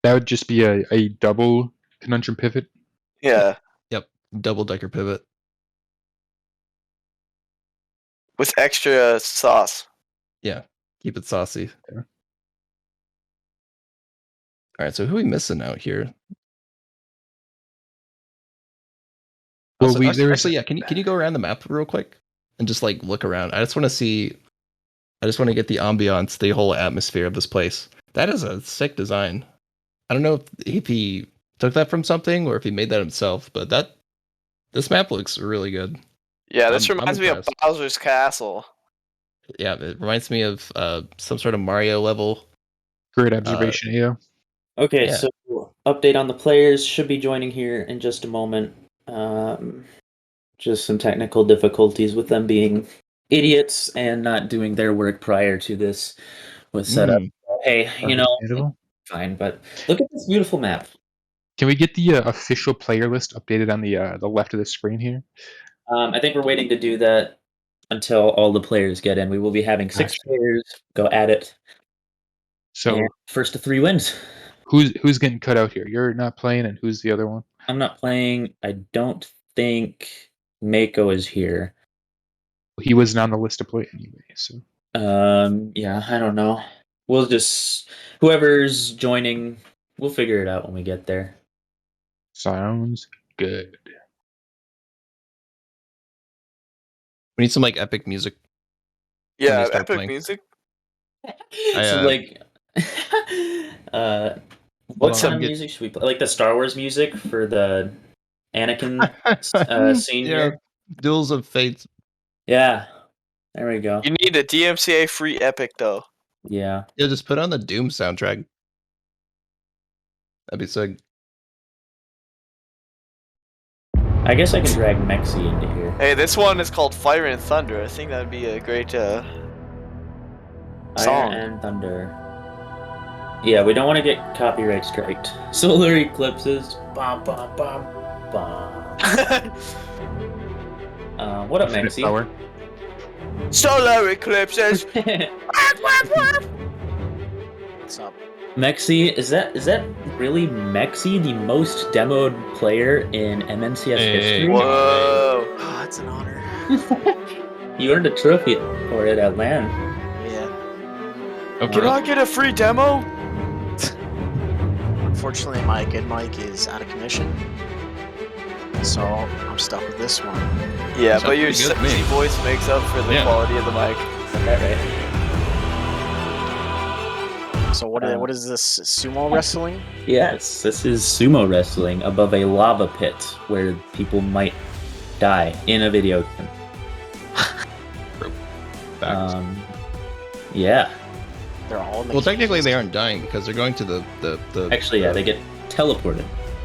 That would just be a double Conundrum pivot. Yeah. Yep. Double decker pivot. With extra sauce. Yeah. Keep it saucy. Yeah. All right, so who are we missing out here? Well, also, can you go around the map real quick and just like look around? I just want to get the ambiance, the whole atmosphere of this place. That is a sick design. I don't know if he took that from something or if he made that himself, but this map looks really good. Yeah, this reminds me of Bowser's Castle. Yeah, it reminds me of some sort of Mario level. Great observation, yeah. Okay, so update on the players should be joining here in just a moment. Just some technical difficulties with them being idiots and not doing their work prior to this was set up. Hey, fine, but look at this beautiful map. Can we get the official player list updated on the left of the screen here? I think we're waiting to do that until all the players get in. We will be having 6 players go at it. So first to 3 wins. Who's getting cut out here? You're not playing, and who's the other one? I'm not playing. I don't think Mako is here. He wasn't on the list to play anyway, so. Yeah, I don't know. We'll just whoever's joining, we'll figure it out when we get there. Sounds good. We need some like epic music. Yeah, epic music. What kind of music should we play? Like the Star Wars music for the Anakin scene here? Duels of Fate. Yeah. There we go. You need a DMCA free epic though. Yeah. Yeah, just put on the Doom soundtrack. That'd be sick. I guess I can drag Mexi into here. Hey, this one is called Fire and Thunder. I think that would be a great Fire song. and Thunder. Yeah, we don't want to get copyright striked. Solar eclipses. Bum, bum, bum, bum. What up, Mexi? Solar eclipses. What's up? Mexi, is that really Mexi, the most demoed player in MNCS history? Whoa. Oh, that's an honor. You earned a trophy for it at LAN. Yeah. Can I get a free demo? Unfortunately, my good mic is out of commission. So I'm stuck with this one. Yeah, but your sexy voice makes up for the quality of the mic. Is that right? So what is this, sumo wrestling? Yes, this is sumo wrestling above a lava pit where people might die in a video game. Yeah. They're all Well, technically they aren't dying because they're going to the Actually, yeah, they get teleported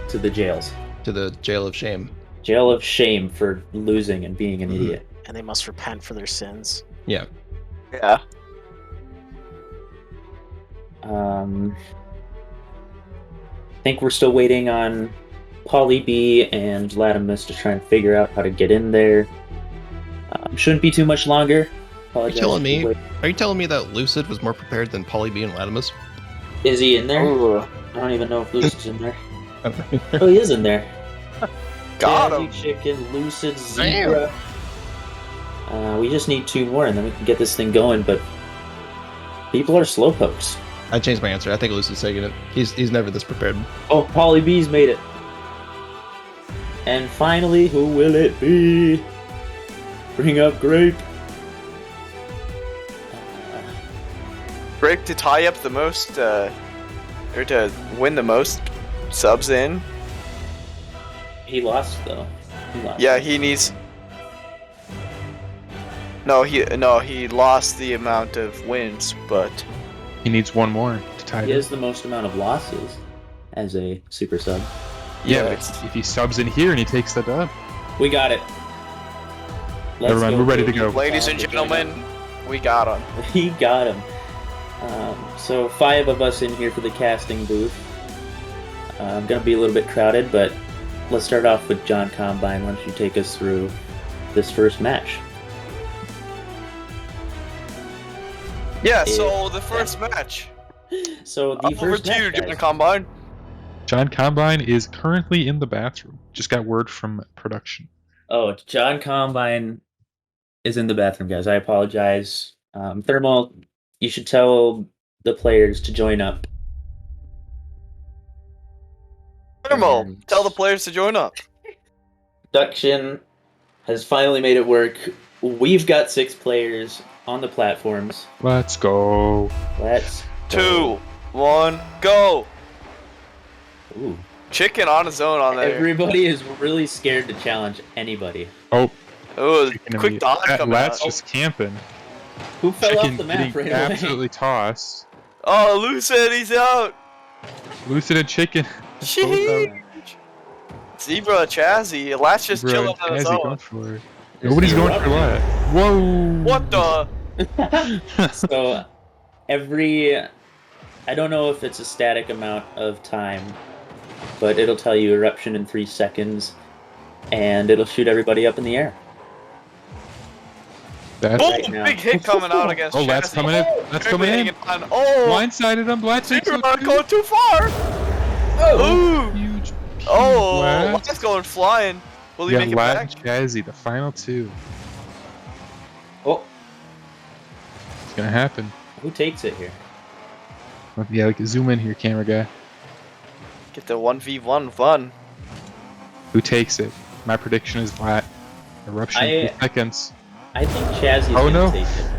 to the jails. To the jail of shame. Jail of shame for losing and being an idiot. And they must repent for their sins. Yeah. Yeah. I think we're still waiting on Polly B and Latimus to try and figure out how to get in there. Shouldn't be too much longer. Are you telling me that Lucid was more prepared than Polly B and Latimus? Is he in there? Ooh. I don't even know if Lucid's in there. Oh, he is in there. Got Jazzy him. Chicken, Lucid, Zebra. We just need 2 more and then we can get this thing going, but people are slowpokes. I changed my answer. I think Lucid's taking it. He's never this prepared. Oh, Polly B's made it. And finally, who will it be? Bring up Grape. Grape to tie up the most, or to win the most subs in. He lost though. Yeah, he needs. No, he lost the amount of wins, but he needs 1 more to tie. He has the most amount of losses as a super sub. Yeah, but if he subs in here and he takes the dub. We got it. Never mind, we're ready to go. Ladies and gentlemen, we got him. We got him. So 5 of us in here for the casting booth. I'm gonna be a little bit crowded, but let's start off with John Combine. Why don't you take us through this first match? Yeah, so the first match. So the first match, over to you, John Combine. John Combine is currently in the bathroom. Just got word from production. Oh, John Combine is in the bathroom, guys. I apologize. Thermal, you should tell the players to join up. Thermal, tell the players to join up. Production has finally made it work. We've got 6 players on the platforms. Let's go. Let's 2, 1, go. Ooh. Chicken on his own on there. Everybody is really scared to challenge anybody. Oh. Quick dodge coming Lat's out. just camping. Who fell Chicken off the map getting right away? absolutely tossed. Oh, Lucid, he's out. Lucid and Chicken. Sheesh. Zebra, Chazzy, Lat's just Bro, chilling on his Chazzy, own. going for it. Nobody's going for Lat. Whoa. What the? So, I don't know if it's a static amount of time, but it'll tell you eruption in 3 seconds, and it'll shoot everybody up in the air. Boom! Right now. Big hit coming out against Oh, Lat's Chazzy. coming in. Lat's coming in. Oh! Blindsided him. Lat takes Zebra it. not going too far. Oh! Huge. Oh! Lat. Lat's going flying. Will he Yeah, make it Lat back? and Chazzy, the final 2. Oh! It's gonna happen. Who takes it here? Yeah, like zoom in here, camera guy. Get the 1v1 fun. Who takes it? My prediction is Lat. Eruption in 3 seconds. I think Chazzy's Oh, gonna no. take it.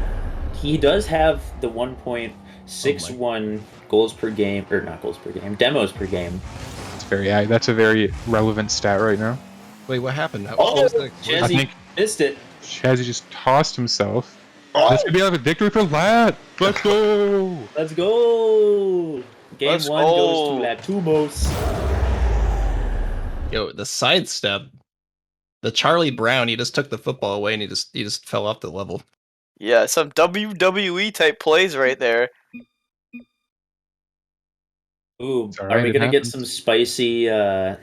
He does have the 1.61 goals per game, or not goals per game, demos per game. That's a very relevant stat right now. Wait, what happened? Oh, I Chazzy think missed it. Chazzy just tossed himself. This could be a victory for Lat. Let's go. Let's go. Game Let's 1 go. goes to Latumos. Yo, the sidestep. The Charlie Brown, he just took the football away and he just fell off the level. Yeah, some WWE type plays right there. Ooh, all are right, we it gonna get happens. some spicy Oh,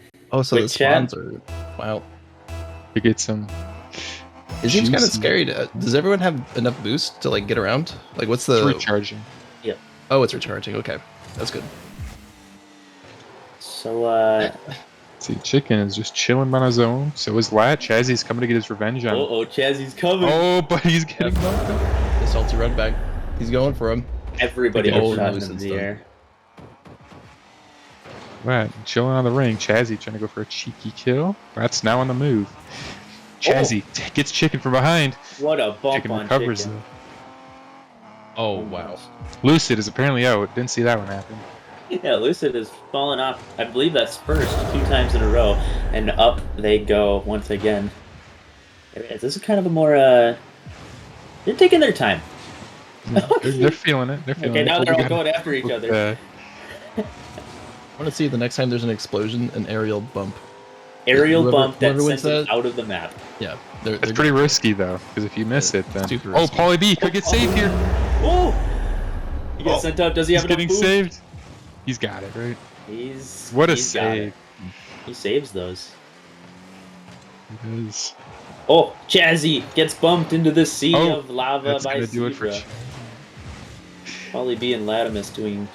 so quick the chat? spawns are wow. To get some. It seems kind of juicy- scary. Does everyone have enough boost to like get around? Like, what's It's the? recharging. Yep. Oh, it's recharging. Okay, that's good. So See, Chicken is just chilling on his own. So is Lat. Chazzy's coming to get his revenge on him. oh, Chazzy's coming. Oh, but he's getting bumped. The salty red bag. He's going for him. Everybody Oh, gets shot loose in and the stuff. air. Lat chilling on the ring. Chazzy trying to go for a cheeky kill. Lat's now on the move. Chazzy gets Chicken from behind. What a bump Chicken on recovers Chicken. though. Oh wow. Lucid is apparently out. Didn't see that one happen. Yeah, Lucid has fallen off. I believe that's first 2 times in a row, and up they go once again. This is kind of a more they're taking their time. They're feeling it. They're feeling Okay, it. now Oh, they're we all got- going after each other. I want to see the next time there's an explosion, an aerial bump. Aerial Whoever- bump that whoever wins sends them that- out of the map. Yeah, It's pretty risky though, because if you miss it, then super oh, risky. Pauly B could get saved here. Oh! He gets sent out. Does he He's have enough getting food? saved. He's got it right. What a got save! it. He saves those. It is. Oh, Chazzy gets bumped into the sea Oh, of lava that's by gonna do it for Zebra. Polly B and Latimus doing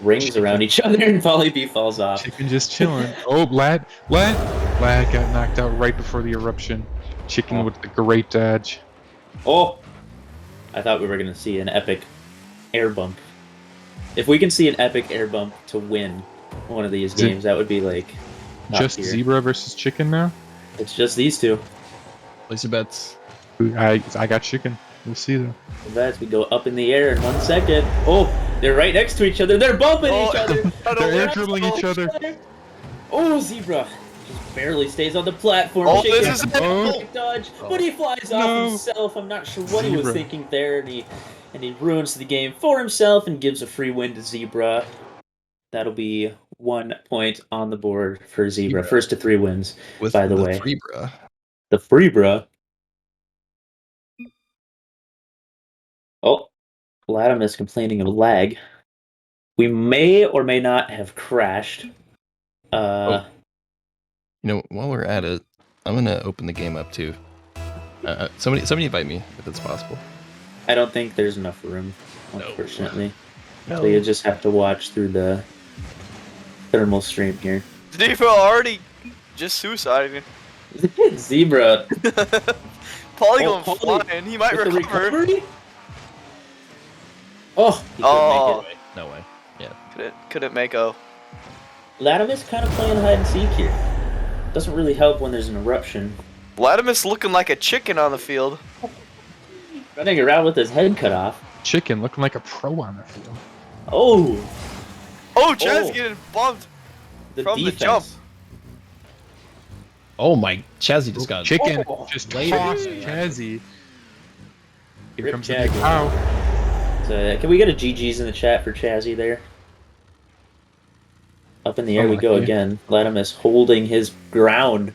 rings around each other, and Polly B falls off. Chicken just chilling. Oh, Lad got knocked out right before the eruption. Chicken with the great dodge. Oh! I thought we were going to see an epic air bump. If we can see an epic air bump to win one of these Is it games, that would be like top Just tier. Zebra versus Chicken now. It's just these two. Place your bets. I got Chicken. We'll see though. The bets, we go up in the air in 1 second. Oh, they're right next to each other. They're bumping each other. They're air dribbling each other. Oh, Zebra just barely stays on the platform. Oh, Chicken this is quick dodge, but he flies off himself. I'm not sure what he was Zebra. thinking there, and he ruins the game for himself and gives a free win to Zebra. That'll be 1 point on the board for Zebra. First to 3 wins, With by the way. Freebra. The Freebra. Oh, Latimus complaining of lag. We may or may not have crashed. You know, while we're at it, I'm gonna open the game up too. Somebody invite me if it's possible. I don't think there's enough room, unfortunately. No. So you just have to watch through the thermal stream here. Zebra already just suicided. Zebra. Polly Oh, going Pauly flying. He might with the recover. recovery? Oh, he couldn't Oh, make it. No way. Yeah. couldn't make a. Latimus kind of playing hide and seek here. Doesn't really help when there's an eruption. Latimus looking like a chicken on the field. Running around with his head cut off. Chicken looking like a pro on the field. Oh! Oh, Chaz Oh. getting bumped The from defense. the jump. Oh my, Chazzy just got Chicken Oh. just Later. tossed Chazzy. Here Rip comes the big Chazzy. pow. So, can we get a GG's in the chat for Chazzy there? Up in the air we go Okay. again. Latimus holding his ground.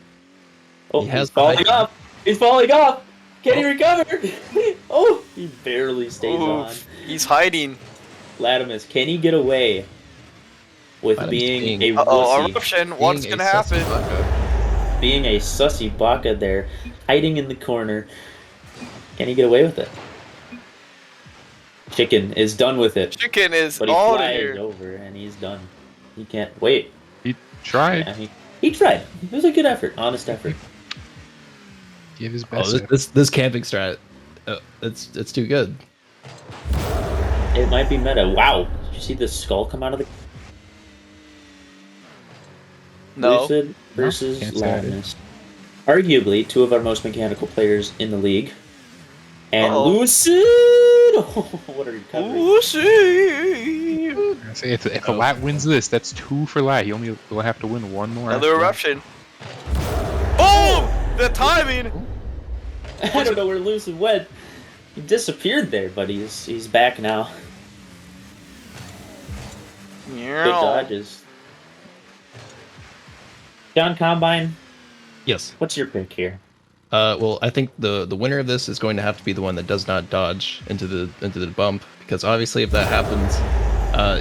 Oh, He has he's falling behind off! He's falling off! Can he recover? Oh, he barely stays Ooh, on. he's hiding. Latimus, can he get away with Latimus being being- a Uh-oh, wussy? eruption. What's Being gonna a sussy happen? baka. Being a sussy baka there, hiding in the corner. Can he get away with it? Chicken is done with it. Chicken is But he out of flies here. over and he's done. He can't wait. He tried. Yeah, he tried. It was a good effort, honest effort. Give his Oh, best. this camping strat, it's too good. It might be meta. Wow! Did you see the skull come out of the? No. Lucid versus can't say I did. Latimus. Arguably, 2 of our most mechanical players in the league. And Uh-oh. Lucid! What a recovery. We'll see. I say if a Lat wins this, that's 2 for Lat. He only will have to win 1 more. Another after that. eruption. Boom! The timing. I don't know where Lucid went. He disappeared there, but he's back now. Good dodges. John Combine. Yes. What's your pick here? Well, I think the winner of this is going to have to be the one that does not dodge into the bump, because obviously if that happens,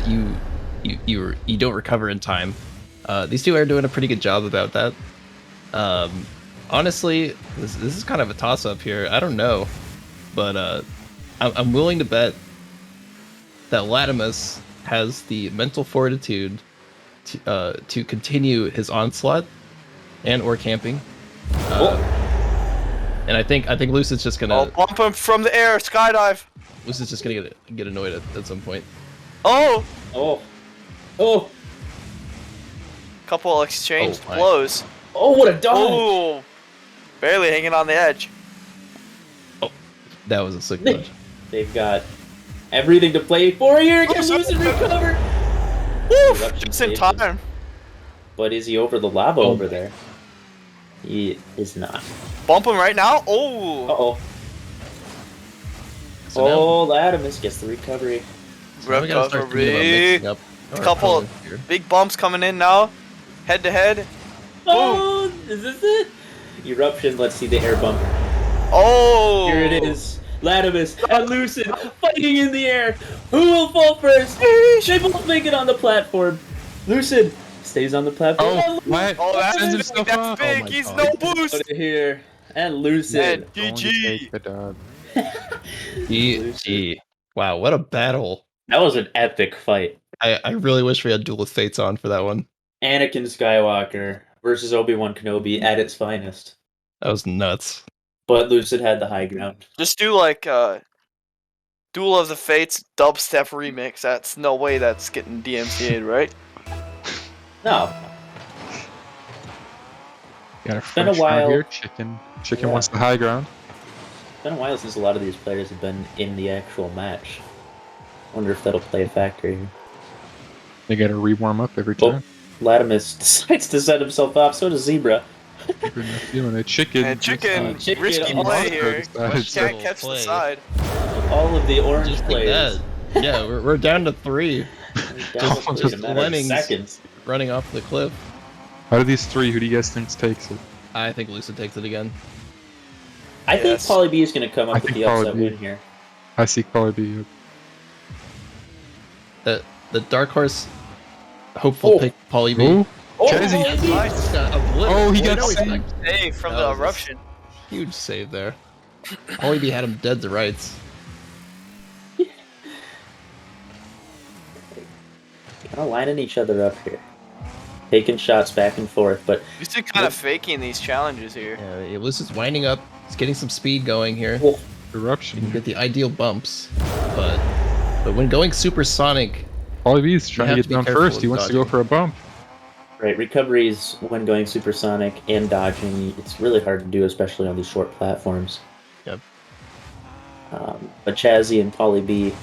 you don't recover in time. These two are doing a pretty good job about that. Honestly, this is kind of a toss-up here. I don't know, but I'm willing to bet that Latimus has the mental fortitude to continue his onslaught or camping. And I think Lucid's just gonna bump him from the air, skydive. Lucid's just gonna get annoyed at some point. Oh! Couple exchanged blows. Oh, what a dodge! Oh, barely hanging on the edge. Oh, that was a sick dodge. They've got everything to play for here. Can Lucid recover? Woo! Just in time. But is he over the lava over there? He is not. Bump him right now. Oh. So Latimus gets the recovery. Recovery. Couple big bumps coming in now. Head to head. Oh, is this it? Eruption. Let's see the air bump. Oh. Here it is. Latimus and Lucid fighting in the air. Who will fall first? They both make it on the platform. Lucid stays on the platform. Oh, what? Oh, that's Sends big. himself That's off. big. Oh He's my no God. boost. Here and Lucid. And GG. GG. Wow, what a battle. That was an epic fight. I really wish we had Duel of Fates on for that one. Anakin Skywalker versus Obi-Wan Kenobi at its finest. That was nuts. But Lucid had the high ground. Just do like Duel of the Fates dubstep remix. That's no way that's getting DMCA'd, right? No. Got a been a French while. out here. Chicken wants the high ground. It's been a while since a lot of these players have been in the actual match. Wonder if that'll play a factor here. They gotta re-warm up every time. Latimus decides to set himself off, so does Zebra. Zebra not feeling it. Chicken. And chicken, Chicken risky on play the here. side. Can't catch the side. All of the orange Just like players. that. Yeah, we're down to 3. Down to Just a matter of Lemmings seconds. running off the cliff. Out of these 3, who do you guys think takes it? I think Lucid takes it again. I think Pauly B is going to come up with the upset win here. I see Pauly B. The Dark Horse hopeful pick Pauly B. Ooh. Chazzy. Nice. Oh, he got saved. Hey, from That the was a eruption. Huge save there. Pauly B had him dead to rights. Kind of lining each other up here. Taking shots back and forth, but... He's been kind of faking these challenges here. Yeah, Lucid's winding up. He's getting some speed going here. Eruption. You can get the ideal bumps, but when going supersonic, Pauly B is you trying have to to get be down careful first. He with wants to go dodging. for a bump. Right, recoveries when going supersonic and dodging, it's really hard to do, especially on these short platforms. Yep. But Chazzy and Pauly B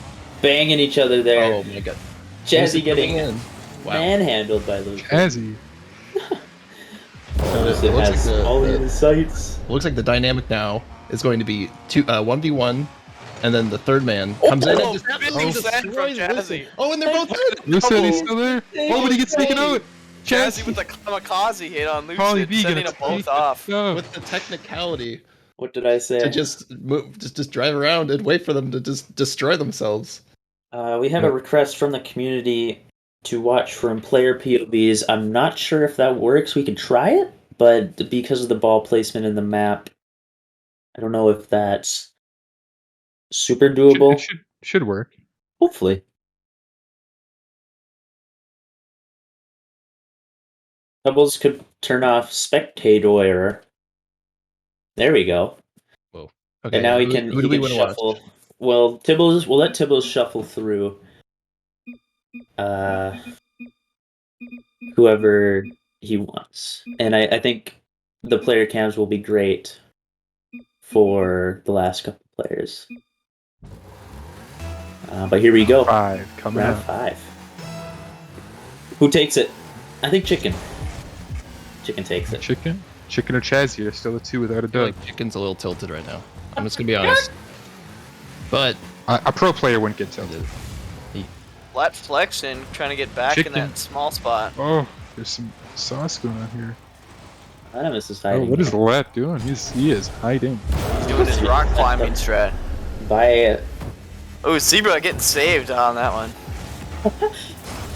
banging each other there. Oh my god. Chazzy getting in. Wow. manhandled by Lucid. Chazzy. Lucid has all in his sights. Looks like the dynamic now is going to be 1v1, and then the third man comes in and just big send from destroys Chazzy. Lucid. Oh, and they're both dead. Lucid, he's still there. Oh, but he gets taken out. Chazzy with the kamikaze hit on Pauly Lucid, B sending gonna them both take off. With the technicality What did I say? to just move, just drive around and wait for them to just destroy themselves. We have a request from the community to watch from player POVs. I'm not sure if that works. We could try it, but because of the ball placement in the map, I don't know if that's super doable. Should work. Hopefully. Doubles could turn off spectator. There we go. Whoa. And now he can, who do we he want can to watch? shuffle. Well, Tibbles, we'll let Tibbles shuffle through whoever he wants. And I think the player cams will be great for the last couple players. But here we go. Round 5 coming Round up. 5. Who takes it? I think Chicken. Chicken takes it. Chicken or Chazzy are still the 2 without a I feel dub. like Chicken's a little tilted right now. I'm just gonna be honest. But a pro player wouldn't get tilted. Flat flexing, trying to get back in Chicken. that small spot. Oh, there's some sauce going on here. Latimus is Oh, hiding. what is Lat doing? He is hiding. He's doing his rock climbing strat. By it. Oh, Zebra getting saved on that one.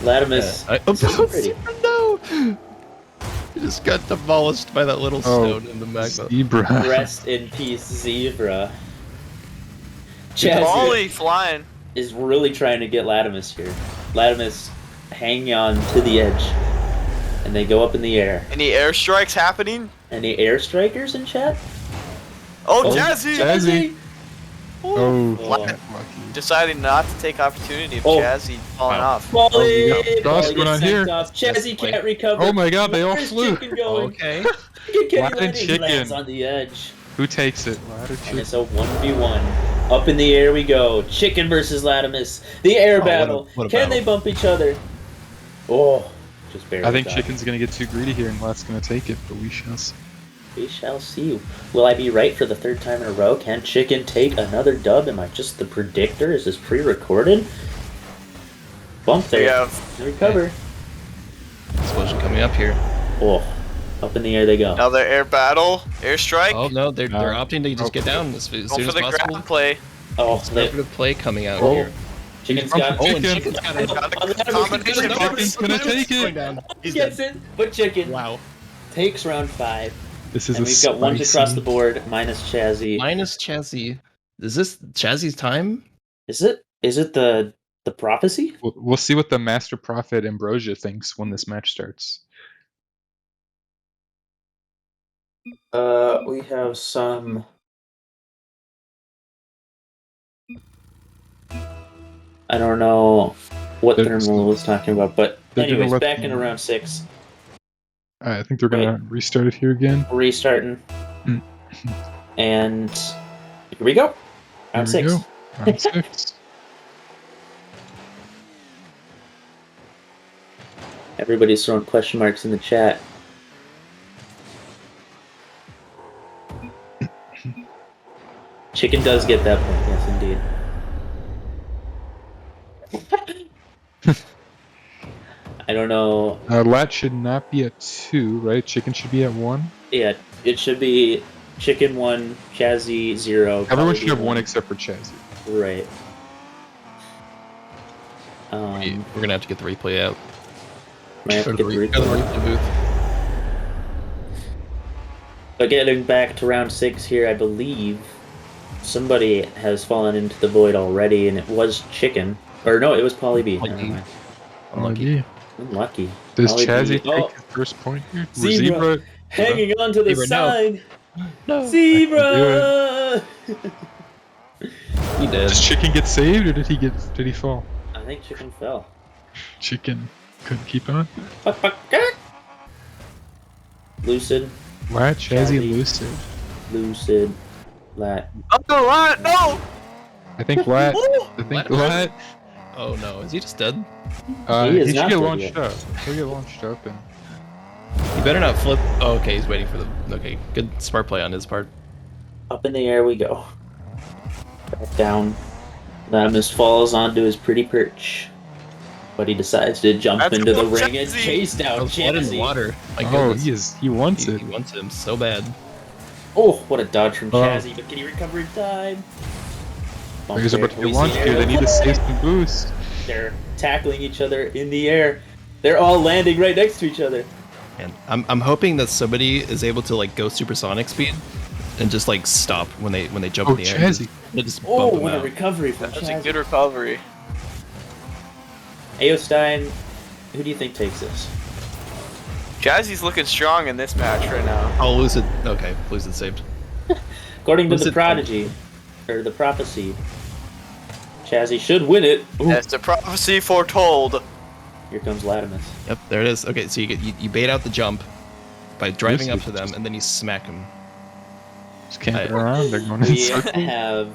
Latimus. Pretty. No! He just got demolished by that little stone in the magma. Zebra. Rest in peace, Zebra. Volley flying. Is really trying to get Latimus here. Latimus hanging on to the edge. And they go up in the air. Any airstrikes happening? Any airstrikers in chat? Oh, Jazzy! Oh, Lat deciding not to take opportunity of Oh. Jazzy falling off. Volley! Sauce Volley going on gets here. sent off. Chazzy can't recover. Oh my god, they all Where's flew. Chicken going? Okay. Chicken Lat and landing. He Chicken. lands on the edge. Who takes it? Lat or And Chicken? it's a 1v1. Up in the air we go. Chicken versus Latimus. The air battle. what a Can battle. they bump each other? Oh, just barely. I think got it. Chicken's gonna get too greedy here and Lat's gonna take it, but we shall see. We shall see. Will I be right for the third time in a row? Can Chicken take another dub? Am I just the predictor? Is this pre-recorded? Bump there. Yeah. Recover. Explosion coming up here. Oh, up in the air they go. Another air battle, airstrike. Oh no, they're opting to just get down as soon Going as for the possible. ground play. Oh, Conservative play coming out Oh. here. Chicken's got. Oh, and Chicken. Chicken's got it. Got the Latimus combination. gets Chicken's gonna take Going it. down. He gets it, but Chicken Wow. takes round 5. This is And a we've got ones spicy- across the board, minus Chazzy. Minus Chazzy. Is this Chazzy's time? Is it the prophecy? We'll see what the Master Prophet Ambrosia thinks when this match starts. We have some. I don't know what Thermal was talking about, but They're gonna anyways, let back in them- around 6. I think they're gonna restart it here again. Restarting. Mm. And here we go. Round Here we 6. go. Round 6. Everybody's throwing question marks in the chat. Chicken does get that point, yes indeed. I don't know. Lat should not be at 2, right? Chicken should be at 1. Yeah, it should be Chicken 1, Chazzy 0. Everyone Polly should have 1 1. except for Chazzy. Right. We're gonna have to get the replay out. Might have to Go get to the go to the replay. replay booth. But getting back to round 6 here, I believe somebody has fallen into the void already, and it was Chicken. Or no, it was Polly B. Never mind. Unlucky. Unlucky. Does Polly B. Chazzy Oh, take his first point here? Zebra hanging on to the Zebra, no. side. No. Zebra! He did. Does Chicken get saved or did he fall? I think Chicken fell. Chicken couldn't keep on. Lucid. Lat, Chazzy, Chazzy. Lucid. Lucid. Lat. Oh, Lat, no! I think Lat. I think Lat. Oh no, is he just dead? He is He should not get dead launched yet. up. He'll get launched up and. He better not flip. Oh, okay, he's waiting for the. Okay, good smart play on his part. Up in the air we go. Back down. Latimus falls onto his pretty perch. But he decides to jump Let's into the go, ring and Chazzy! chase down Blood in the Chazzy. water. My Oh, goodness. he wants it. He wants him so bad. Oh, what a dodge from Oh. Chazzy, but can he recover in time? Bump Players are there, about to get we see launched here. aerial They need to fly. save some boost. They're tackling each other in the air. They're all landing right next to each other. And I'm hoping that somebody is able to like go supersonic speed and just like stop when they jump Oh, in the air. Chazzy. They just Oh, bump them what a out. recovery from That's a Chazzy. good recovery. Aostein, who do you think takes this? Jazzy's looking strong in this match right now. Oh, Lucid. Okay, Lucid saved. According to the Lucid- Prodigy, or the Prophecy, Chazzy should win it. Ooh, That's the prophecy foretold. here comes Latimus. Yep, there it is. Okay, so you bait out the jump by driving up Lucid to them, and then you smack them. Just camping around. They're going in We circles. have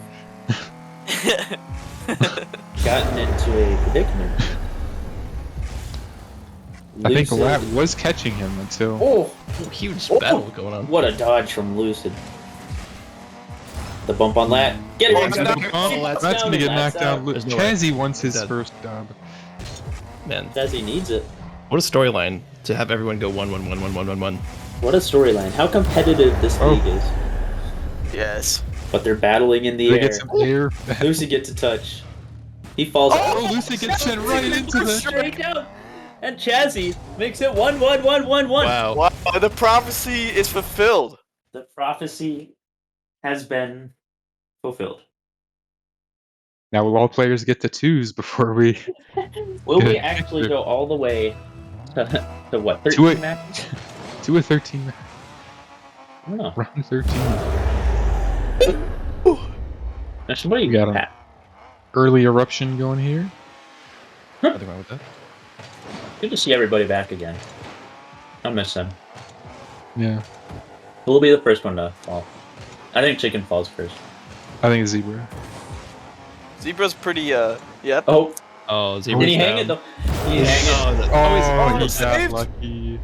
gotten into a predicament. I think Lucid- Lat was catching him until. Oh, Huge Oh. battle going on. what a dodge from Lucid. The bump on Lat. Get it! That's gonna get knocked out. There's no way. Chazzy wants his Dead. first dub. Man, Chazzy needs it. what a storyline to have everyone go 1-1-1-1-1-1-1. What a storyline. How competitive this league is. Yes. But they're battling in the They air. get some air. Lucy gets a touch. He falls. Oh, Lucy gets sent right into the straight down. And Chazzy makes it 1-1-1-1-1. Wow. Wow, the prophecy is fulfilled. The prophecy has been fulfilled. Now will all players get to 2s before we... Will we Yeah. actually go all the way to what, To 13 it. matches? To a 13. I don't know. Round 13. Now somebody We got an Pat. early eruption going here. Nothing wrong with that. Good to see everybody back again. I'll miss them. Yeah. Who will be the first one to fall? I think Chicken falls first. I think it's Zebra. Zebra's pretty, yep. Oh. Oh, Did he hang it though? He hang it. Oh, he saved. got lucky.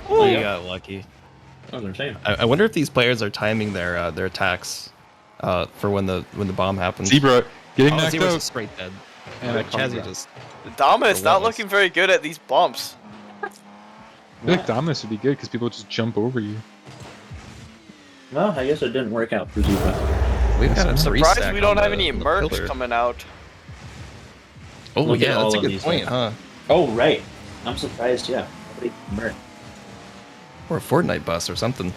Oh, you got lucky. That's what I'm saying. I wonder if these players are timing their attacks for when the bomb happens. Zebra getting knocked Zebra's out. straight dead. And Like, it comes Chazzy back. just. The Dominus not Relentless. looking very good at these bumps. I feel like Dominus would be good because people just jump over you. Well, I guess it didn't work out for Zebra. We've got I'm a Surprised three-stack we don't on have the- any on the merch pillar. coming out. Oh Look at yeah, all that's a of good these point, things. huh? Oh, right. I'm surprised, yeah. Nobody merch. Or a Fortnite bus or something.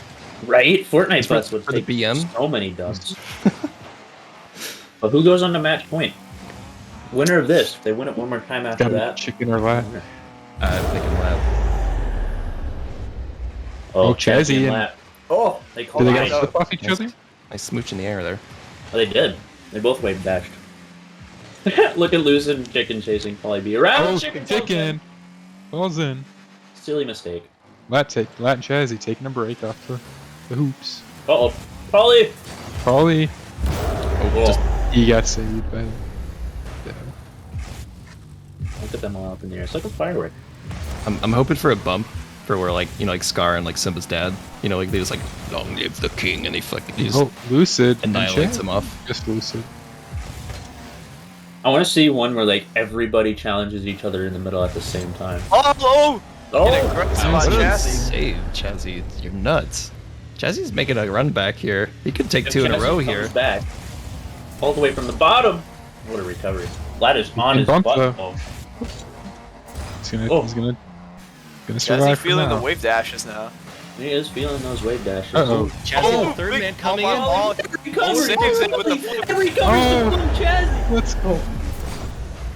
Right? Fortnite For- Bus would for the take BM? so many dubs. But who goes on to match point? Winner of this. If they win it one more time after Got that. chicken or lat. I'm thinking Lab. Oh, Chazzy and- Lat. Oh, they called Did they it get out. flip off each other? Nice smooch in the air there. Oh, they did. They both wave dashed. Look at Luz and Chicken chasing Polly B around. Oh, Chicken chicken. Falls in. Silly mistake. Lat and Chazzy taking a break off the hoops. Uh-oh. Polly! Probably Oh, just he got saved by the Look at them all up in the air. It's like a firework. I'm hoping for a bump for where like like Scar and like Simba's dad. Like they just like long live the king and he just Oh, Lucid annihilates and him off. Just Lucid. I want to see one where like everybody challenges each other in the middle at the same time. Oh! Get aggressive on What a Chazzy. save, Chazzy. You're nuts. Chazzy's making a run back here. He could take If two in a Chazzy row comes here. Back, all the way from the bottom. What a recovery. Lad is on his bump, butt. though. Oh. He's gonna Chazzy survive for feeling now. the wave dashes now. He is feeling those wave dashes. Uh-oh. Chazzy, the third man coming in. Oh, Recovers. Saves it with the flip. He recovers from Chazzy. Let's go.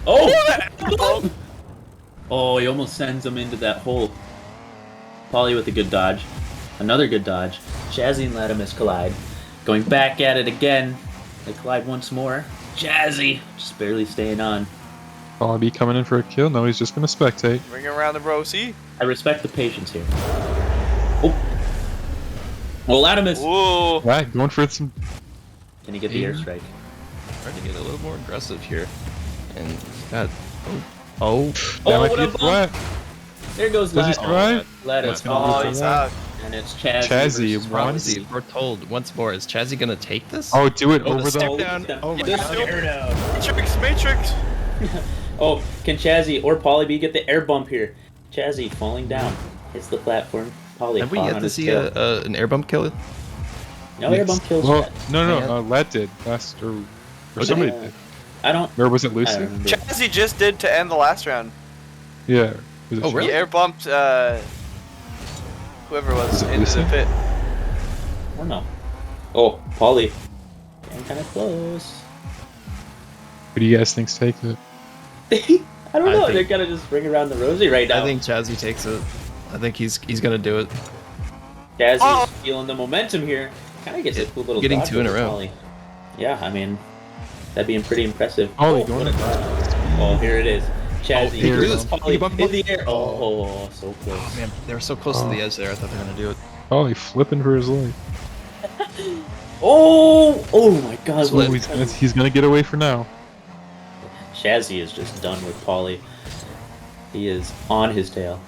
Oh! Oh, he almost sends him into that hole. Polly with a good dodge. Another good dodge. Chazzy and Latimus collide. Going back at it again. They collide once more. Chazzy just barely staying on. I'll be coming in for a kill. No, he's just gonna spectate. Bring it around the row, see? I respect the patience here. Oh. Well, Latimus. Whoa. Right, going for some. Can he get the airstrike? Trying to get a little more aggressive here. And God. Oh. That might what be a it for bump. Lat. There goes Does he Lat. survive? Lattice. Oh, he's out. And it's Chazzy. Chazzy, versus one. Prophecy. We're told once more. Is Chazzy gonna take this? Oh, do it Oh, over step the. down. Oh my Yeah, God. still- Air down. Matrix. Oh, can Chazzy or Polly B get the air bump here? Chazzy falling down. Hits the platform. Polly Have we caught yet on to his see tail. an air bump kill? No air bump kills Well, yet. no, Lat did last or somebody did. I don't. Or was it I Lucy? don't remember. Chazzy just did to end the last round. Yeah. Was it Oh, she? really? He air bumped whoever it was Was it into the Lucy? pit. I don't know. Oh, Polly. Getting kind of close. Who do you guys think's take it? I don't I know. think- They're gonna just ring around the rosy right now. I think Chazzy takes it. I think he's gonna do it. Chazzy's Oh. feeling the momentum here. Kind of gets a cool little Getting dodge two in a over row. Polly. Yeah, I mean, that'd be pretty impressive. Polly Oh, going what a dodge. Oh, here it is. Chazzy. here it versus is. Polly Bump, in the air. Oh, so close. Oh man, they were so close to the edge there. I thought they were gonna do it. Oh, he flipping for his life. Oh my God! So he's gonna get away for now. Chazzy is just done with Polly. He is on his tail.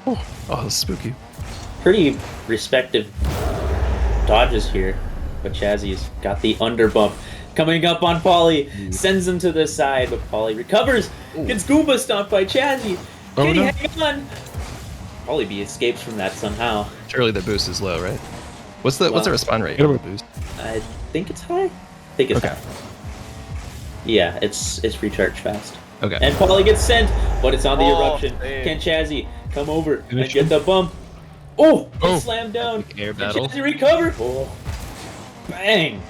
Oh, that's spooky. Pretty respective dodges here. but Chazzy's got the under bump. Coming up on Polly, sends him to the side, but Polly recovers. Gets Goomba stomped by Chazzy. Kitty, hang on! Polly B escapes from that somehow. Surely the boost is low, right? What's the respawn rate of the boost? I think it's high. I think it's high. Yeah, it's recharge fast. Okay. And Polly gets sent, but it's on the eruption. Can Chazzy come over and get the bump? Oh! It's slammed down. Air Can battle. Chazzy recover? Oh. Bang!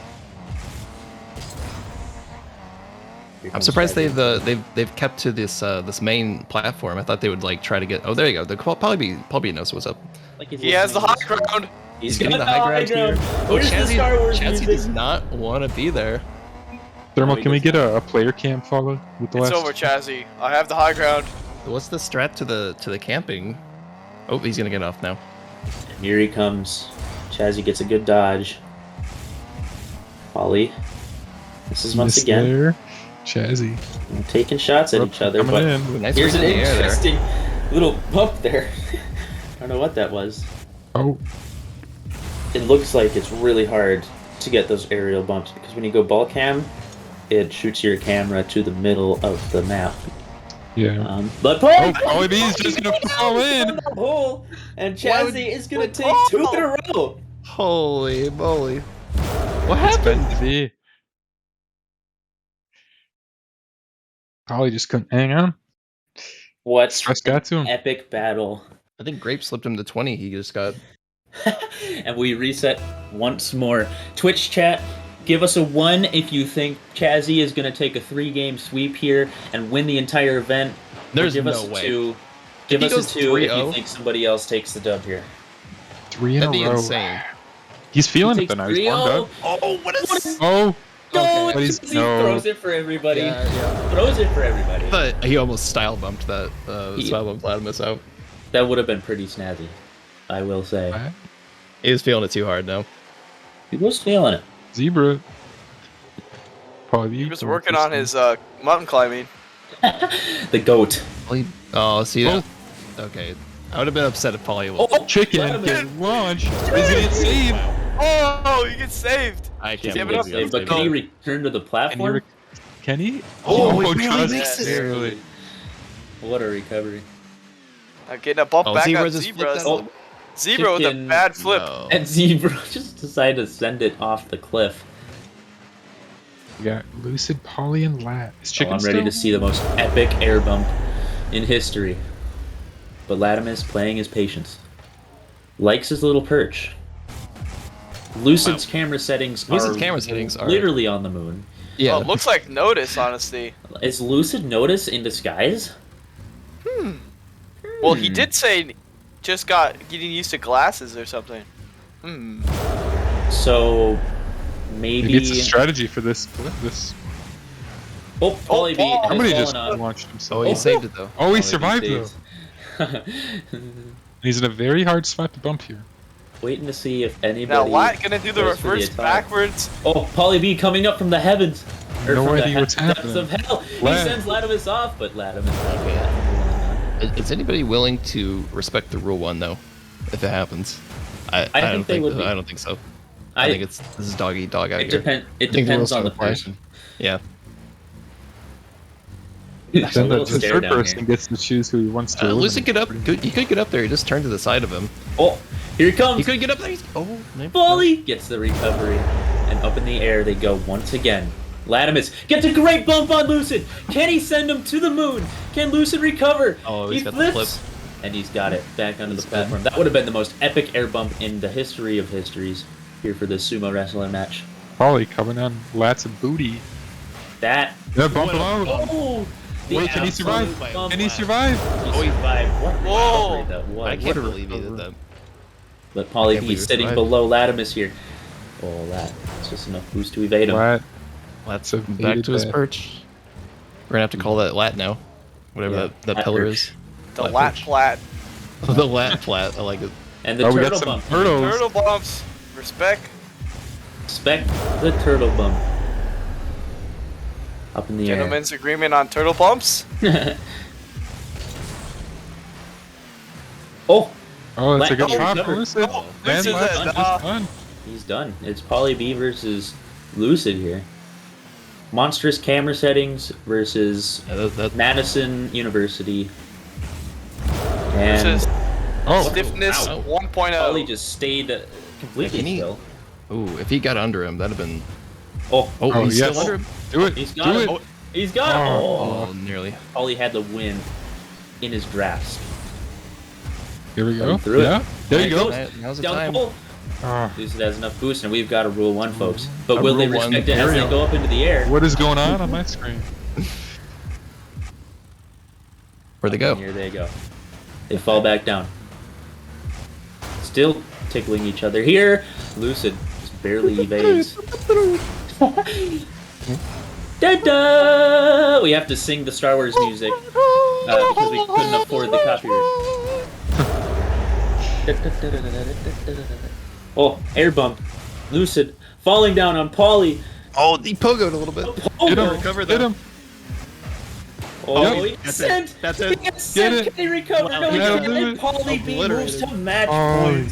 I'm surprised they've kept to this this main platform. I thought they would like try to get. Oh, there you go. The probably knows what's up. Like He has the high ground. He's getting got the high ground here. Oh, Where's the Star Wars Chazzy music? does not want to be there. Thermal, can we get a player cam follow with the It's last? over, Chazzy. I have the high ground. What's the strat to the camping? Oh, he's gonna get off now. And here he comes. Chazzy gets a good dodge. Polly. This is once again there. Chazzy. taking shots at each other, coming but in. Ooh, nice here's an in the air there. interesting little bump there. I don't know what that was. Oh. It looks like it's really hard to get those aerial bumps because when you go ball cam, it shoots your camera to the middle of the map. Yeah. But Polly, Polly B is just gonna fall in. hole, and Chazzy is gonna take 2 in a row. Holy moly! What It's happened? meant to be. Polly just couldn't hang on. What Stress got to him. epic battle. I think Grape slipped him to 20. He just got. And we reset once more. Twitch chat, give us a 1 if you think Chazzy is going to take a 3-game sweep here and win the entire event. There's give no us a way. 2. If Give he us a goes 2 if you 3-0? think somebody else takes the dub here. 3 in That'd a be row. insane. He's feeling He it though now. takes He's warmed up. Oh, what is... Oh. No, But he's Chazzy no. throws it for everybody. Yeah. Throws it for everybody. But he almost style bumped that. Style bumped Latimus out. That would have been pretty snazzy, I will say. He was feeling it too hard now. He was feeling it. Zebra. Polly. He was working on his mountain climbing. The goat. Oh, see that? Okay. I would have been upset if Polly was. Chicken gets launched. He's gonna get saved. Oh, you get saved. I can't Give it believe up. he got But saved. can he return to the platform? Can he? Oh, he trust really makes it. barely. What a recovery. Getting a bump Oh, back Zebra on just Zebras. flipped that. Zebra with a Chicken- bad flip. No. And Zebra just decided to send it off the cliff. We got Lucid, Polly, and Lat. Is Chicken I'm ready still? to see the most epic air bump in history. But Latimus playing his patience. Likes his little perch. Lucid's camera settings Lucid's are camera settings are- literally on the moon. Yeah. Oh, it looks like Notice, honestly. Is Lucid Notice in disguise? Well, he did say just got getting used to glasses or something. So maybe. Maybe it's a strategy for this. Oh, Polly B has Somebody fallen just on. launched himself. Oh, he saved it though. Oh, he Polly B survived though. saved. He's in a very hard spot to bump here. Waiting to see if anybody. Now, Lat gonna do the goes for reverse attack. backwards. Oh, Polly B coming up from the heavens. Or No from the idea what's depths happening. of hell. Lat. He sends Latimus off, but Latimus okay. Is anybody willing to respect the rule 1 though? If it happens, I think don't they think. would be. I don't think so. I think this is dog eat dog out It here. It I think depends rules on the don't apply. person. Yeah. There's a Then little the stare third down person here. gets to choose who he wants to. Lucid eliminate. get up. He could get up there. He just turned to the side of him. Oh, here he comes. He could get up there. Oh, no. Polly gets the recovery, and up in the air they go once again. Latimus gets a great bump on Lucid. Can he send him to the moon? Can Lucid recover? Oh, he he's got the flips, and he's got it back onto the platform. That would have been the most epic air bump in the history of histories here for this sumo wrestling match. Polly coming on Lat's booty. That. Yeah, bump him out. Oh, the Wait, can he survive? absolute bump. Can he survive? He survived. What a Whoa. recovery that was. I What can't a believe he did recovery. that. But Polly Can't B believe he sitting survived. below Latimus here. Oh, that's just enough boost to evade him. Lat. Lat's So back baited to his that. perch. We're gonna have to call that Lat now. Whatever Yeah, that Lat pillar perch. is. The Lat perch. Plat. The Lat plat. I like it. And the Oh, we got turtle some bump. turtles. Turtle bumps. Respect. Respect the turtle bump. Up in the air. Gentlemen's agreement on turtle bumps. Oh, Oh, it's a Lat- good oh, shot recovered. for Lucid. Oh, And Lucid Lat's said, just done. He's done. It's Polly B versus Lucid here. Monstrous camera settings versus Madison University. And Stiffness 1.0. Polly just stayed completely still. Ooh, if he got under him, that'd have been. Oh, he's yes. still under him. Do it. He's got him. it. He's got him. Oh, nearly. Polly had the win in his grasp. Here we go. Through Yeah. it. There you go. Now's the Down time. the hole. Lucid has enough boost, and we've got a Rule 1, folks. But A will they Rule 1 respect it as they aerial. go up into the air? What is going on my screen? Where'd they go? Here they go. They fall back down. Still tickling each other here. Lucid just barely evades. Da-da! We have to sing the Star Wars music because we couldn't afford the copyright. Oh, air bump. Lucid falling down on Polly. Oh, he pogoed a little bit. Get him. Recover Get that. him. Oh, Yep. he sent. That's He it. gets sent. it. Can he recover? No, he Yeah, can't. do And it. Polly B moves to Obliterated. match Oh, point.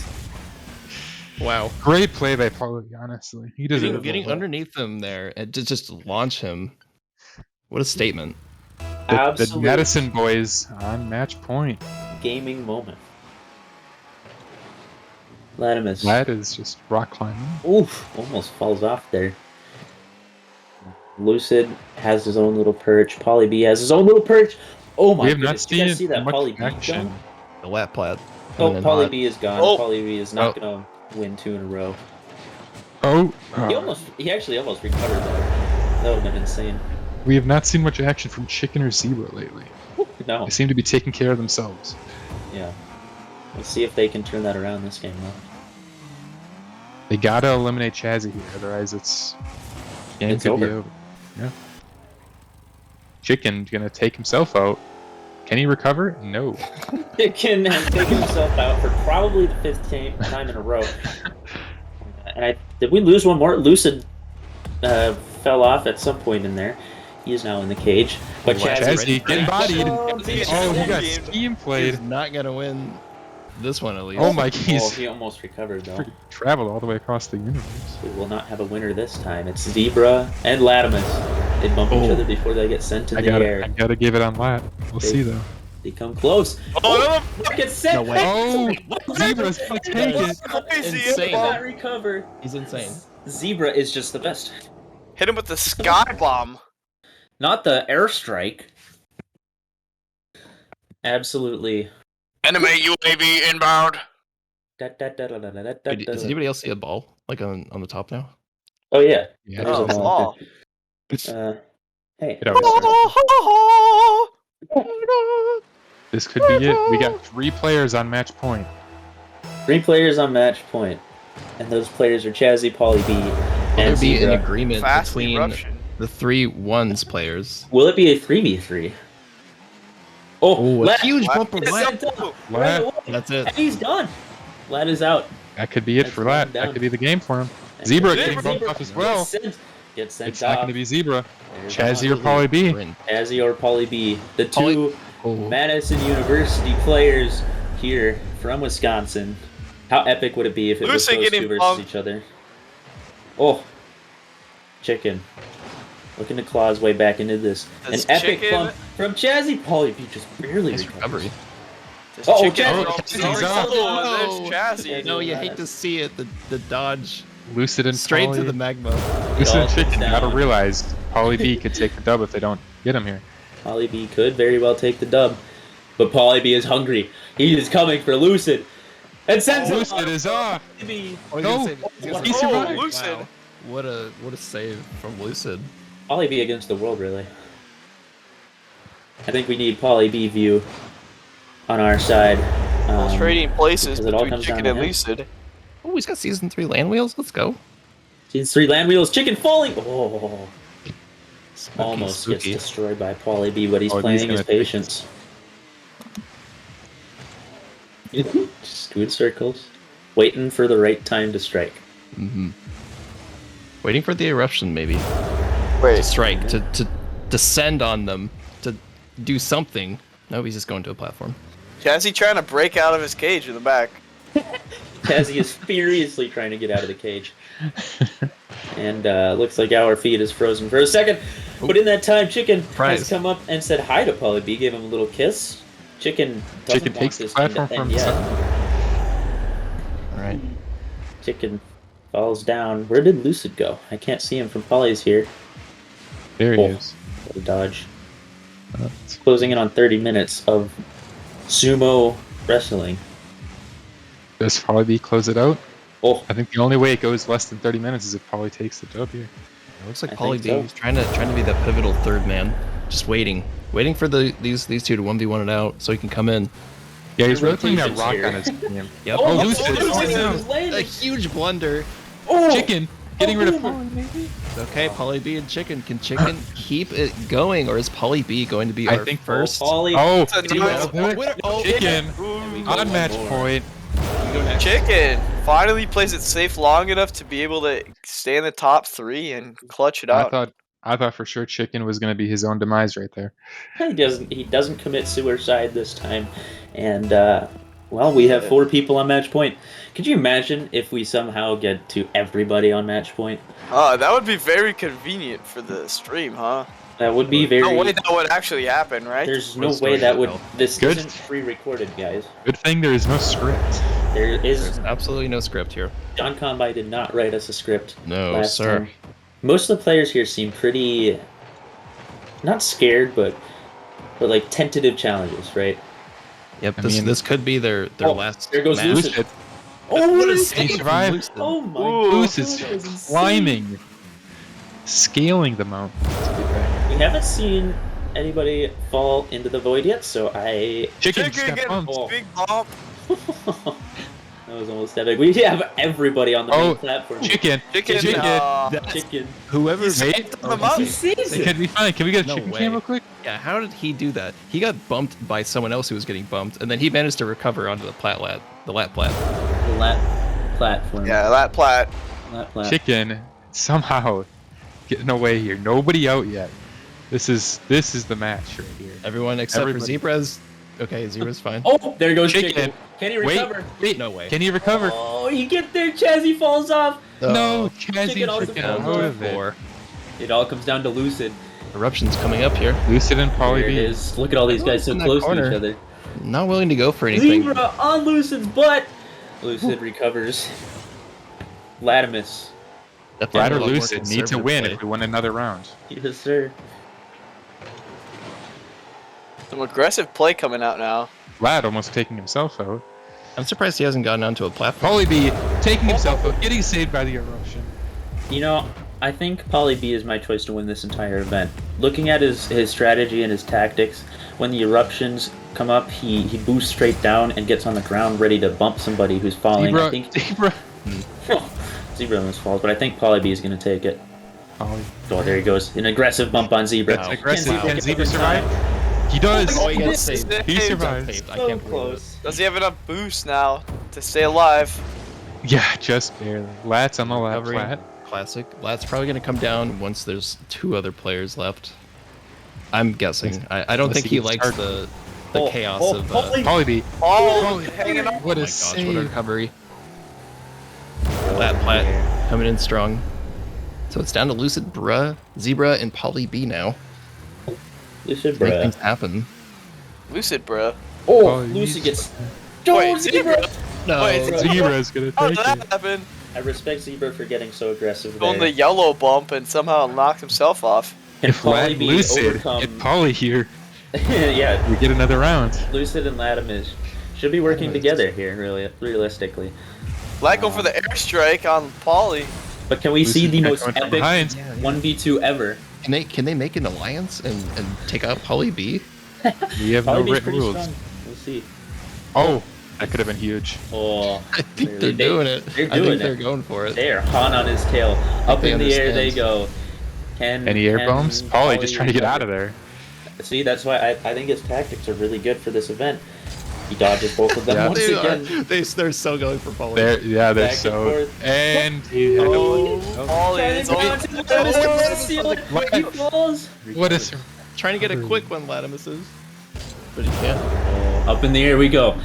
Wow. Great play by Paulie, honestly. He deserved Getting it. underneath him there and to just launch him. What a statement. The Absolute Madison boys on match point. gaming moment. Latimus. That is just rock climbing. Oof, almost falls off there. Lucid has his own little perch. Polly B has his own little perch. Oh my We have not goodness, did you guys see seen that much Polly B action. gone? The lap plaid. Oh, Polly B is gone. Oh. Polly B is not Oh. gonna win 2 in a row. Oh, He actually almost recovered that. That would have been insane. we have not seen much action from Chicken or Zebra lately. No. They seem to be taking care of themselves. Yeah. Let's see if they can turn that around this game, though. They gotta eliminate Chazzy here, otherwise it's game It's could be over. over. Yeah. Chicken gonna take himself out. Can he recover? No. Chicken has taken himself out for probably the 5th time in a row. And did we lose one more? Lucid fell off at some point in there. He is now in the cage. But Chazzy getting bodied. Oh, Oh, he got scheme played. He's not gonna win this one at least. Oh my, Oh, he's he almost recovered though. traveled all the way across the universe. We will not have a winner this time. It's Zebra and Latimus. They bump each Oh. other before they get sent to I the air. gotta give it on lat. We'll see though. They come close. Oh, get sent. No way. Oh, Zebra's gonna take it. Insane. Not recover. He's insane. Zebra is just the best. Hit him with the sky bomb. Not the airstrike. Absolutely. Enemy UAV inbound. Wait, does anybody else see a ball like on the top now? Oh yeah. Yeah. There's a Oh, ball. ball. Hey. Get out. This could be it. We got 3 players on match point. 3 players on match point. And those players are Chazzy, Polly B, Will and there be an Zebra. agreement Fast between eruption. the 3 ones players? Will it be a 3v3? Oh, Oh, a Lat- huge Lat- bump from Lat- Lat. Sent up Lat. right away. That's it. And he's done. Lat is out. That could be it That's for Lat. one That down. could be the game for him. And Zebra Zebra getting bumped off as well. Gets sent It's not off. going to be Zebra. There's Chazzy or Polly Pauly B. Chazzy or Polly B. The 2 Polly- Oh. Madison University players here from Wisconsin. How epic would it be if it was Lucid those 2 getting versus bumped. each other? Oh. Chicken. Looking to claw his way back into this. Does An epic Chicken- bump from Chazzy. Polly B just barely Nice recovers. recovery. This Oh, chicken Chazzy. Chazzy's off. Oh, there's Chazzy. No, you hate to see it. The dodge Lucid and straight to Pauly. the magma. Lucid all and Chicken goes gotta down. realize Pauly B could take the dub if they don't get him here. Polly B could very well take the dub. But Polly B is hungry. He is coming for Lucid. And sends him Lucid is off. Polly B. Oh, No. He survived. Lucid. Wow. What a save from Lucid. Polly B against the world, really. I think we need Polly B view on our side. Trading places because it all between comes down Chicken to and him. Lucid. Oh, he's got season 3 land wheels. Let's go. Season 3 land wheels. Chicken falling. Oh. Spooky, Almost spooky. gets destroyed by Polly B, but he's Oh, he's playing gonna his take it. patience. Just doing circles. Waiting for the right time to strike. Mm-hmm. Waiting for the eruption, maybe. Wait. To strike, to descend on them, to do something. No, he's just going to a platform. Chazzy trying to break out of his cage in the back. Chazzy is furiously trying to get out of the cage. And looks like our feed is frozen for a second. But in that time, Chicken has come up and said hi to Pauly B, gave him a little kiss. Chicken takes the platform from himself. Alright. Chicken falls down. Where did Lucid go? I can't see him from Pauly's here. There he is. What a dodge. It's closing in on 30 minutes of sumo wrestling. Does Pauly B close it out? Oh. I think the only way it goes less than 30 minutes is if Pauly takes the dub here. It looks like Pauly B is trying to be the pivotal third man, just waiting for these two to 1v1 it out so he can come in. Yeah, he's really putting that rock on his team. Yep. Oh, Lucid! A huge blunder. Chicken getting rid of Pauly maybe. Okay, Pauly B and Chicken. Can Chicken keep it going, or is Pauly B going to be our first? Chicken on match point. Chicken finally plays it safe long enough to be able to stay in the top 3 and clutch it out. I thought for sure Chicken was going to be his own demise right there. He doesn't commit suicide this time, and well, we have 4 people on match point. Could you imagine if we somehow get to everybody on match point? That would be very convenient for the stream, huh? That would be very. No way that would actually happen, right? There's no way that would. This isn't pre-recorded, guys. Good thing there is no script. There's absolutely no script here. John Conby did not write us a script. No, last sir. time. Most of the players here seem pretty, not scared, but like tentative challenges, right? Yep. This could be their last. There goes match. Lucid. Oh, what a He save! survived. Oh my Lucid God, that was is insane. climbing, scaling the mountain. We haven't seen anybody fall into the void yet, so Chicken gets Oh. big bump. That was almost epic. We have everybody on the main platform. Chicken. Chicken. Whoever Wait. He sees it. Can we can we get a No chicken way. cam real quick? Yeah, how did he do that? He got bumped by someone else who was getting bumped, and then he managed to recover onto the lat platform. The lat platform. Yeah, lat plat. Chicken somehow getting away here. Nobody out yet. This is the match right here. Everyone except Everybody. for Zebra's. Okay, Zebra's fine. Oh, there goes Chicken. Chicken. Can he Wait, recover? wait, No way. Can he recover? Oh, you get there, Chazzy falls off. No, Chicken Chazzy also freaking falls out off. of it. It all comes down to Lucid. Eruption's coming up here. Lucid and Pauly There it B. is. Look at all these guys so in that close to corner. each other. Not willing to go for anything. Zebra on Lucid's butt. Lucid recovers. Latimus. Brad or Lucid need to win if we win another round. Yes, sir. Some aggressive play coming out now. Vlad almost taking himself out. I'm surprised he hasn't gotten onto a platform. Pauly B taking himself out, getting saved by the eruption. You know, I think Pauly B is my choice to win this entire event. Looking at his strategy and his tactics, when the eruptions come up, he boosts straight down and gets on the ground ready to bump somebody who's falling. I think Zebra almost falls, but I think Pauly B is going to take it. Oh, there he goes. An aggressive bump on Zebra. That's aggressive. Can Can Zebra get survive? He does. Oh, he he gets saved. survives. I can't believe it. Does he have enough boost now to stay alive? Yeah, just barely. Lats on the lat Recovery. flat. Classic. Lat's probably going to come down once there's 2 other players left. I'm guessing. I don't Unless think he he gets likes started. the chaos of. Pauly B. Oh, hanging up. What Oh a my gosh, save. what a recovery. Lat plat coming in strong. So it's down to Lucid, Bruh, Zebra, and Pauly B now. Lucid, Make bruh. things happen. Lucid, bro. Oh, Lucid gets. Wait, Zebra. No. Wait, Zebra's gonna How take did it. that happen? I respect Zebra for getting so aggressive On the there. yellow bump and somehow knocked himself off. Can If Lad Pauly B Lucid overcome? get Pauly here, Yeah, we get another round. Lucid and Latimus should be working together here, really, realistically. Like go for the airstrike on Pauly. But can we see the Lucid most coming from epic behind. 1v2 ever? Can they make an alliance and take out Pauly B? We have no Pauly B's written pretty rules. strong. We'll see. Oh, that could have been huge. Oh, I think they're doing it. They're I doing think they're it. going for it. They are hot on his tail. Up they in the air they understand. go. Any air bombs? Pauly just trying to get out of there. See, that's why I think his tactics are really good for this event. He dodges both of them Yeah. once They again. are. They're so going for Pauly. They're Back and so. forth. And he had Pauly is Wait, he falls. What is? Trying to get a quick one, Latimus is. But he can't. Up in the air we go.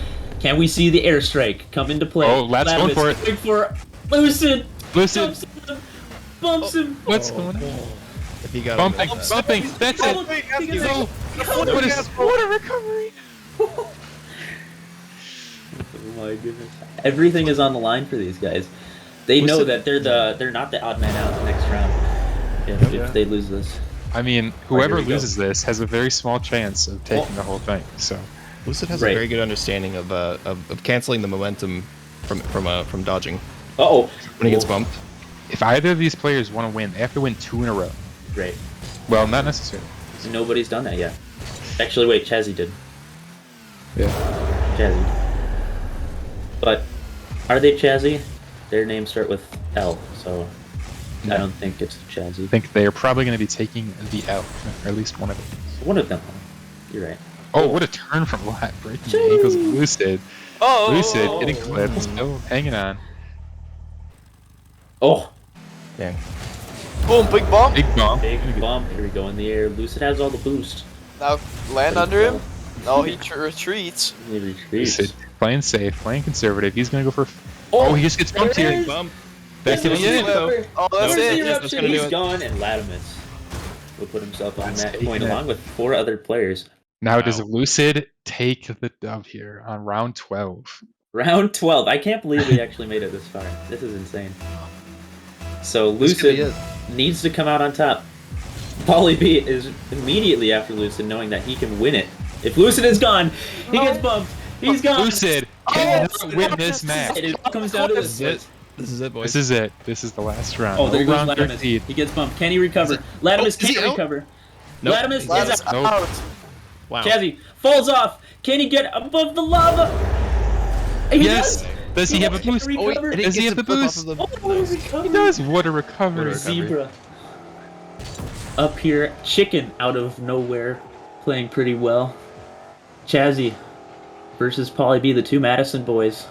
Can we see the airstrike come into play? Oh, Lat's going for it. Going for Lucid. Lucid. Bumps him. What's going on? If he got Bumping. him, Bumping. That's it. Go. What a recovery. Oh my goodness. Everything is on the line for these guys. They know that they're not the odd man out next round if they lose this. I mean, whoever loses this has a very small chance of taking the whole thing. So Lucid has a very good understanding of canceling the momentum from dodging. Uh-oh. When he gets bumped. If either of these players want to win, they have to win 2 in a row. Right. Well, not necessarily. Nobody's done that yet. Actually, wait, Chazzy did. Yeah. Chazzy. But are they Chazzy? Their names start with L, so I don't think it's Chazzy. I think they are probably going to be taking the L, or at least one of them. One of them. You're right. Oh, what a turn from Lat, breaking the ankles of Lucid. Lucid getting clipped, still hanging on. Oh. Dang. Boom, big bump. Big bump. Big bump. Here we go in the air. Lucid has all the boost. Now land under him. No, he retreats. He retreats. Lucid playing safe, playing conservative. He's going to go for... Oh, he just gets bumped here. Bump. Back to the end. Oh, that's it. That's gonna do He's it. gone, and Latimus will put himself on that point along with 4 other players. Now does Lucid take the dub here on round 12? Round 12. I can't believe we actually made it this far. This is insane. So Lucid needs to come out on top. Pauly B is immediately after Lucid, knowing that he can win it. If Lucid is gone, he gets bumped. He's gone. Lucid cannot win this match. It comes down to this. This is it, boys. This is it. This is the last round. Oh, there goes round Latimus. 13. He gets bumped. Can he recover? Latimus can't recover. Nope. Latimus is out. Nope. Wow. Chazzy falls off. Can he get above the lava? He Yes. Does he have a boost? Recover? Does he have the boost? He does. What a recovery. Zebra. Up here, Chicken out of nowhere, playing pretty well. Chazzy versus Pauly B, the 2 Madison boys,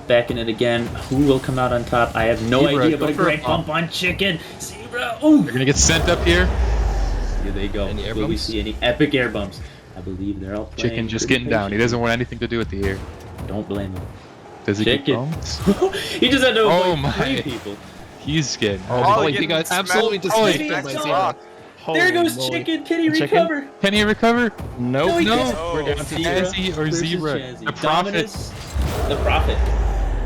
back in it again. Who will come out on top? I have no Zebra, idea, go but a for great a bump on Chicken. Zebra. Ooh. They're gonna get sent up here. Here they go. Any air Will we bumps? see any epic air bumps? I believe they're all playing. Chicken just pretty getting down. He patient. doesn't want anything to do with the air. Don't blame him. Does he get Chicken. bumped? He just had to Oh avoid 3 my. people. He's getting. Oh, he got absolutely dismissed by Zebra. There goes Holy moly. Chicken. Can he Chicken? recover? Can he recover? Nope. No. We're down to Chazzy or versus Zebra. Chazzy. The Prophet. Dominus, the Prophet.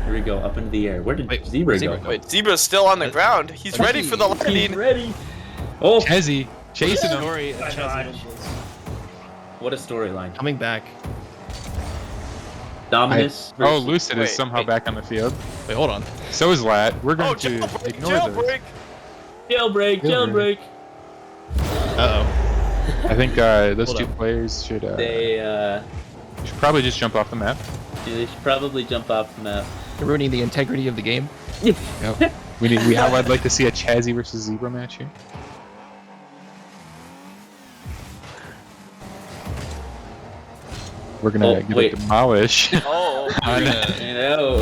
Here we go, up into the air. Where did Zebra go? Wait, Zebra's still on the ground. He's ready for the He's landing. ready. Oh, Chazzy chasing him. Story. what a storyline. Coming back. Dominus. Oh, versus- Lucid is somehow back on the field. Wait, hold on. So is Lat. We're going Oh, to jailbreak, ignore this. jailbreak. Jailbreak, jailbreak. Uh-oh. I think those Hold 2 on. players should They probably just jump off the map. should probably jump off the map. You're ruining the integrity of the game. Yep. I'd like to see a Chazzy versus Zebra match here. We're gonna give wait. it demolish. Oh. You know,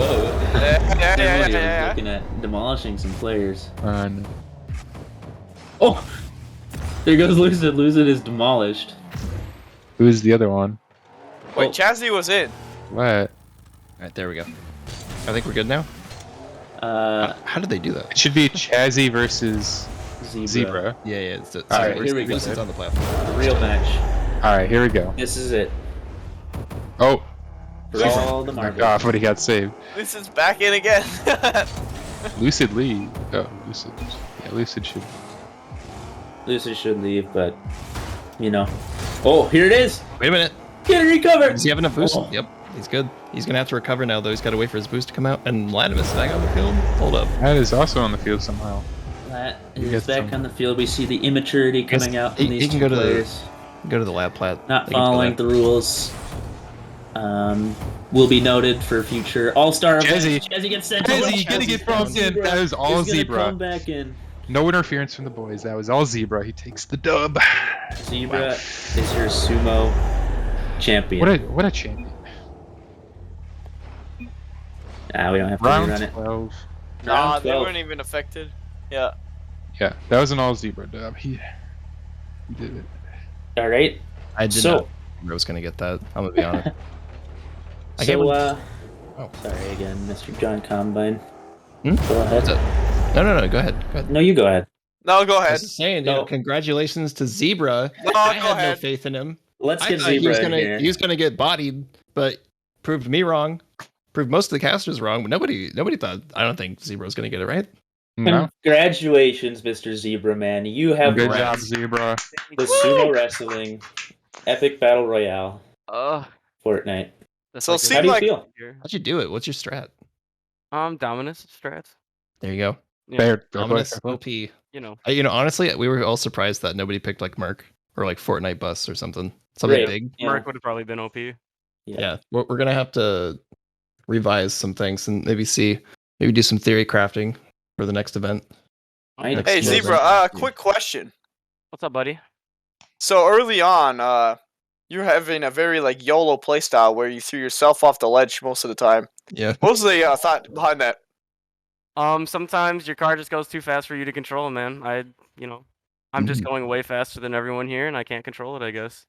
Emily was looking at demolishing some players. Oh, there goes Lucid. Lucid is demolished. Who's the other one? Wait, Chazzy was in. What? Alright, there we go. I think we're good now. How did they do that? It should be Chazzy versus Zebra. Yeah, it's Alright, here we go. Lucid's on the platform. The real match. Alright, here we go. This is it. Oh! For all the marbles. Off, but he got saved. This is back in again. Lucid lead. Oh, Lucid. Yeah, Lucid should. Lucid should leave, but you know. Oh, here it is. Wait a minute. Can he recover? Does he have enough boost? Oh. Yep, he's good. He's gonna have to recover now, though. He's got to wait for his boost to come out. And Latimus is back on the field. Hold up. That is also on the field somehow. That You is get back some- on the field. We see the immaturity coming out from He these can two go to players. the lab plat. Not They can fill following that. the rules. Will be noted for future All-Star events. Chazzy. Chazzy gets sent. Chazzy gonna get bumped in. That is all He's gonna Zebra. Come back in. No interference from the boys. That was all Zebra. He takes the dub. Zebra is your sumo champion. What a champion. We don't have to Round rerun it. 12. Nah, Round they 12. weren't even affected. Yeah. Yeah, that was an all Zebra dub. He did it. All right. I did So- not think I was gonna get that. I'm gonna be honest. I get So, one. sorry again, Mr. John Combine. Hmm? Go ahead. No. Go ahead. No, you go ahead. No, go I ahead. was just saying, dude, congratulations to Zebra. No, I go had no ahead. faith in him. Let's I get thought he was Zebra in gonna here. he was gonna get bodied, but proved me wrong. Proved most of the casters wrong, but nobody thought. I don't think Zebra was gonna get it right. Congratulations, Mr. Zebra Man. You have Good wrecked job, Zebra. the Sumo Wrestling Epic Battle Royale Fortnite. So it How seemed do you like feel? How'd you do it? What's your strat? Dominus strats. There you go. Yeah. Fair. Dominus OP. You know. Honestly, we were all surprised that nobody picked like Merc or like Fortnite Bus or something big. Merc would have probably been OP. Yeah, we're gonna have to revise some things and maybe do some theory crafting for the next event. Hey Zebra, quick question. What's up, buddy? So early on, you're having a very like YOLO playstyle where you threw yourself off the ledge most of the time. Yeah. What was the thought behind that? Sometimes your car just goes too fast for you to control, man. I'm just going way faster than everyone here, and I can't control it, I guess.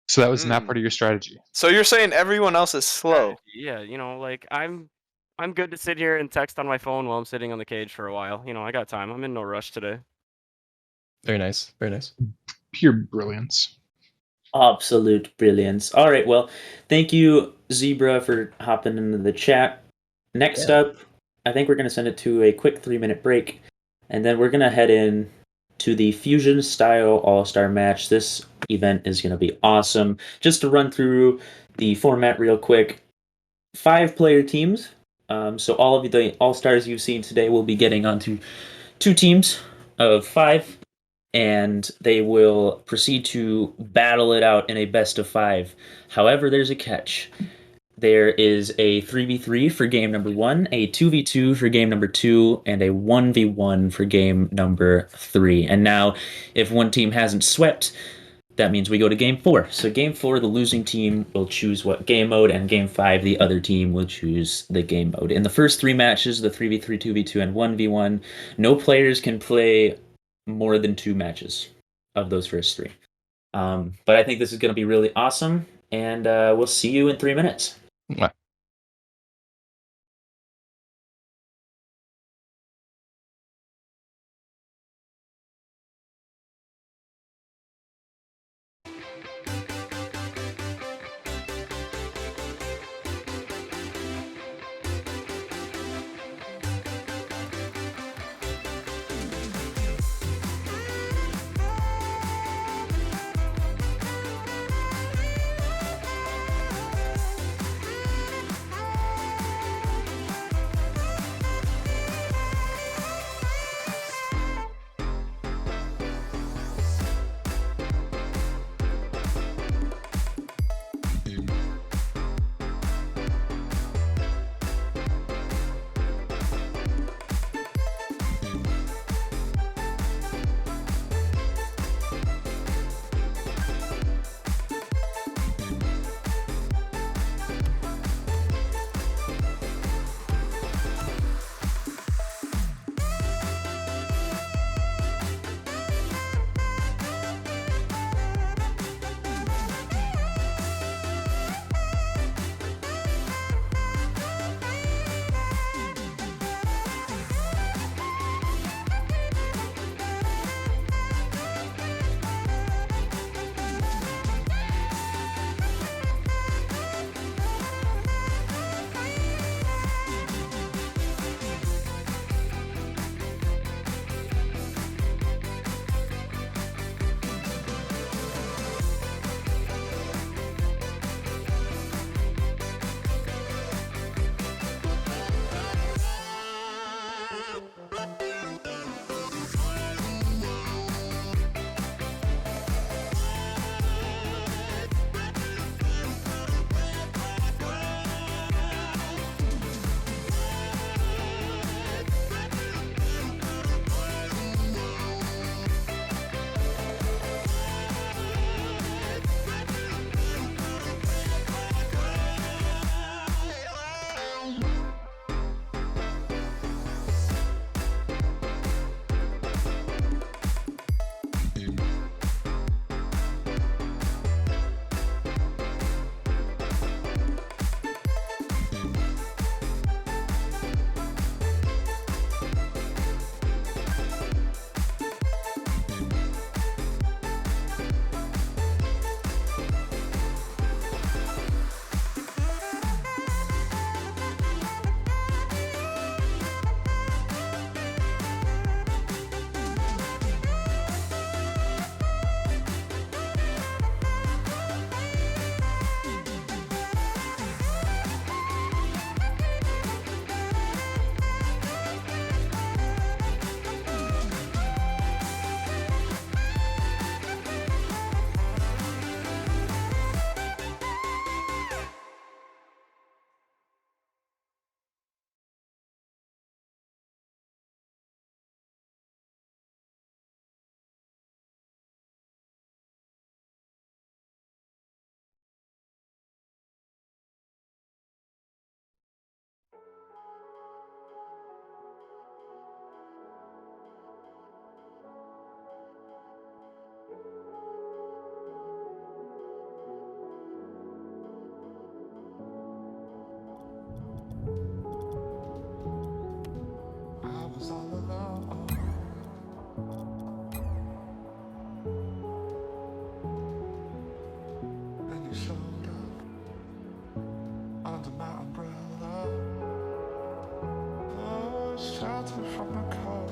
So that was not part of your strategy. So you're saying everyone else is slow? Yeah, like I'm good to sit here and text on my phone while I'm sitting on the cage for a while. I got time. I'm in no rush today. Very nice. Very nice. Pure brilliance. Absolute brilliance. All right, well, thank you, Zebra, for hopping into the chat. Next up, I think we're going to send it to a quick 3-minute break, and then we're going to head in to the Fusion Style All-Star match. This event is going to be awesome. Just to run through the format real quick, 5-player teams. So all of the All-Stars you've seen today will be getting onto 2 teams of 5, and they will proceed to battle it out in a best of 5. However, there's a catch. There is a 3v3 for game number 1, a 2v2 for game number 2, and a 1v1 for game number 3. And now, if one team hasn't swept, that means we go to game 4. So game 4, the losing team will choose what game mode, and game 5, the other team will choose the game mode. In the first 3 matches, the 3v3, 2v2, and 1v1, no players can play more than 2 matches of those first 3. But I think this is going to be really awesome, and we'll see you in 3 minutes. showed up under my umbrella. Oh, shelter from the cold.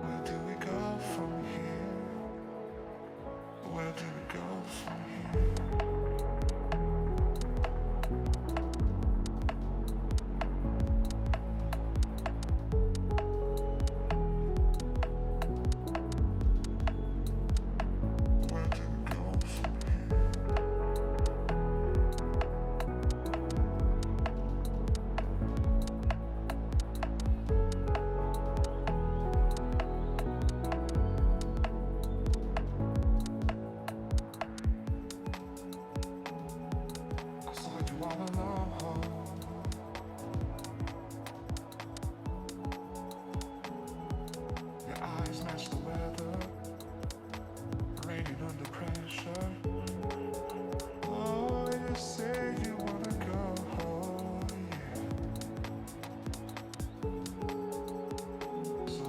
Where do we go from here? Where do we go from here?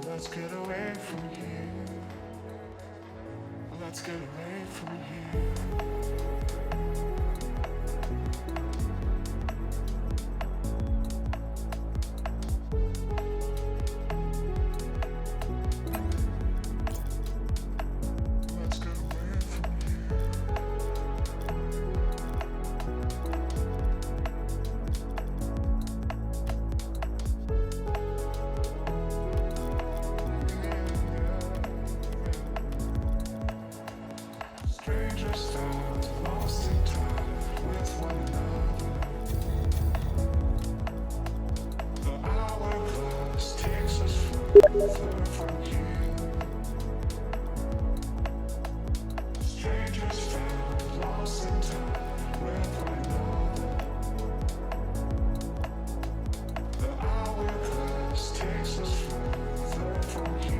Let's get away from here. Let's get away from here. Let's get away from Strangers stand lost in time with one another. The hourglass takes us further from here. Strangers stand lost in time with one another. The hourglass takes us further from here.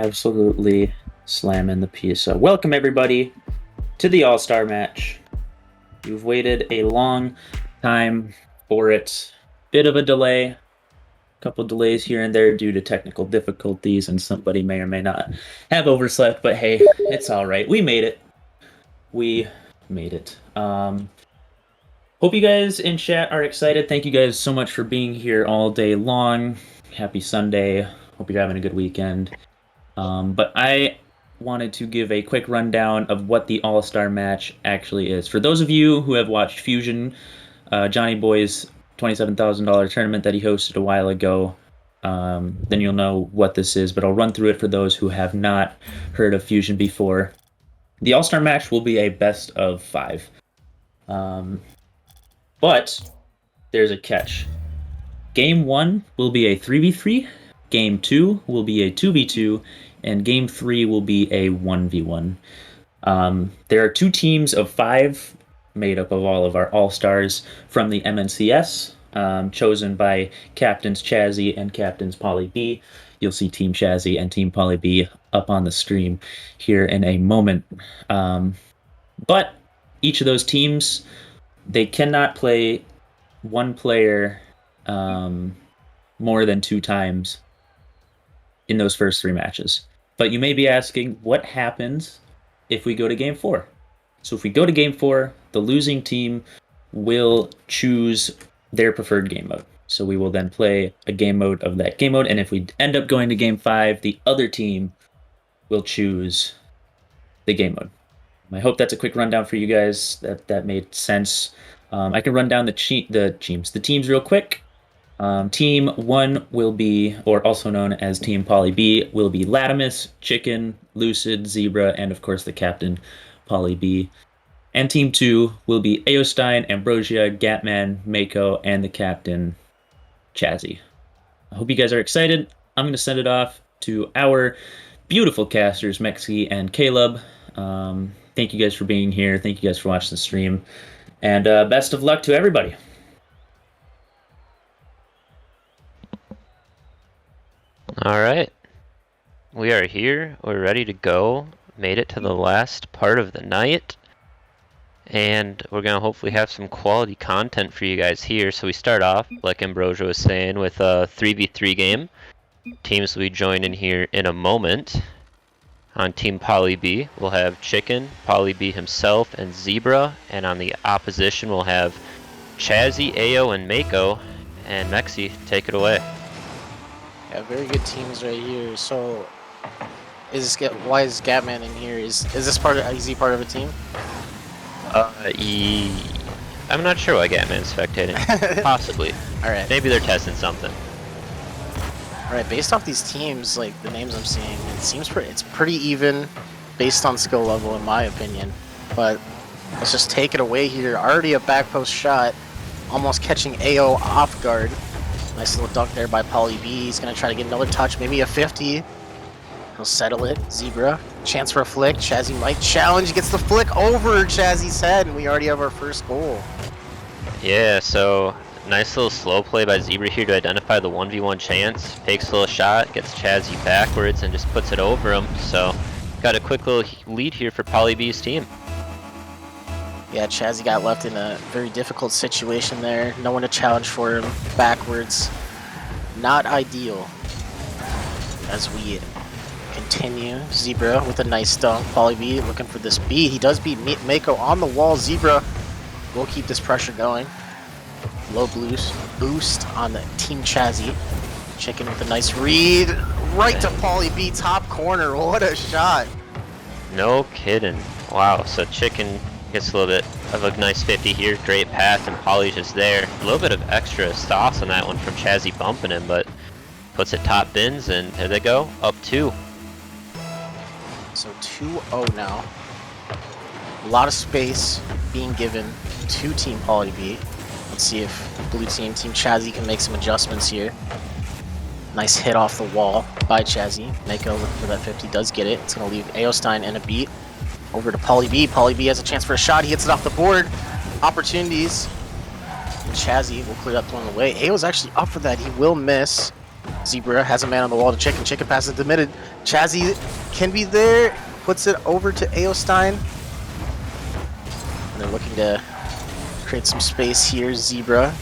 absolutely slamming the piece. So welcome everybody to the All-Star match. You've waited a long time for it. Bit of a delay. Couple delays here and there due to technical difficulties, and somebody may or may not have overslept, but hey, it's all right. We made it. We made it. Hope you guys in chat are excited. Thank you guys so much for being here all day long. Happy Sunday. Hope you're having a good weekend. But I wanted to give a quick rundown of what the All-Star match actually is. For those of you who have watched Fusion, Johnny Boy's $27,000 tournament that he hosted a while ago, then you'll know what this is, but I'll run through it for those who have not heard of Fusion before. The All-Star match will be a best of 5. But there's a catch. Game 1 will be a 3v3, Game 2 will be a 2v2, and Game 3 will be a 1v1. There are 2 teams of 5 made up of all of our All-Stars from the MNCS, chosen by Captains Chazzy and Captains Polly B. You'll see Team Chazzy and Team Polly B up on the stream here in a moment. But each of those teams, they cannot play one player more than 2 times in those first 3 matches. But you may be asking, what happens if we go to Game 4? So if we go to Game 4, the losing team will choose their preferred game mode. So we will then play a game mode of that game mode, and if we end up going to Game 5, the other team will choose the game mode. I hope that's a quick rundown for you guys. That made sense. I can run down the teams real quick. Team 1 will be, or also known as Team Polly B, will be Latimus, Chicken, Lucid, Zebra, and of course the captain, Polly B. And Team 2 will be Aostein, Ambrosia, Gatman, Mako, and the captain, Chazzy. I hope you guys are excited. I'm going to send it off to our beautiful casters, Mexi and Caleb. Thank you guys for being here. Thank you guys for watching the stream. And best of luck to everybody. All right. We are here. We're ready to go. Made it to the last part of the night. And we're going to hopefully have some quality content for you guys here. So we start off, like Ambrosia was saying, with a 3v3 game. Teams will be joining here in a moment. On Team Polly B, we'll have Chicken, Polly B himself, and Zebra. And on the opposition, we'll have Chazzy, Ao, and Mako. And Mexi, take it away. Yeah, very good teams right here. So, why is Gatman in here? Is this is he part of a team? I'm not sure why Gatman's spectating. Possibly. All right. Maybe they're testing something. All right. Based off these teams, like the names I'm seeing, it seems it's pretty even, based on skill level, in my opinion. But let's just take it away here. Already a back post shot, almost catching AO off guard. Nice little dunk there by Polly B. He's gonna try to get another touch, maybe a 50. He'll settle it. Zebra, chance for a flick. Chazzy might challenge, gets the flick over Chazzy's head, and we already have our first goal. Yeah, so nice little slow play by Zebra here to identify the 1v1 chance. Takes a little shot, gets Chazzy backwards, and just puts it over him. So got a quick little lead here for Polly B's team. Yeah, Chazzy got left in a very difficult situation there. No one to challenge for him. Backwards. Not ideal. As we continue, Zebra with a nice dunk. Polly B looking for this beat. He does beat Mako on the wall. Zebra will keep this pressure going. Low boost on the Team Chazzy. Chicken with a nice read. Right to Polly B, top corner. What a shot. No kidding. Wow, so Chicken gets a little bit of a nice 50 here. Great pass, and Polly's just there. A little bit of extra sauce on that one from Chazzy bumping him, but puts it top bins, and there they go, up 2. So 2-0 now. A lot of space being given to Team Polly B. Let's see if blue team, Team Chazzy, can make some adjustments here. Nice hit off the wall by Chazzy. Mako looking for that 50, does get it. It's going to leave Aostein in a beat. Over to Polly B. Polly B has a chance for a shot. He hits it off the board. Opportunities. And Chazzy will clear that one away. Ao's actually up for that. He will miss. Zebra has a man on the wall to Chicken. Chicken passes to mid. Chazzy can be there. Puts it over to Aostein. And they're looking to create some space here. Zebra.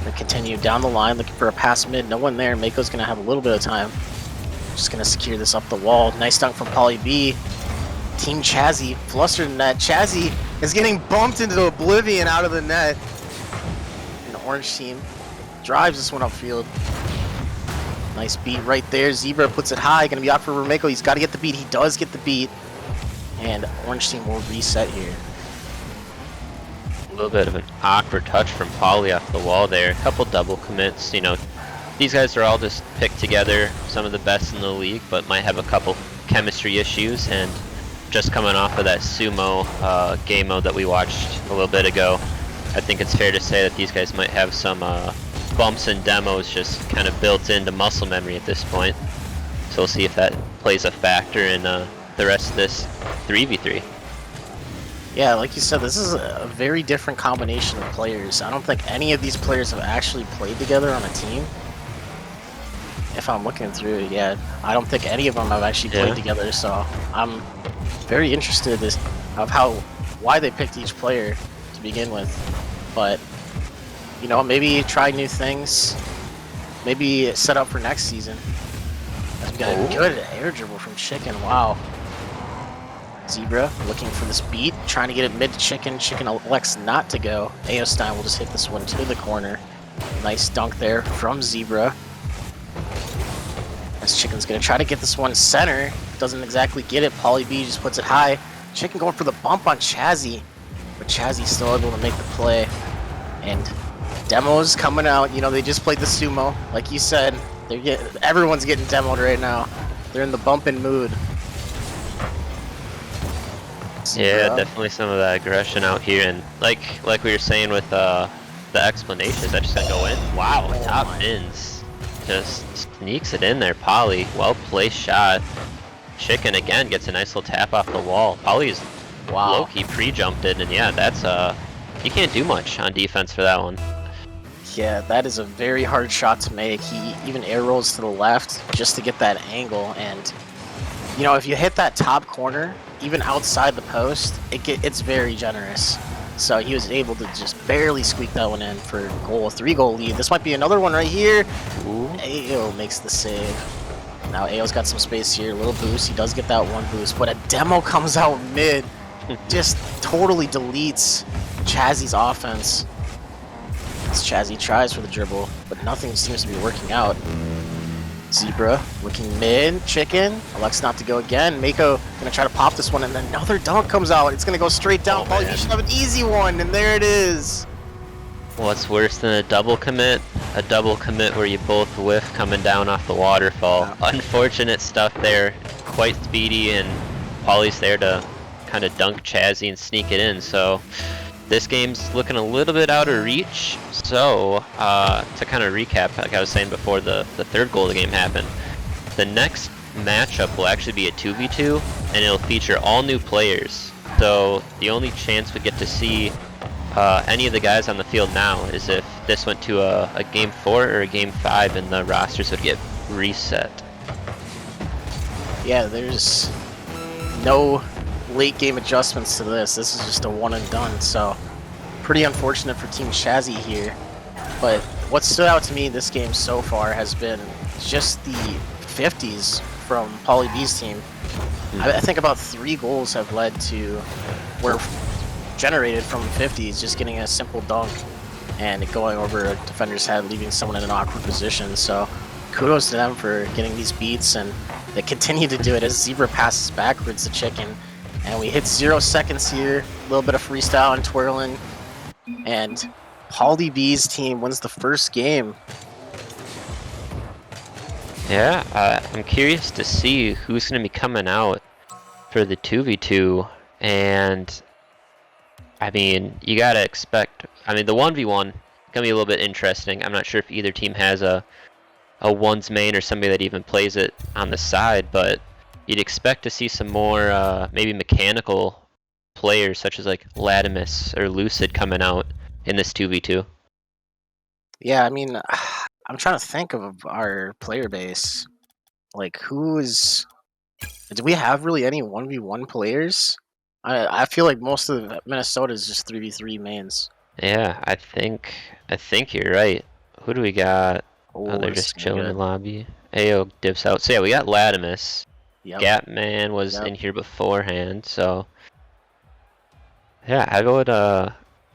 They continue down the line, looking for a pass mid. No one there. Mako's going to have a little bit of time. Just going to secure this up the wall. Nice dunk from Pauly B. Team Chazzy flustered in net. Chazzy is getting bumped into oblivion out of the net. And the orange team drives this one upfield. Nice beat right there. Zebra puts it high. Going to be out for Mako. He's got to get the beat. He does get the beat. And orange team will reset here. A little bit of an awkward touch from Pauly off the wall there. A couple double commits. You know, these guys are all just picked together, some of the best in the league, but might have a couple chemistry issues. And just coming off of that sumo game mode that we watched a little bit ago, I think it's fair to say that these guys might have some bumps and demos just kind of built into muscle memory at this point. So we'll see if that plays a factor in the rest of this 3v3. Yeah, like you said, this is a very different combination of players. I don't think any of these players have actually played together on a team. If I'm looking through it, yeah, I don't think any of them have actually played together, so I'm very interested of why they picked each player to begin with. But, you know, maybe try new things, maybe set up for next season. We got a good air dribble from Chicken, wow. Zebra looking for this beat, trying to get it mid to Chicken. Chicken elects not to go. Aostein will just hit this one to the corner. Nice dunk there from Zebra. As Chicken's gonna try to get this one center. Doesn't exactly get it. Pauly B just puts it high. Chicken going for the bump on Chazzy. But Chazzy's still able to make the play. And demos coming out. You know, they just played the sumo. Like you said, everyone's getting demoed right now. They're in the bumping mood. Yeah, definitely some of that aggression out here, and like we were saying with the explanations, that just gonna go in. Wow, top pins, just sneaks it in there. Pauly, well placed shot. Chicken again gets a nice little tap off the wall. Pauly's low-key pre-jumped it, and yeah, that's you can't do much on defense for that one. Yeah, that is a very hard shot to make. He even air rolls to the left just to get that angle, and you know, if you hit that top corner, even outside the post, it's very generous. So he was able to just barely squeak that one in for a goal, 3-goal lead. This might be another one right here. AO makes the save. Now AO's got some space here, a little boost. He does get that one boost, but a demo comes out mid. Just totally deletes Chazzy's offense. As Chazzy tries for the dribble, but nothing seems to be working out. Zebra looking mid, Chicken elects not to go again. Mako gonna try to pop this one, and then another dunk comes out. It's gonna go straight down. Pauly, you should have an easy one, and there it is. What's worse than a double commit? A double commit where you both whiff coming down off the waterfall. Unfortunate stuff there. Quite speedy, and Pauly's there to kind of dunk Chazzy and sneak it in. So this game's looking a little bit out of reach. So to kind of recap, like I was saying before the third goal of the game happened, the next matchup will actually be a 2v2, and it'll feature all new players. So the only chance we get to see any of the guys on the field now is if this went to a game 4 or a game 5, and the rosters would get reset. Yeah, there's no late game adjustments to this. This is just a one and done, so pretty unfortunate for Team Chazzy here. But what stood out to me this game so far has been just the 50s from Pauly B's team. I think about 3 goals have led to, were generated from 50s, just getting a simple dunk and going over a defender's head, leaving someone in an awkward position. So kudos to them for getting these beats, and they continue to do it as Zebra passes backwards to Chicken. And we hit 0 seconds here, a little bit of freestyle and twirling, and Pauly B's team wins the first game. Yeah, I'm curious to see who's going to be coming out for the 2v2, and I mean, you got to expect, I mean, the 1v1 going to be a little bit interesting. I'm not sure if either team has a one's main or somebody that even plays it on the side, but you'd expect to see some more maybe mechanical players such as like Latimus or Lucid coming out in this 2v2. Yeah, I mean, I'm trying to think of our player base. Like, who's... Do we have really any 1v1 players? I feel like most of Minnesota is just 3v3 mains. Yeah, I think you're right. Who do we got? Oh, they're this just is chilling in good. the lobby. AO dips out. So yeah, we got Latimus. Yep. Gatman was in here beforehand, so yeah,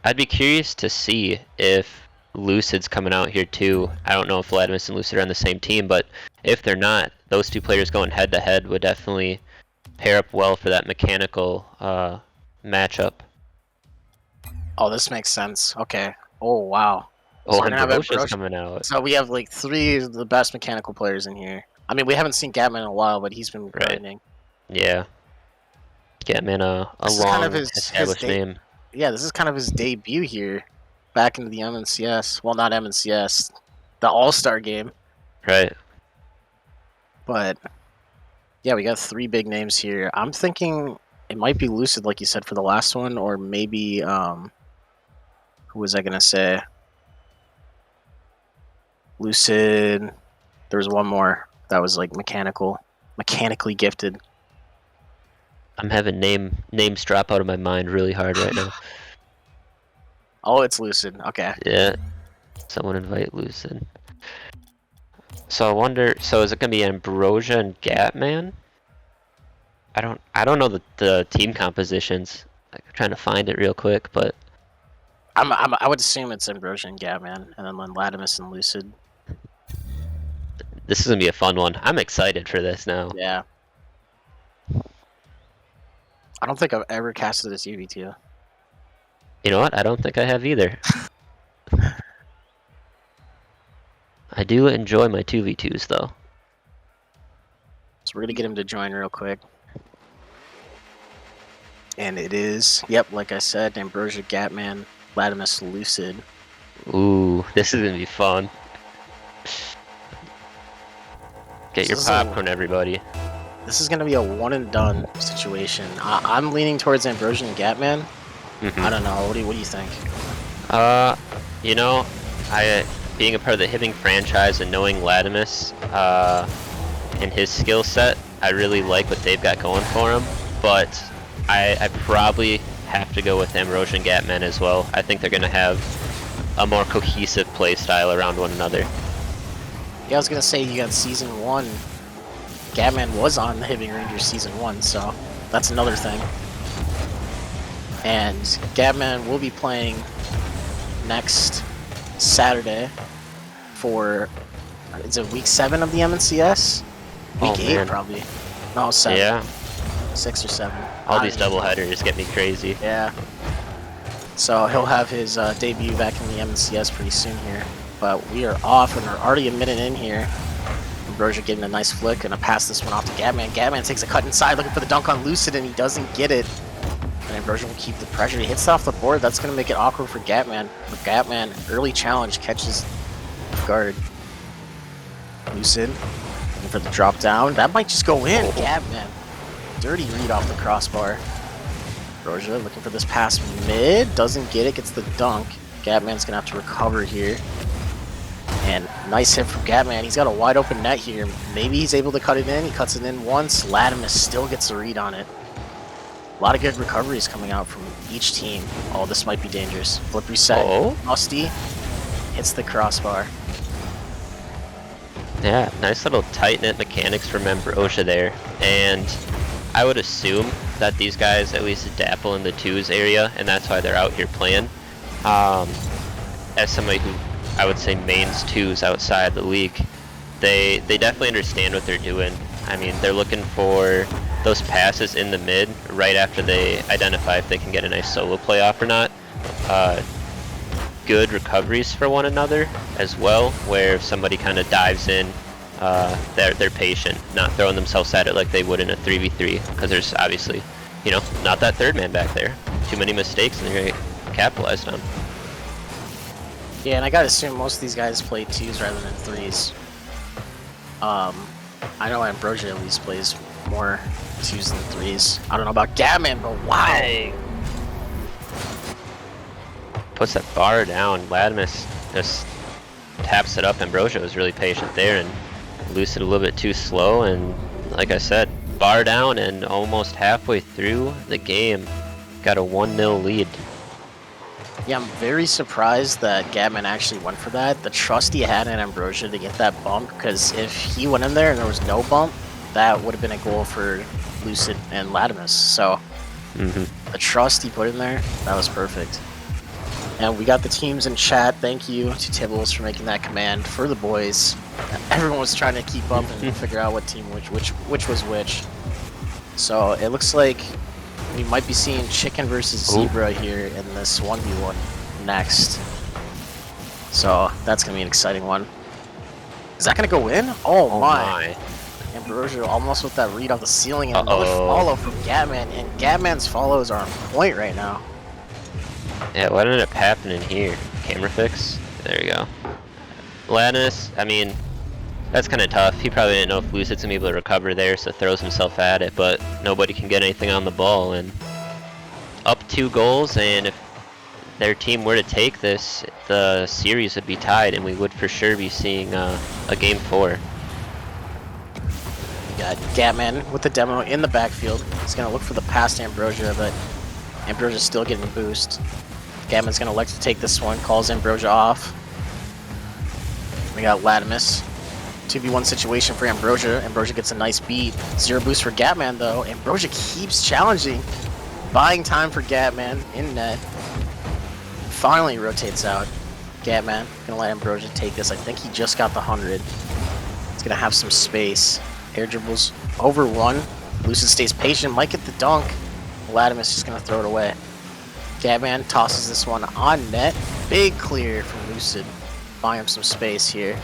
I'd be curious to see if Lucid's coming out here too. I don't know if Latimus and Lucid are on the same team, but if they're not, those two players going head to head would definitely pair up well for that mechanical matchup. Oh, this makes sense. Okay. Oh, wow. Oh, we're and gonna have Barosha's Barosha- coming out. So we have like 3 of the best mechanical players in here. I mean, we haven't seen Gatman in a while, but he's been grinding. Yeah. Gatman, a This is long kind of his established name. Yeah, this is kind of his debut here, back into the MNCS. Well, not MNCS, the All-Star game. Right. But yeah, we got 3 big names here. I'm thinking it might be Lucid, like you said, for the last one, or maybe who was I gonna say? Lucid. There was one more that was like mechanically gifted. I'm having names drop out of my mind really hard right now. Oh, it's Lucid. Okay. Yeah. Someone invite Lucid. So I wonder. So is it gonna be Ambrosia and Gatman? I don't know the team compositions. I'm trying to find it real quick, but I would assume it's Ambrosia and Gatman, and then Latimus and Lucid. this is gonna be a fun one. I'm excited for this now. Yeah. I don't think I've ever casted this UV2. You know what? I don't think I have either. I do enjoy my 2v2s though. So we're gonna get him to join real quick. And it is, yep, like I said, Ambrosia, Gatman, Latimus, Lucid. Ooh, this is gonna be fun. Get your This is popcorn, everybody. This is gonna be a one and done situation. I'm leaning towards Ambrosia and Gatman. I don't know. What do you think? You know, being a part of the Hibbing franchise and knowing Latimus and his skill set, I really like what they've got going for him. But I probably have to go with Ambrosia and Gatman as well. I think they're gonna have a more cohesive play style around one another. Yeah, I was gonna say you got season 1. Gatman was on the Hibbing Rangers season 1, so that's another thing. And Gatman will be playing next Saturday for, is it week 7 of the MNCS? Week 8 man. probably. No, 7. Yeah. 6 or 7. All these doubleheaders get me crazy. Yeah. So he'll have his debut back in the MNCS pretty soon here. But we are off and we're already a minute in here. Ambrosia getting a nice flick, and pass this one off to Gatman. Gatman takes a cut inside, looking for the dunk on Lucid, and he doesn't get it. And Ambrosia will keep the pressure. He hits it off the board. That's going to make it awkward for Gatman. But Gatman, early challenge, catches guard. Lucid looking for the drop down. That might just go in. Gatman. Dirty read off the crossbar. Ambrosia looking for this pass mid. Doesn't get it. Gets the dunk. Gatman's going to have to recover here. And nice hit from Gatman. He's got a wide open net here. Maybe he's able to cut it in. He cuts it in once. Latimus still gets a read on it. A lot of good recoveries coming out from each team. Oh, this might be dangerous. Flip reset. Oh. Musty hits the crossbar. Yeah, nice little tight-knit mechanics from Ambrosia there. And I would assume that these guys at least dabble in the 2s area, and that's why they're out here playing. As somebody who I would say mains 2s outside the league, they definitely understand what they're doing. I mean, they're looking for those passes in the mid right after they identify if they can get a nice solo play off or not. Good recoveries for one another as well, where if somebody kind of dives in, they're patient, not throwing themselves at it like they would in a 3v3, because there's obviously, you know, not that third man back there. Too many mistakes and they're going to get capitalized on. Yeah, and I gotta assume most of these guys play 2s rather than 3s. I know Ambrosia at least plays more 2s than 3s. I don't know about Gatman, but wow! Puts that bar down. Latimus just taps it up. Ambrosia was really patient there, and Lucid a little bit too slow, and like I said, bar down, and almost halfway through the game, got a 1-0 lead. Yeah, I'm very surprised that Gatman actually went for that. The trust he had in Ambrosia to get that bump, because if he went in there and there was no bump, that would have been a goal for Lucid and Latimus. So the trust he put in there, that was perfect. And we got the teams in chat. Thank you to Tibbles for making that command for the boys. Everyone was trying to keep up and figure out what team which was which. So it looks like we might be seeing Chicken versus Zebra here in this 1v1 next. So that's gonna be an exciting one. Is that gonna go in? Oh my. Ambrosia almost with that read off the ceiling, and another follow from Gatman, and Gatman's follows are on point right now. Yeah, what ended up happening here? Camera fix? There we go. Lannis, I mean, that's kind of tough. He probably didn't know if Lucid's gonna be able to recover there, so throws himself at it, but nobody can get anything on the ball, and up 2 goals, and if their team were to take this, the series would be tied, and we would for sure be seeing a Game 4. We got Gatman with the demo in the backfield. He's gonna look for the pass to Ambrosia, but Ambrosia's still getting a boost. Gatman's gonna elect to take this one, calls Ambrosia off. We got Latimus. 2v1 situation for Ambrosia. Ambrosia gets a nice beat. 0 boost for Gatman though. Ambrosia keeps challenging. Buying time for Gatman in net. Finally rotates out. Gatman gonna let Ambrosia take this. I think he just got the 100. He's gonna have some space. Air dribbles over 1. Lucid stays patient, might get the dunk. Latimus is just gonna throw it away. Gatman tosses this one on net. Big clear from Lucid. Buying him some space here.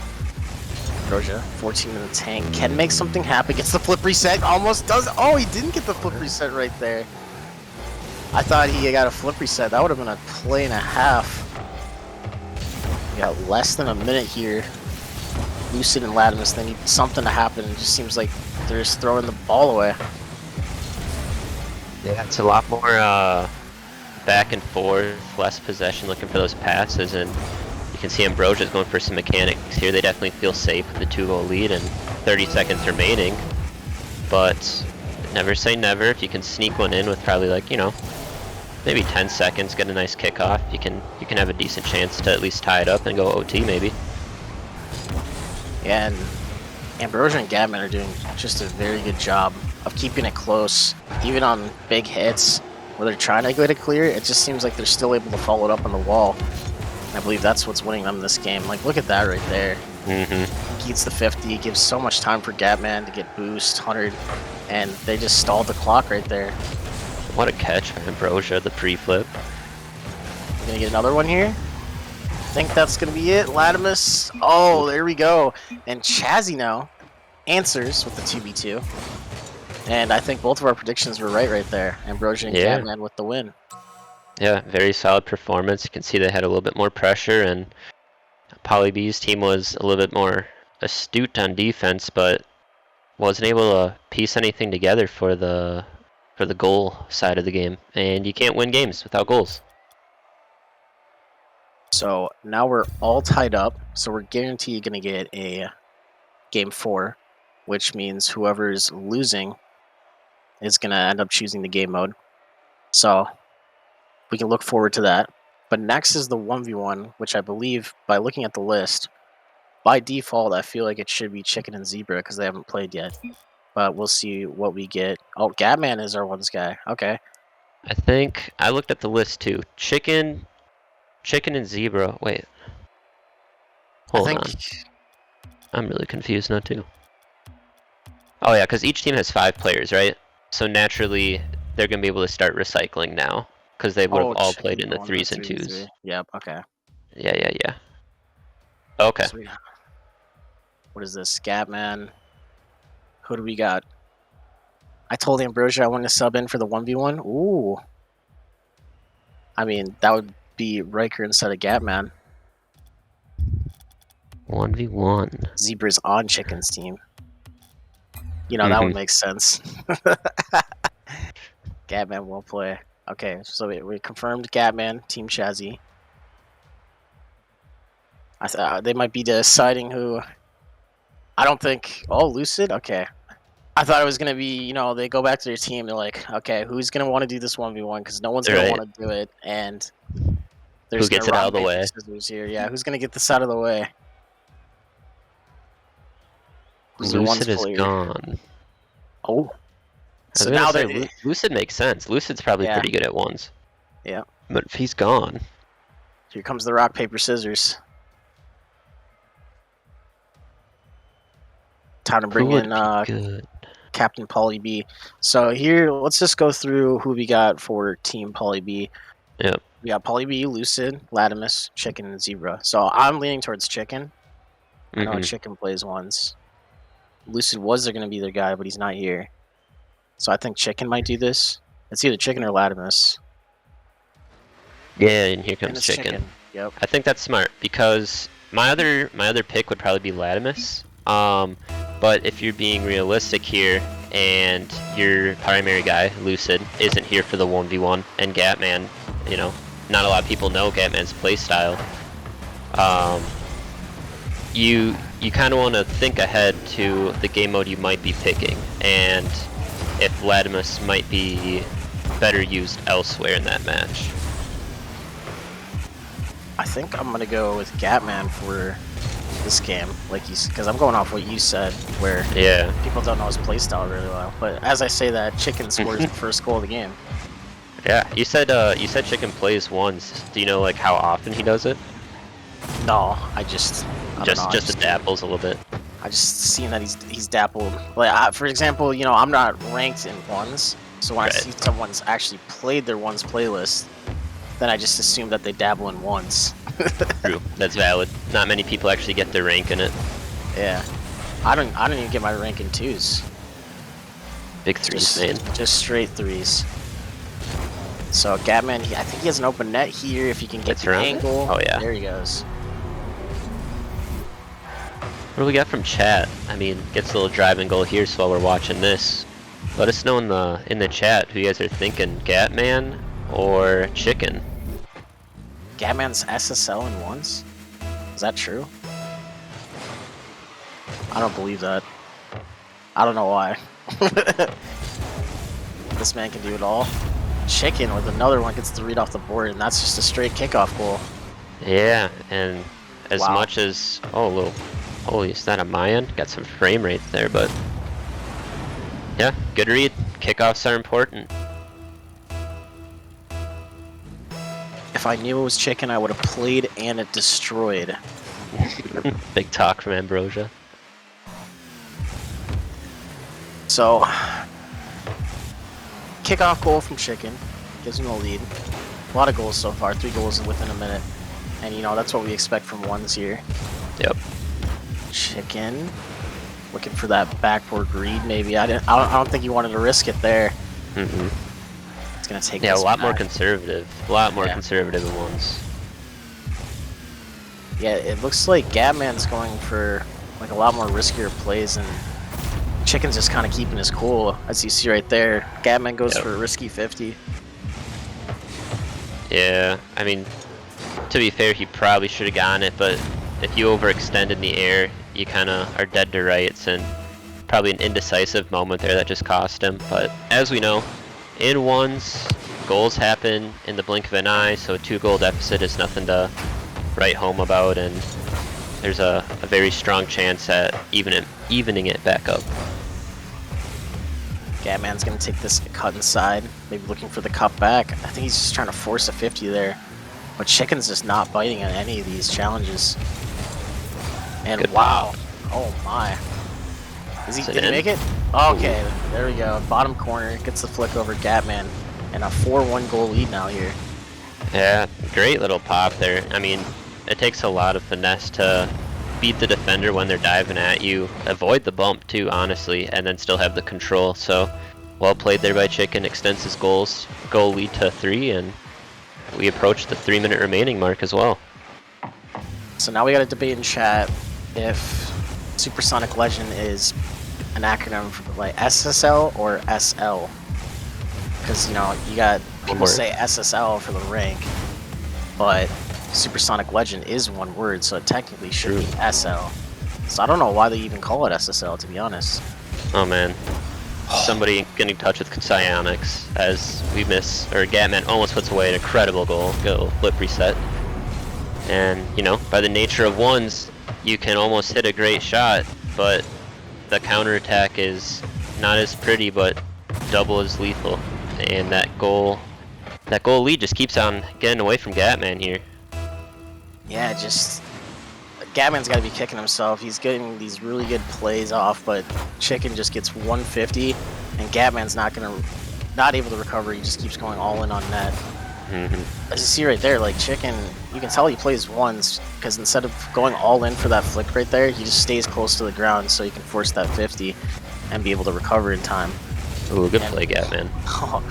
Ambrosia, 14 in the tank. Can make something happen. Gets the flip reset. Almost does. Oh, he didn't get the flip reset right there. I thought he got a flip reset. That would have been a play and a half. We got less than a minute here. Lucid and Latimus, they need something to happen. It just seems like they're just throwing the ball away. Yeah, it's a lot more back and forth, less possession, looking for those passes, and you can see Ambrosia's going for some mechanics here. They definitely feel safe with the 2-goal lead and 30 seconds remaining, but never say never. If you can sneak one in with probably, like, you know, maybe 10 seconds, get a nice kickoff, you can have a decent chance to at least tie it up and go OT maybe. Yeah, and Ambrosia and Gatman are doing just a very good job of keeping it close, even on big hits where they're trying to get it clear. It just seems like they're still able to follow it up on the wall. And I believe that's what's winning them this game. Like, look at that right there. He gets the 50, gives so much time for Gatman to get boost, 100, and they just stalled the clock right there. What a catch by Ambrosia, the pre-flip. We're gonna get another one here. I think that's gonna be it. Latimus. Oh, there we go. And Chazzy now answers with the 2v2. And I think both of our predictions were right there. Ambrosia and Gatman with the win. Yeah, very solid performance. You can see they had a little bit more pressure, and PolyB's team was a little bit more astute on defense, but wasn't able to piece anything together for the goal side of the game. And you can't win games without goals. So now we're all tied up. So we're guaranteed going to get a Game 4, which means whoever's losing is going to end up choosing the game mode. So we can look forward to that. But next is the 1v1, which I believe, by looking at the list, by default, I feel like it should be Chicken and Zebra because they haven't played yet. But we'll see what we get. Oh, Gatman is our ones guy. Okay. I think I looked at the list too. Chicken and Zebra. Wait. Hold on. I'm really confused now too. Oh yeah, because each team has 5 players, right? So naturally, they're going to be able to start recycling now. Because they would have all played in the 3s and 2s. Yep, okay. Yeah. Okay. So what is this? Gatman. Who do we got? I told Ambrosia I wanted to sub in for the 1v1. Ooh. I mean, that would be Riker instead of Gatman. 1v1. Zebra's on Chicken's team. You know, that would make sense. Gatman will play. Okay, so we confirmed Gatman, Team Chazzy. They might be deciding who. I don't think. Oh, Lucid. Okay. I thought it was gonna be, they go back to their team. They're like, okay, who's gonna want to do this 1v1? Because no one's gonna Right. want to do it. And there's Who gets no it out rock, of the paper, way? scissors here. Yeah, who's gonna get this out of the way? Who's their ones Lucid is player? gone. Oh. I So was now gonna they. say, Lucid makes sense. Lucid's probably Yeah. pretty good at ones. Yeah. But if he's gone, Here comes the rock paper scissors. Time to bring who would in be good? Captain Polly B. So here, let's just go through who we got for Team Polly B. Yep. We got Polly B, Lucid, Latimus, Chicken, and Zebra. So I'm leaning towards Chicken. I know Mhm. Chicken plays ones. Lucid was going to be their guy, but he's not here. So I think Chicken might do this. It's either Chicken or Latimus. Yeah, and here And comes it's Chicken. Chicken. Yep. I think that's smart because my other pick would probably be Latimus. But if you're being realistic here and your primary guy, Lucid, isn't here for the 1v1 and Gatman, not a lot of people know Gatman's playstyle. You kind of want to think ahead to the game mode you might be picking and if Latimus might be better used elsewhere in that match. I think I'm going to go with Gatman for this game, because I'm going off what you said, where Yeah. people don't know his playstyle really well. But as I say that, Chicken scores the first goal of the game. Yeah, you said Chicken plays ones. Do you know like how often he does it? No, I don't know, Just dabbles a little bit. I just seen that he's dappled. For example, I'm not ranked in ones, so when I see someone's actually played their ones playlist, then I just assume that they dabble in ones. True, that's valid. Not many people actually get their rank in it. Yeah, I don't even get my rank in twos. Big threes, man. Just straight threes. So Gatman, I think he has an open net here. If he can get Gets the around it? angle, Oh, yeah. there he goes. What do we got from chat? I mean, gets a little driving goal here. So while we're watching this, let us know in the chat who you guys are thinking, Gatman or Chicken. Gatman's SSL in ones? Is that true? I don't believe that. I don't know why. This man can do it all. Chicken with another one gets the read off the board, and that's just a straight kickoff goal. Yeah, and as Wow. much as holy, is that a Mayan? Got some frame rates there, but yeah, good read. Kickoffs are important. If I knew it was Chicken, I would have played and it destroyed. Big talk from Ambrosia. So, kickoff goal from Chicken gives him the lead. A lot of goals so far, 3 goals within a minute. And that's what we expect from ones here. Yep. Chicken looking for that backboard read, maybe. I don't think he wanted to risk it there. Mm-mm. It's gonna take. Yeah, a this lot more back. conservative. A lot more conservative than ones. Yeah, it looks like Gatman's going for like a lot more riskier plays, and Chicken's just kind of keeping his cool, as you see right there. Gatman goes for a risky 50. Yeah, I mean, to be fair, he probably should have gotten it, but if you overextend in the air, you kind of are dead to rights, and probably an indecisive moment there that just cost him. But as we know, in ones, goals happen in the blink of an eye, so a 2-goal deficit is nothing to write home about, and there's a very strong chance at evening it back up. Gatman's gonna take this cut inside, maybe looking for the cut back. I think he's just trying to force a 50 there. But Chicken's just not biting on any of these challenges. And Good wow, oh my. Is Did it he in? make it? Okay, there we go. Bottom corner, gets the flick over Gatman. And a 4-1 goal lead now here. Yeah, great little pop there. I mean, it takes a lot of finesse to beat the defender when they're diving at you, avoid the bump too, honestly, and then still have the control. So, well played there by Chicken, extends his goal lead to 3, and we approach the 3-minute remaining mark as well. So now we got a debate in chat if Supersonic Legend is an acronym for like SSL or SL. Because, you got people say SSL for the rank, but Supersonic Legend is one word, so it technically should be SL. So I don't know why they even call it SSL, to be honest. Oh man. Somebody getting in touch with Psionics as we miss, or Gatman almost puts away an incredible goal. Go flip reset. And, you know, by the nature of ones, you can almost hit a great shot, but the counterattack is not as pretty, but double as lethal. And that goal lead just keeps on getting away from Gatman here. Yeah, just Gatman's got to be kicking himself. He's getting these really good plays off, but Chicken just gets 150, and Gatman's not able to recover. He just keeps going all in on net. Mm-hmm. As you see right there, like Chicken, you can tell he plays ones because instead of going all in for that flick right there, he just stays close to the ground so he can force that 50 and be able to recover in time. Ooh, good play, Gatman. Oh,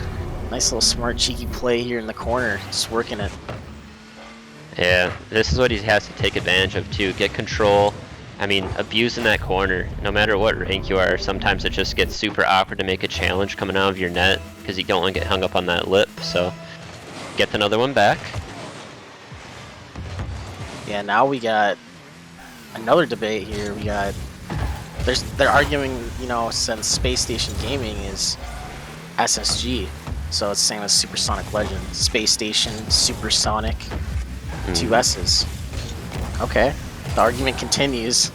nice little smart, cheeky play here in the corner, just working it. Yeah, this is what he has to take advantage of too. Get control. I mean, abusing that corner, no matter what rank you are, sometimes it just gets super awkward to make a challenge coming out of your net because you don't want to get hung up on that lip. So, get another one back. Yeah, now we got another debate here. We got they're arguing, you know, since Space Station Gaming is SSG, so it's the same as Supersonic Legend. Space Station, Supersonic. 2 S's. Okay. The argument continues.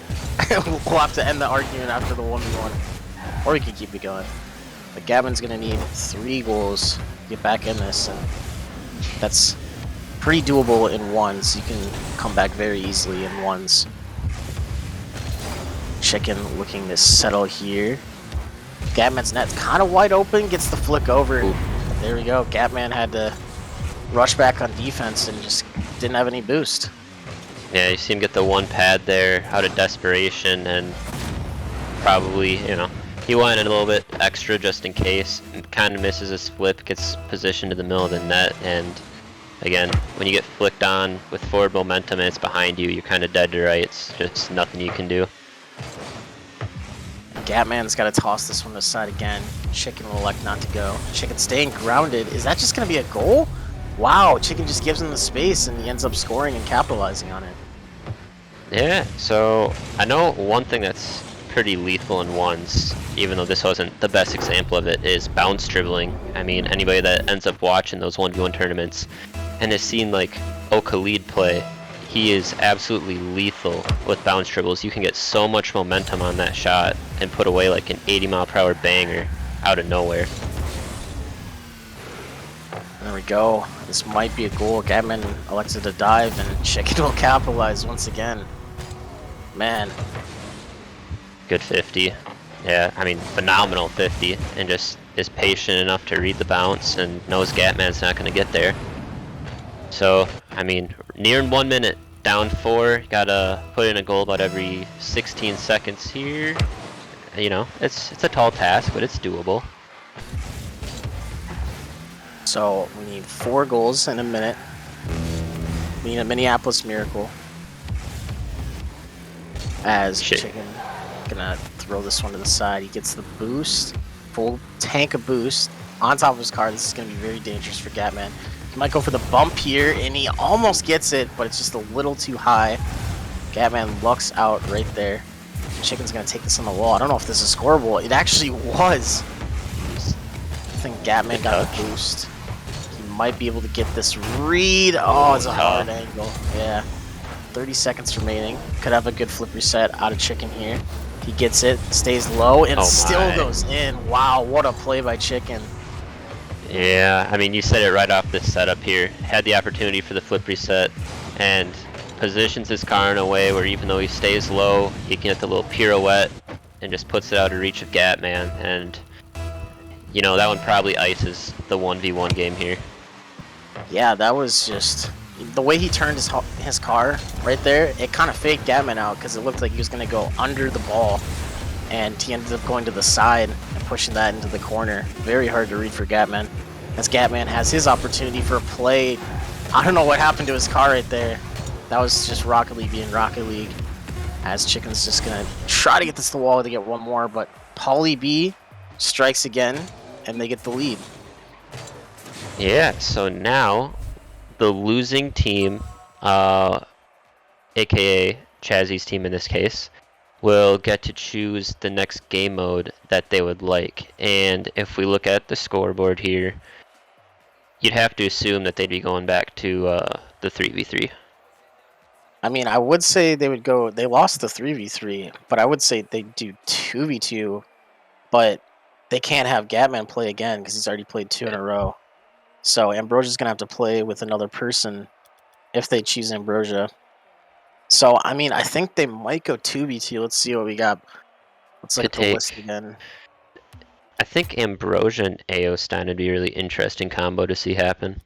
We'll have to end the argument after the 1v1. Or we can keep it going. But Gatman's gonna need 3 goals to get back in this, and that's pretty doable in ones. You can come back very easily in ones. Chicken looking to settle here. Gatman's net's kind of wide open, gets the flick over. There we go. Gatman had to rush back on defense and just didn't have any boost. Yeah, you see him get the one pad there out of desperation, and probably, you know, he wanted a little bit extra just in case, and kind of misses his flip, gets positioned to the middle of the net, and again, when you get flicked on with forward momentum and it's behind you, you're kind of dead to rights. Just nothing you can do. Gatman's got to toss this one to the side again. Chicken will elect not to go. Chicken staying grounded. Is that just going to be a goal? Wow, Chicken just gives him the space and he ends up scoring and capitalizing on it. Yeah, so I know one thing that's pretty lethal in ones, even though this wasn't the best example of it, is bounce dribbling. I mean, anybody that ends up watching those 1v1 tournaments and has seen like Khalid play, he is absolutely lethal with bounce dribbles. You can get so much momentum on that shot and put away like an 80-mile-per-hour banger out of nowhere. There we go. This might be a goal. Gatman elected to dive, and Chicken will capitalize once again. Man. Good 50. Yeah, I mean, phenomenal 50. And just is patient enough to read the bounce and knows Gatman's not going to get there. So, I mean, nearing 1 minute, down 4. Gotta put in a goal about every 16 seconds here. You know, it's a tall task, but it's doable. So we need 4 goals in a minute. We need a Minneapolis Miracle. As Chicken gonna throw this one to the side. He gets the boost, full tank of boost on top of his car. This is gonna be very dangerous for Gatman. He might go for the bump here, and he almost gets it, but it's just a little too high. Gatman lucks out right there. Chicken's gonna take this on the wall. I don't know if this is scoreable. It actually was. I think Gatman got the boost. Might be able to get this read. Oh, it's a hard angle. Yeah. 30 seconds remaining. Could have a good flip reset out of Chicken here. He gets it, stays low, and still goes in. Wow, what a play by Chicken. Yeah, I mean, you said it right off this setup here. Had the opportunity for the flip reset and positions his car in a way where even though he stays low, he can get the little pirouette and just puts it out of reach of Gatman. And, you know, that one probably ices the 1v1 game here. Yeah, that was just the way he turned his car right there. It kind of faked Gatman out because it looked like he was going to go under the ball, and he ended up going to the side and pushing that into the corner. Very hard to read for Gatman. As Gatman has his opportunity for a play. I don't know what happened to his car right there. That was just Rocket League being Rocket League. As Chicken's just going to try to get this to the wall to get one more, but Pauly B strikes again, and they get the lead. Yeah, so now the losing team aka Chazzy's team in this case, will get to choose the next game mode that they would like. And if we look at the scoreboard here, you'd have to assume that they'd be going back to the 3v3. I mean, I would say they would go. They lost the 3v3, but I would say they'd do 2v2. But they can't have Gatman play again because he's already played 2 in a row. So Ambrosia's gonna have to play with another person if they choose Ambrosia. So I mean, I think they might go 2v2. Let's see what we got. Let's look at the list again. I think Ambrosia and Aostein would be a really interesting combo to see happen.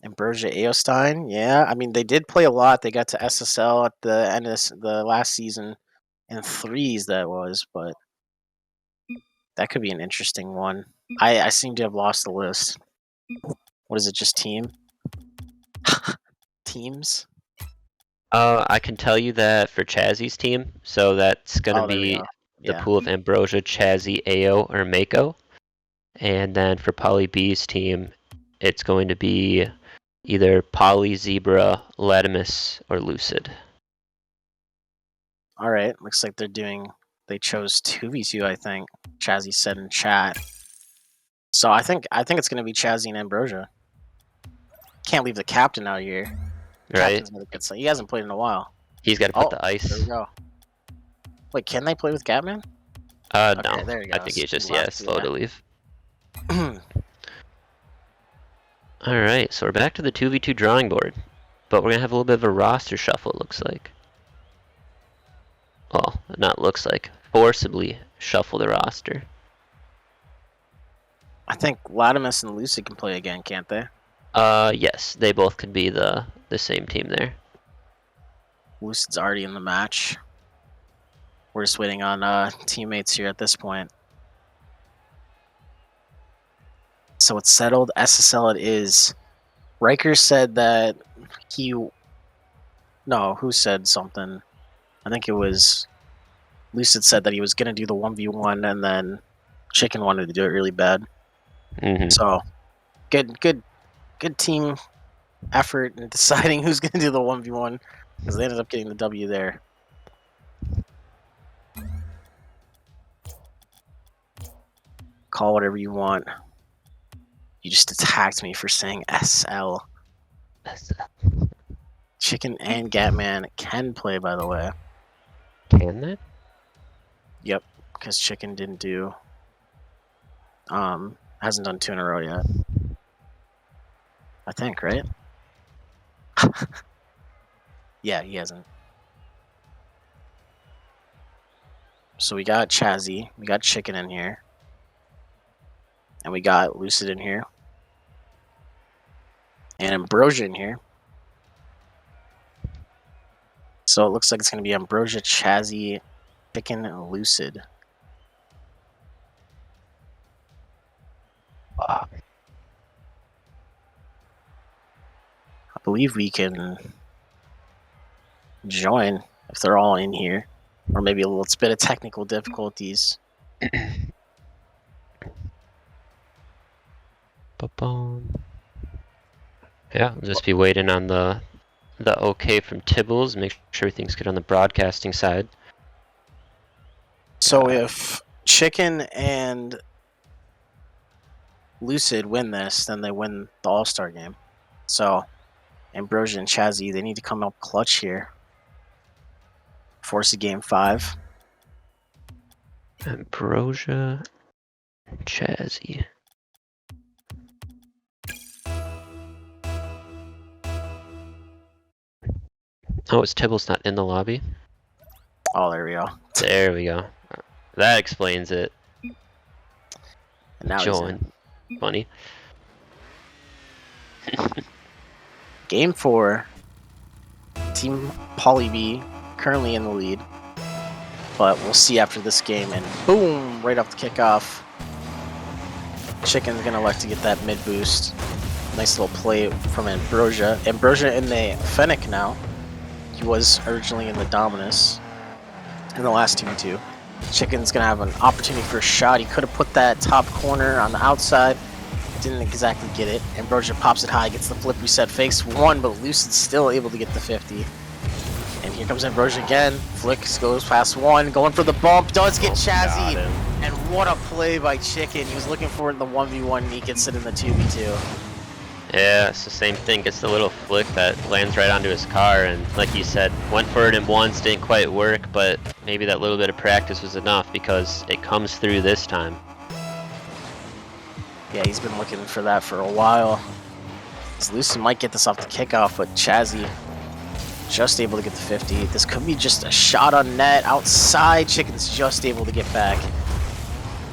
Ambrosia, Aostein, yeah. I mean, they did play a lot. They got to SSL at the end of the last season in 3s, that was, but that could be an interesting one. I seem to have lost the list. What is it, just team? Teams? I can tell you that for Chazzy's team, so that's going to be the Yeah. pool of Ambrosia, Chazzy, Ao, or Mako. And then for Poly B's team, it's going to be either Poly, Zebra, Latimus, or Lucid. All right, looks like they chose 2v2, I think. Chazzy said in chat. So I think it's going to be Chazzy and Ambrosia. Can't leave the captain out here. Right. Captain's gonna get he hasn't played in a while. He's got to put the There ice. we go. Wait, can they play with Gatman? No. there he I goes. think he's just, He left, slow yeah. to leave. Alright, so we're back to the 2v2 drawing board. But we're going to have a little bit of a roster shuffle, it looks like. Well, not looks like. Forcibly shuffle the roster. I think Latimus and Lucid can play again, can't they? Yes, they both could be the same team there. Lucid's already in the match. We're just waiting on teammates here at this point. So it's settled. SSL it is. Riker said that No, who said something? I think it was Lucid said that he was going to do the 1v1 and then Chicken wanted to do it really bad. So good team effort in deciding who's going to do the 1v1 because they ended up getting the W there. Call whatever you want. You just attacked me for saying SL. Chicken and Gatman can play, by the way. Can they? Yep, because Chicken didn't do... hasn't done 2 in a row yet. I think, right? Yeah, he hasn't. So we got Chazzy, we got Chicken in here. And we got Lucid in here. And Ambrosia in here. So it looks like it's going to be Ambrosia, Chazzy, Chicken, and Lucid. I believe we can join if they're all in here. Or maybe a little bit of technical difficulties. Yeah, we'll just be waiting on the okay from Tibbles, make sure everything's good on the broadcasting side. So if Chicken and Lucid win this, then they win the All-Star game. So Ambrosia and Chazzy, they need to come up clutch here. Force a game 5. Ambrosia, Chazzy. Oh, is Tibbles not in the lobby? Oh, there we go. There we go. That explains it. And now he's Join. Funny. Game 4. Team Poly B currently in the lead. But we'll see after this game. And boom! Right off the kickoff. Chicken's going to elect to get that mid boost. Nice little play from Ambrosia. Ambrosia in the Fennec now. He was originally in the Dominus in the last 2v2. Chicken's going to have an opportunity for a shot. He could have put that top corner on the outside. didn't exactly get it. Ambrosia pops it high, gets the flip reset, fakes one, but Lucid's still able to get the 50. And here comes Ambrosia again. Flicks goes past one, going for the bump, does get Chazzy. And what a play by Chicken. He was looking for it in the 1v1 and he gets it in the 2v2. Yeah, it's the same thing. Gets the little flick that lands right onto his car, and like you said, went for it in once, didn't quite work, but maybe that little bit of practice was enough because it comes through this time. Yeah, he's been looking for that for a while. Lucid might get this off the kickoff, but Chazzy just able to get the 50. This could be just a shot on net outside. Chicken's just able to get back.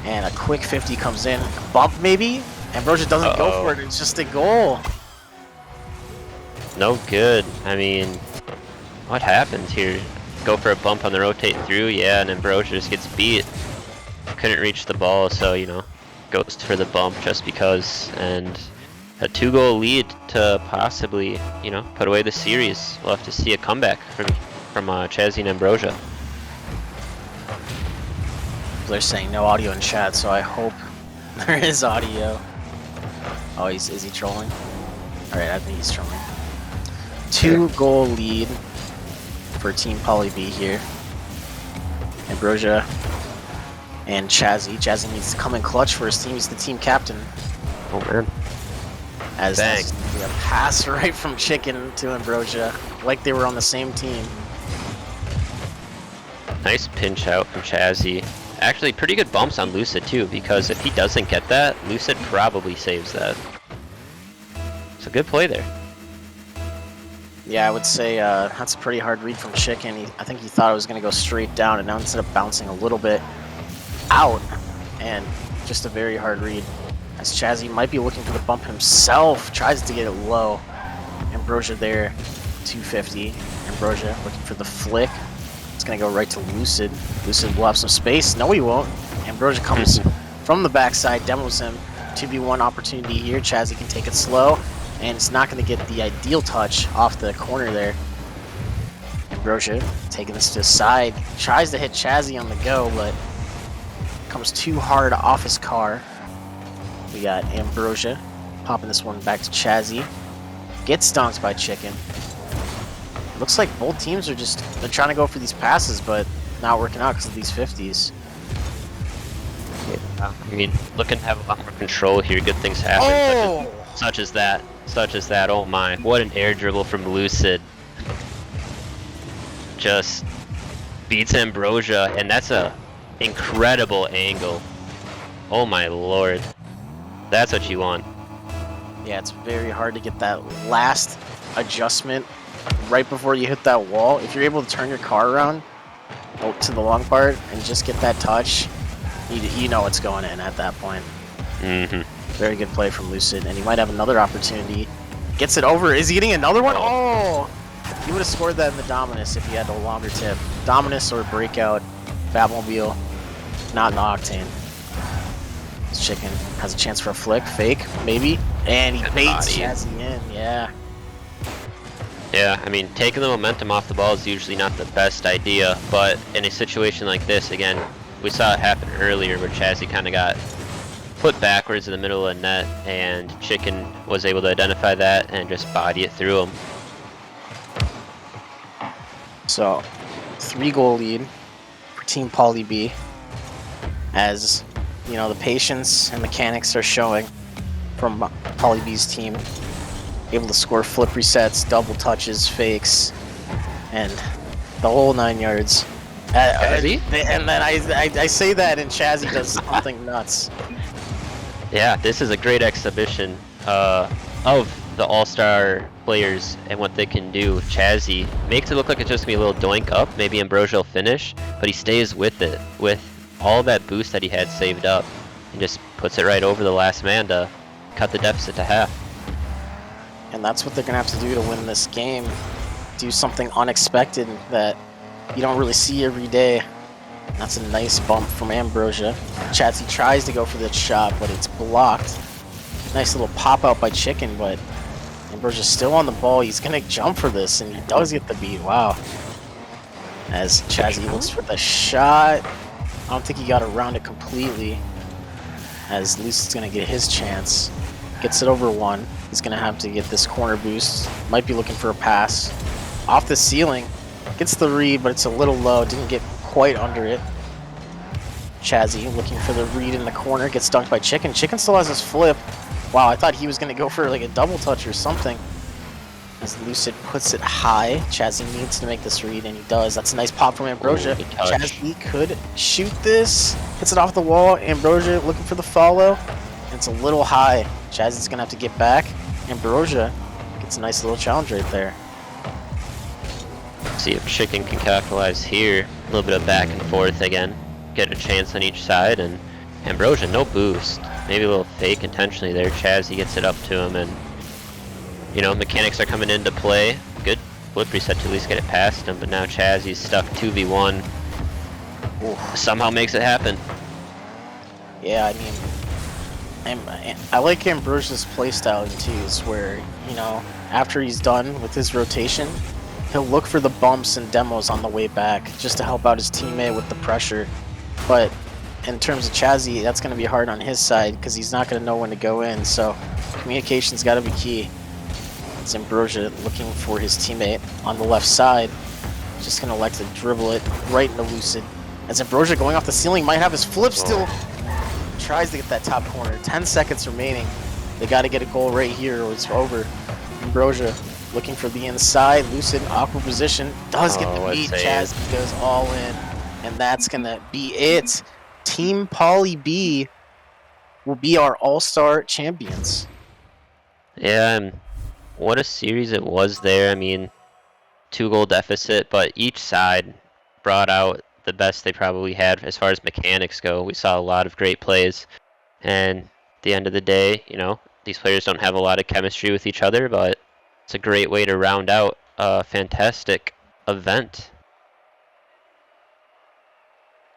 And a quick 50 comes in. Bump maybe? Ambrosia doesn't go for it. It's just a goal. No good. I mean, what happened here? Go for a bump on the rotate through, yeah, and Ambrosia just gets beat. Couldn't reach the ball, so, you know, goes for the bump just because. And a 2-goal lead to possibly, you know, put away the series. We'll have to see a comeback from Chazzy and Ambrosia. They're saying no audio in chat, so I hope there is audio. Oh, is he trolling? Alright, I think he's trolling. 2-goal lead for Team Poly B here. Ambrosia and Chazzy. Chazzy needs to come in clutch for his team. He's the team captain. Oh man. As that's a pass right from Chicken to Ambrosia, like they were on the same team. Nice pinch out from Chazzy. Actually, pretty good bumps on Lucid too, because if he doesn't get that, Lucid probably saves that. It's a good play there. Yeah, I would say that's a pretty hard read from Chicken. I think he thought it was going to go straight down, and now instead of bouncing a little bit out, and just a very hard read. As Chazzy might be looking for the bump himself, tries to get it low. Ambrosia there, 250. Ambrosia looking for the flick. It's going to go right to Lucid. Lucid will have some space. No, he won't. Ambrosia comes from the backside, demos him. 2v1 opportunity here. Chazzy can take it slow, and it's not going to get the ideal touch off the corner there. Ambrosia taking this to the side. Tries to hit Chazzy on the go, but comes too hard off his car. We got Ambrosia popping this one back to Chazzy. Gets stomped by Chicken. Looks like both teams are they're trying to go for these passes, but not working out because of these 50s. Yeah, I mean, looking to have a lot more control here. Good things happen, such as that. Oh my, what an air dribble from Lucid. Just beats Ambrosia, and that's a incredible angle. Oh my lord. That's what you want. Yeah, it's very hard to get that last adjustment right before you hit that wall. If you're able to turn your car around to the long part and just get that touch, you know it's going in at that point. Very good play from Lucid, and he might have another opportunity. Gets it over. Is he getting another one? Oh! He would have scored that in the Dominus if he had a longer tip. Dominus or Breakout, Batmobile, not in the Octane. This Chicken has a chance for a flick, fake, maybe, and he baits Chazzy in, yeah. Yeah, I mean, taking the momentum off the ball is usually not the best idea, but in a situation like this, again, we saw it happen earlier where Chazzy kind of got put backwards in the middle of the net, and Chicken was able to identify that and just body it through him. So, 3-goal lead for Team Poly B, as you know, the patience and mechanics are showing from Poly B's team. Able to score flip resets, double touches, fakes, and the whole 9 yards. And then I say that, and Chazzy does something nuts. Yeah, this is a great exhibition of the all-star players and what they can do. Chazzy makes it look like it's just gonna be a little doink up, maybe Ambrosia will finish, but he stays with it, with all that boost that he had saved up, and just puts it right over the last man to cut the deficit to half. And that's what they're gonna have to do to win this game. Do something unexpected that you don't really see every day. That's a nice bump from Ambrosia. Chazzy tries to go for the shot, but it's blocked. Nice little pop out by Chicken, but Ambrosia's still on the ball. He's gonna jump for this, and he does get the beat. Wow. As Chazzy looks for the shot. I don't think he got around it completely, as Lucid's gonna get his chance. Gets it over 1. He's going to have to get this corner boost. Might be looking for a pass. Off the ceiling. Gets the read, but it's a little low. Didn't get quite under it. Chazzy looking for the read in the corner. Gets dunked by Chicken. Chicken still has his flip. Wow, I thought he was going to go for like a double touch or something. As Lucid puts it high. Chazzy needs to make this read, and he does. That's a nice pop from Ambrosia. Chazzy could shoot this. Hits it off the wall. Ambrosia looking for the follow. And it's a little high. Chazzy's going to have to get back. Ambrosia gets a nice little challenge right there. See if Chicken can capitalize here. A little bit of back and forth again. Get a chance on each side, and Ambrosia, no boost. Maybe a little fake intentionally there. Chazzy gets it up to him, and you know, mechanics are coming into play. Good flip reset to at least get it past him, but now Chazzy's stuck 2v1. Somehow makes it happen. Yeah, I mean, I like Ambrosia's playstyling too, is where, you know, after he's done with his rotation, he'll look for the bumps and demos on the way back just to help out his teammate with the pressure. But in terms of Chazzy, that's going to be hard on his side because he's not going to know when to go in. So communication's got to be key. It's Ambrosia looking for his teammate on the left side. Just going to like to dribble it right into Lucid. As Ambrosia going off the ceiling might have his flip still. Tries to get that top corner. 10 seconds remaining. They got to get a goal right here or it's over. Ambrosia looking for the inside. Lucid, awkward position. Does get the beat. Chazzy goes all in. And that's going to be it. Team Poly B will be our all-star champions. Yeah, and what a series it was there. I mean, 2-goal deficit, but each side brought out the best they probably had as far as mechanics go. We saw a lot of great plays, and at the end of the day, you know, these players don't have a lot of chemistry with each other, but it's a great way to round out a fantastic event.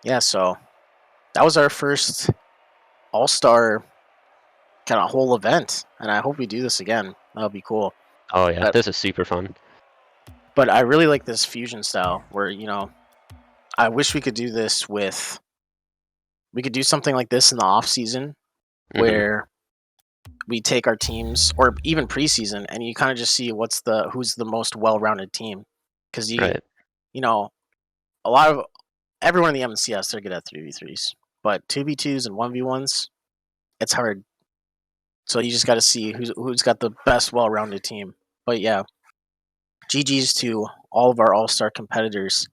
Yeah, so that was our first all-star kind of whole event, and I hope we do this again. That'll be cool. Oh yeah, this is super fun. But I really like this fusion style where, you know, I wish we could do this with, we could do something like this in the off season where we take our teams, or even preseason, and you kind of just see who's the most well-rounded team. Because you know, everyone in the MCS, they're good at 3v3s, but 2v2s and 1v1s, it's hard. So you just got to see who's got the best well-rounded team. But yeah, GG's to all of our all-star competitors.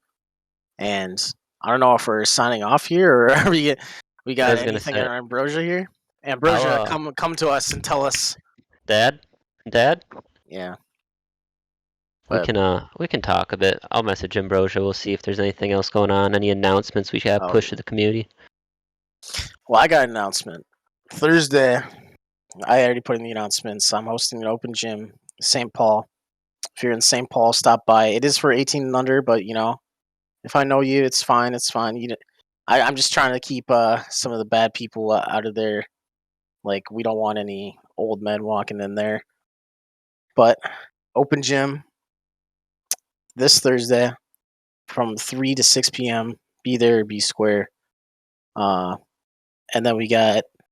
And I don't know if we're signing off here or are we got anything on Ambrosia here. Ambrosia, come to us and tell us. Dad? Yeah. We can talk a bit. I'll message Ambrosia. We'll see if there's anything else going on. Any announcements we should have push to the community. Well, I got an announcement. Thursday, I already put in the announcements. I'm hosting an open gym, St. Paul. If you're in St. Paul, stop by. It is for 18 and under, but you know, if I know you, it's fine. It's fine. I'm just trying to keep some of the bad people out of there. Like, we don't want any old men walking in there. But open gym this Thursday from 3 to 6 p.m. Be there, be square. And then we got